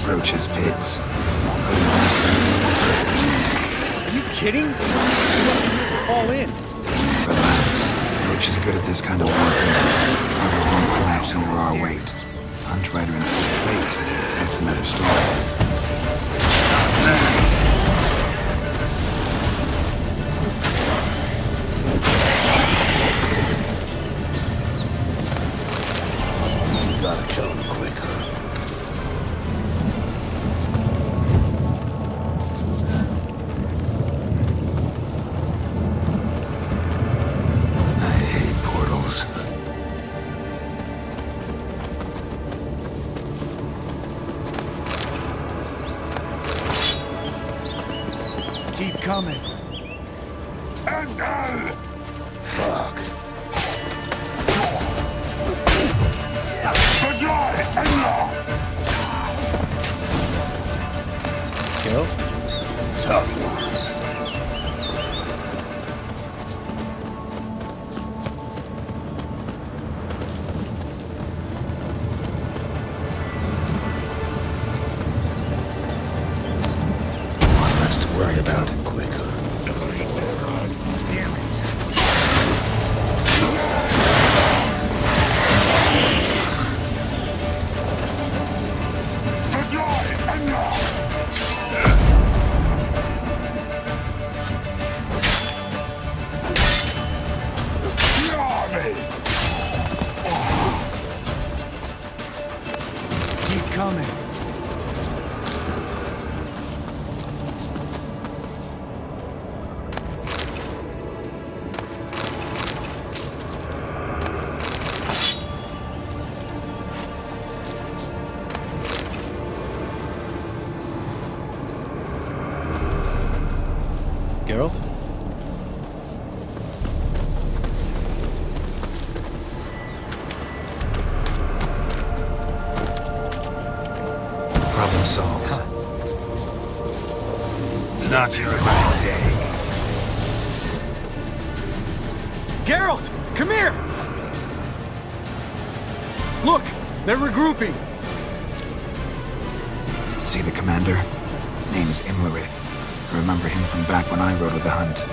Speaker 2: Roach's pits. Couldn't have asked for anything more perfect.
Speaker 9: Are you kidding? You want me to fall in.
Speaker 2: Relax. Roach is good at this kind of warfare. Others won't collapse under our weight. Hunt Rider in full plate. That's another story.
Speaker 3: Gotta kill him quick.
Speaker 10: coming.
Speaker 3: Fuck.
Speaker 9: Kill?
Speaker 3: Tough one.
Speaker 2: Less to worry about.
Speaker 3: Quicker.
Speaker 10: Damn it. Keep coming.
Speaker 9: Geralt?
Speaker 2: Problem solved.
Speaker 10: Not your right day. Geralt! Come here! Look! They're regrouping!
Speaker 2: See the commander? Name's Imlerith. I remember him from back when I rode with the hunt.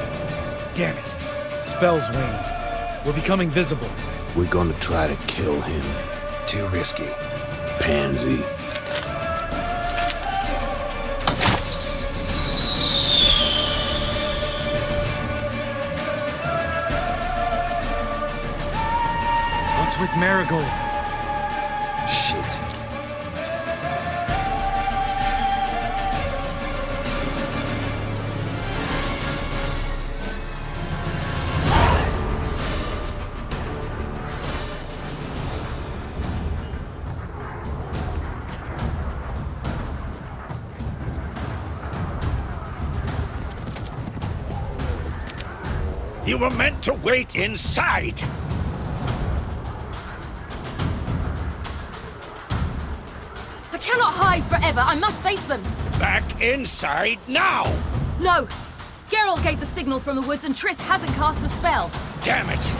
Speaker 9: Damn it. Spell's waning. We're becoming visible.
Speaker 3: We're gonna try to kill him.
Speaker 2: Too risky.
Speaker 3: Pansy.
Speaker 10: What's with Marigold?
Speaker 2: Shit.
Speaker 5: You were meant to wait inside!
Speaker 1: I cannot hide forever. I must face them.
Speaker 5: Back inside now!
Speaker 1: No! Geralt gave the signal from the woods and Triss hasn't cast the spell.
Speaker 5: Damn it!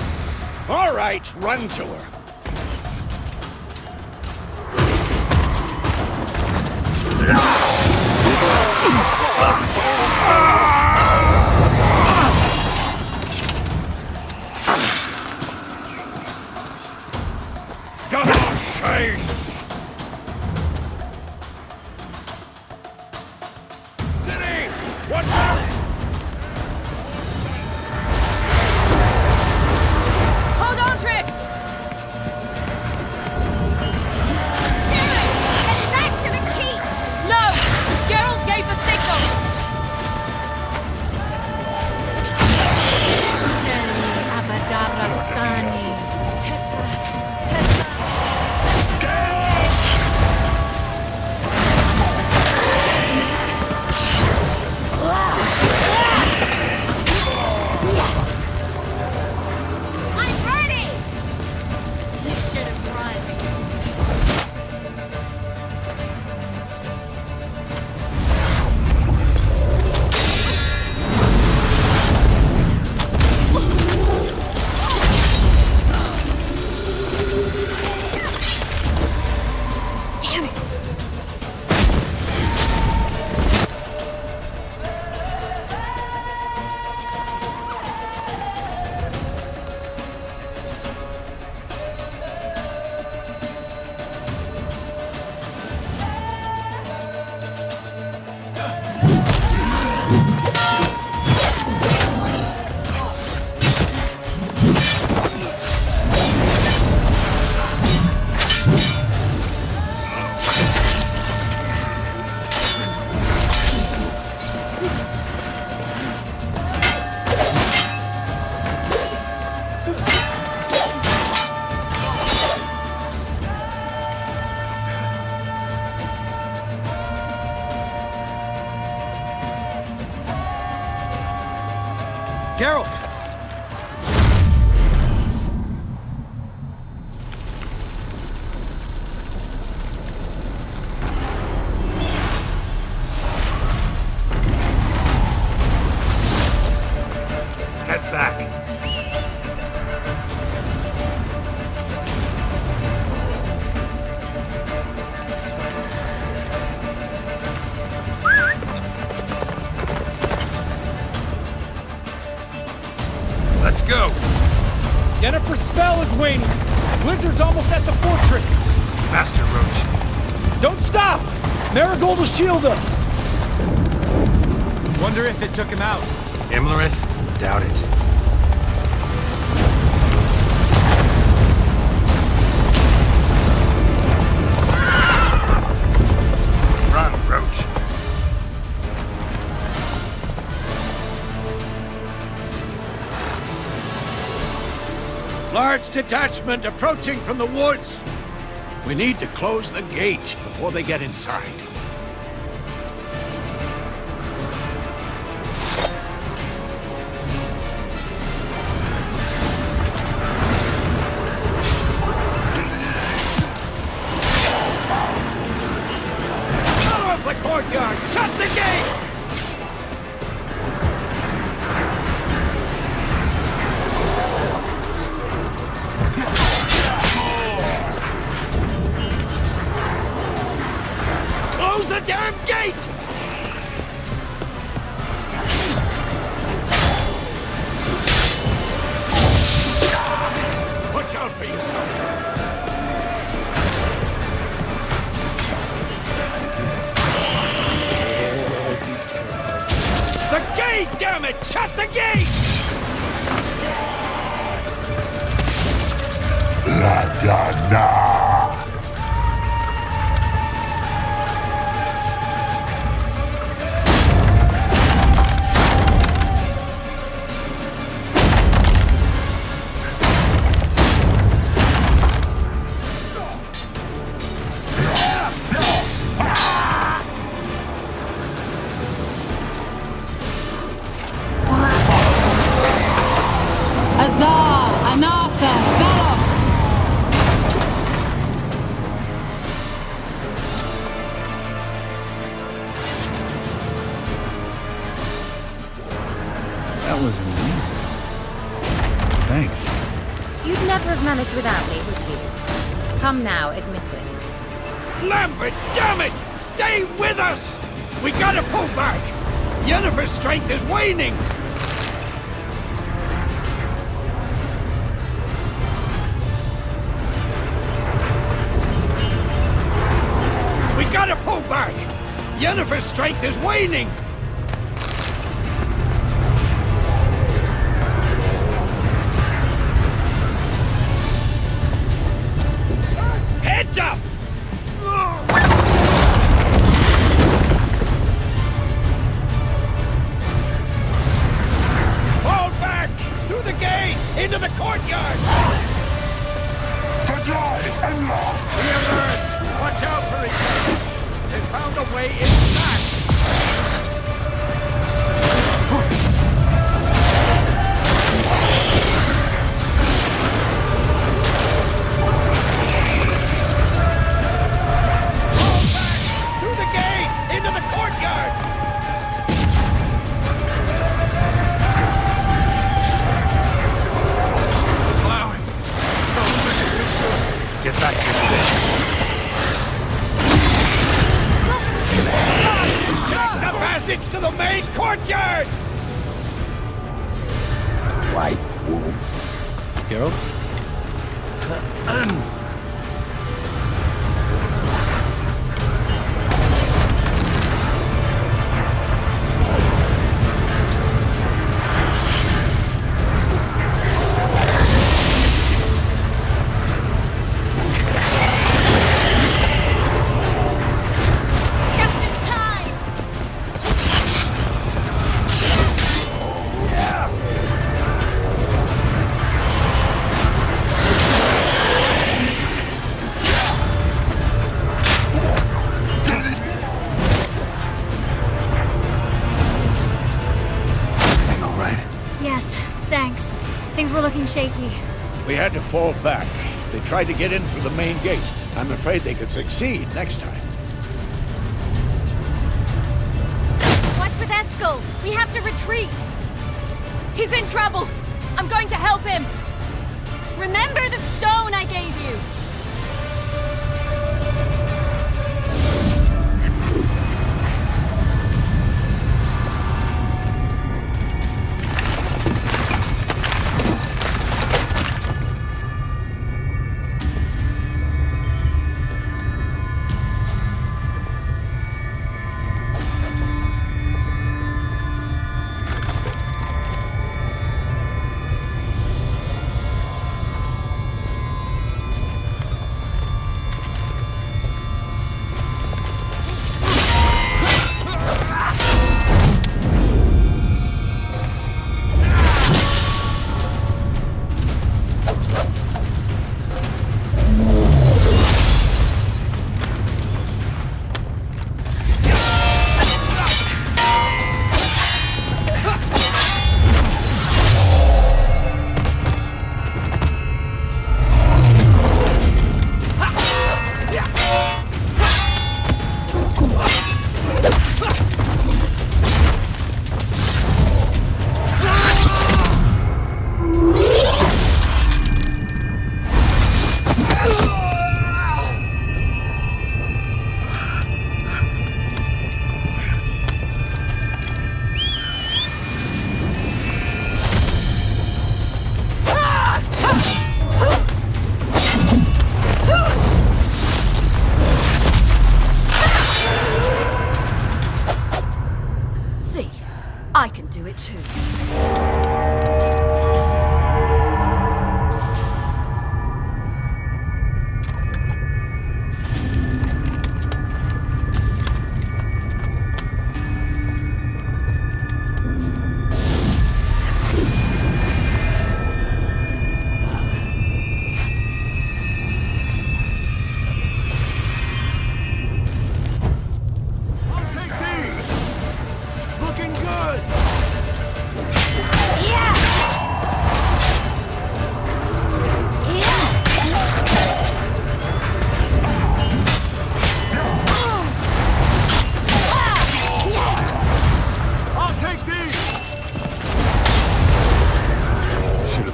Speaker 5: All right, run to her. Double chase! City! Watch out!
Speaker 1: Hold on, Triss!
Speaker 14: Get back to the keep!
Speaker 1: No! Geralt gave the signal! Abadabra Sani. Tetra. Tetra.
Speaker 9: Geralt!
Speaker 2: Head back. Let's go.
Speaker 10: Yennefer's spell is waning. Blizzard's almost at the fortress.
Speaker 2: Faster, Roach.
Speaker 10: Don't stop! Marigold will shield us. Wonder if it took him out.
Speaker 2: Imlerith? Doubt it. Run, Roach.
Speaker 3: Large detachment approaching from the woods. We need to close the gate before they get inside. Out of the courtyard! Shut the gates! Close the damn gate! Watch out for yourself. The gate, damn it! Shut the gate!
Speaker 12: La Dana!
Speaker 9: That was amazing. Thanks.
Speaker 8: You'd never have managed without me, would you? Come now, admit it.
Speaker 3: Lambert, damn it! Stay with us! We gotta pull back! Yennefer's strength is waning! We gotta pull back! Yennefer's strength is waning! Heads up! Fall back! Through the gate! Into the courtyard! We alert! Watch out for each other! They found a way inside! Into the courtyard!
Speaker 2: Allow it. No seconds too soon. Get back to your position.
Speaker 3: Check the passage to the main courtyard!
Speaker 12: White Wolf.
Speaker 9: Geralt?
Speaker 16: looking shaky.
Speaker 3: We had to fall back. They tried to get in through the main gate. I'm afraid they could succeed next time.
Speaker 1: What's with Eskel? We have to retreat. He's in trouble. I'm going to help him. Remember the stone I gave you? I can do it too.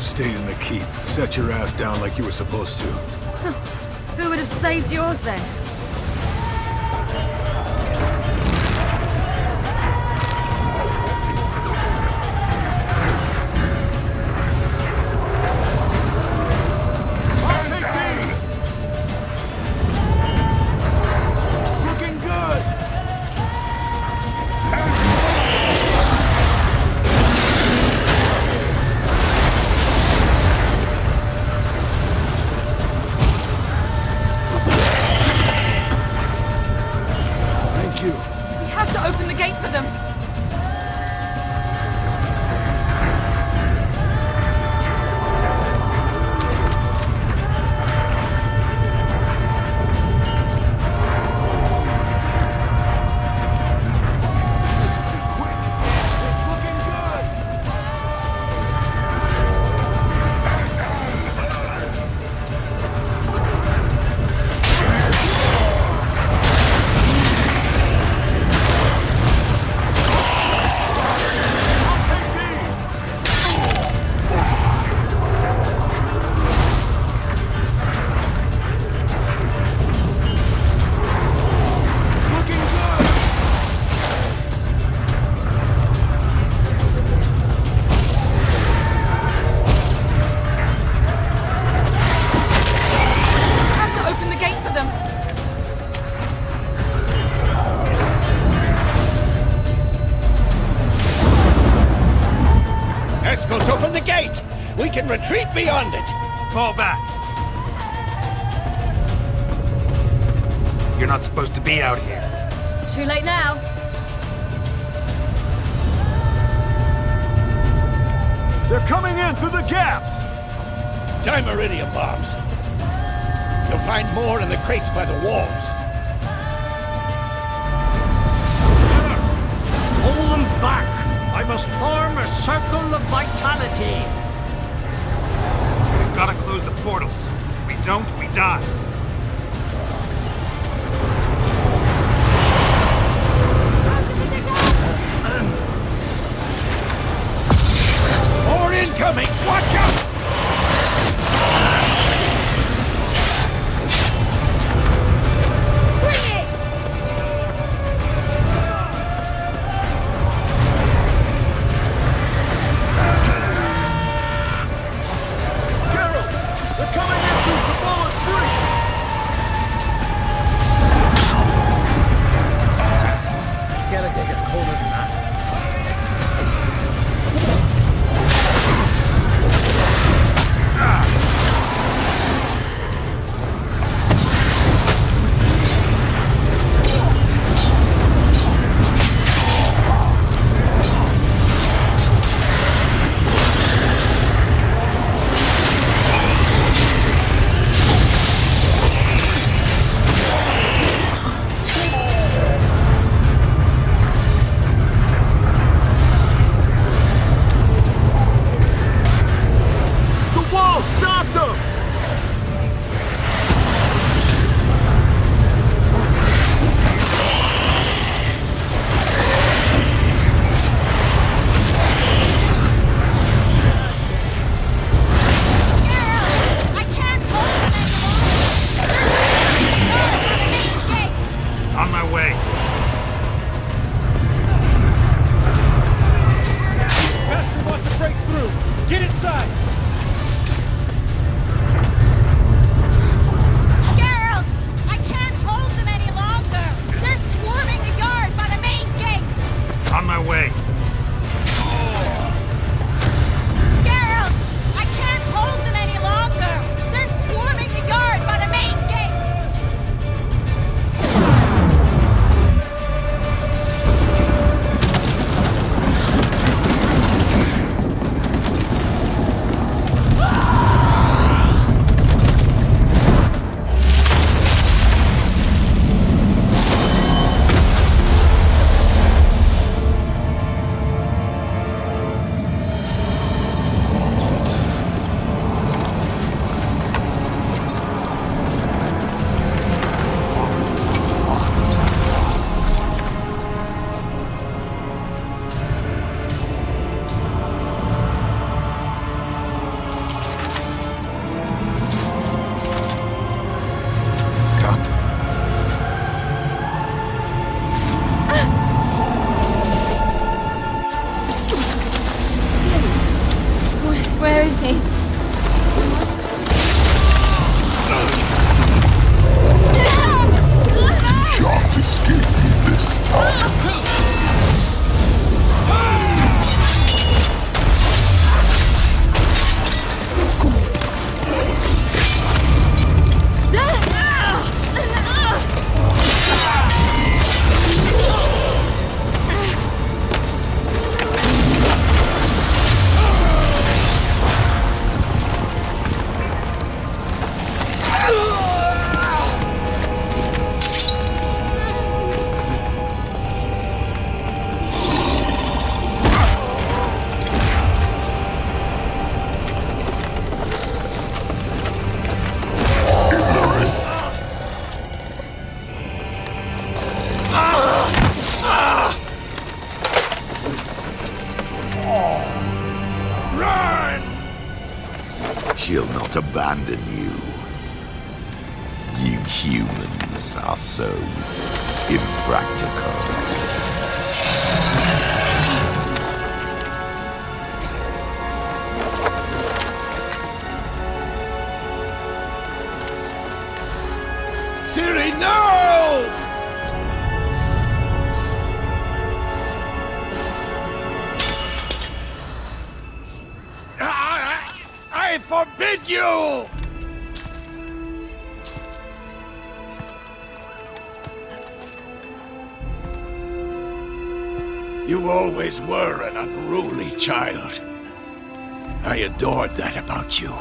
Speaker 18: Stayed in the keep. Set your ass down like you were supposed to.
Speaker 20: Who would have saved yours then?
Speaker 1: Open the gate for them.
Speaker 3: Eskel's open the gate! We can retreat beyond it!
Speaker 2: Fall back! You're not supposed to be out here.
Speaker 1: Too late now.
Speaker 10: They're coming in through the gaps!
Speaker 3: Dimeridium bombs. You'll find more in the crates by the walls.
Speaker 6: Hold them back! I must form a circle of vitality.
Speaker 2: gotta close the portals. If we don't, we die.
Speaker 10: More incoming! Watch out!
Speaker 8: Where is he?
Speaker 12: Can't escape me this time. She'll not abandon you. You humans are so impractical.
Speaker 10: Ciri, no! I forbid you! You always were an unruly child. I adored that about you.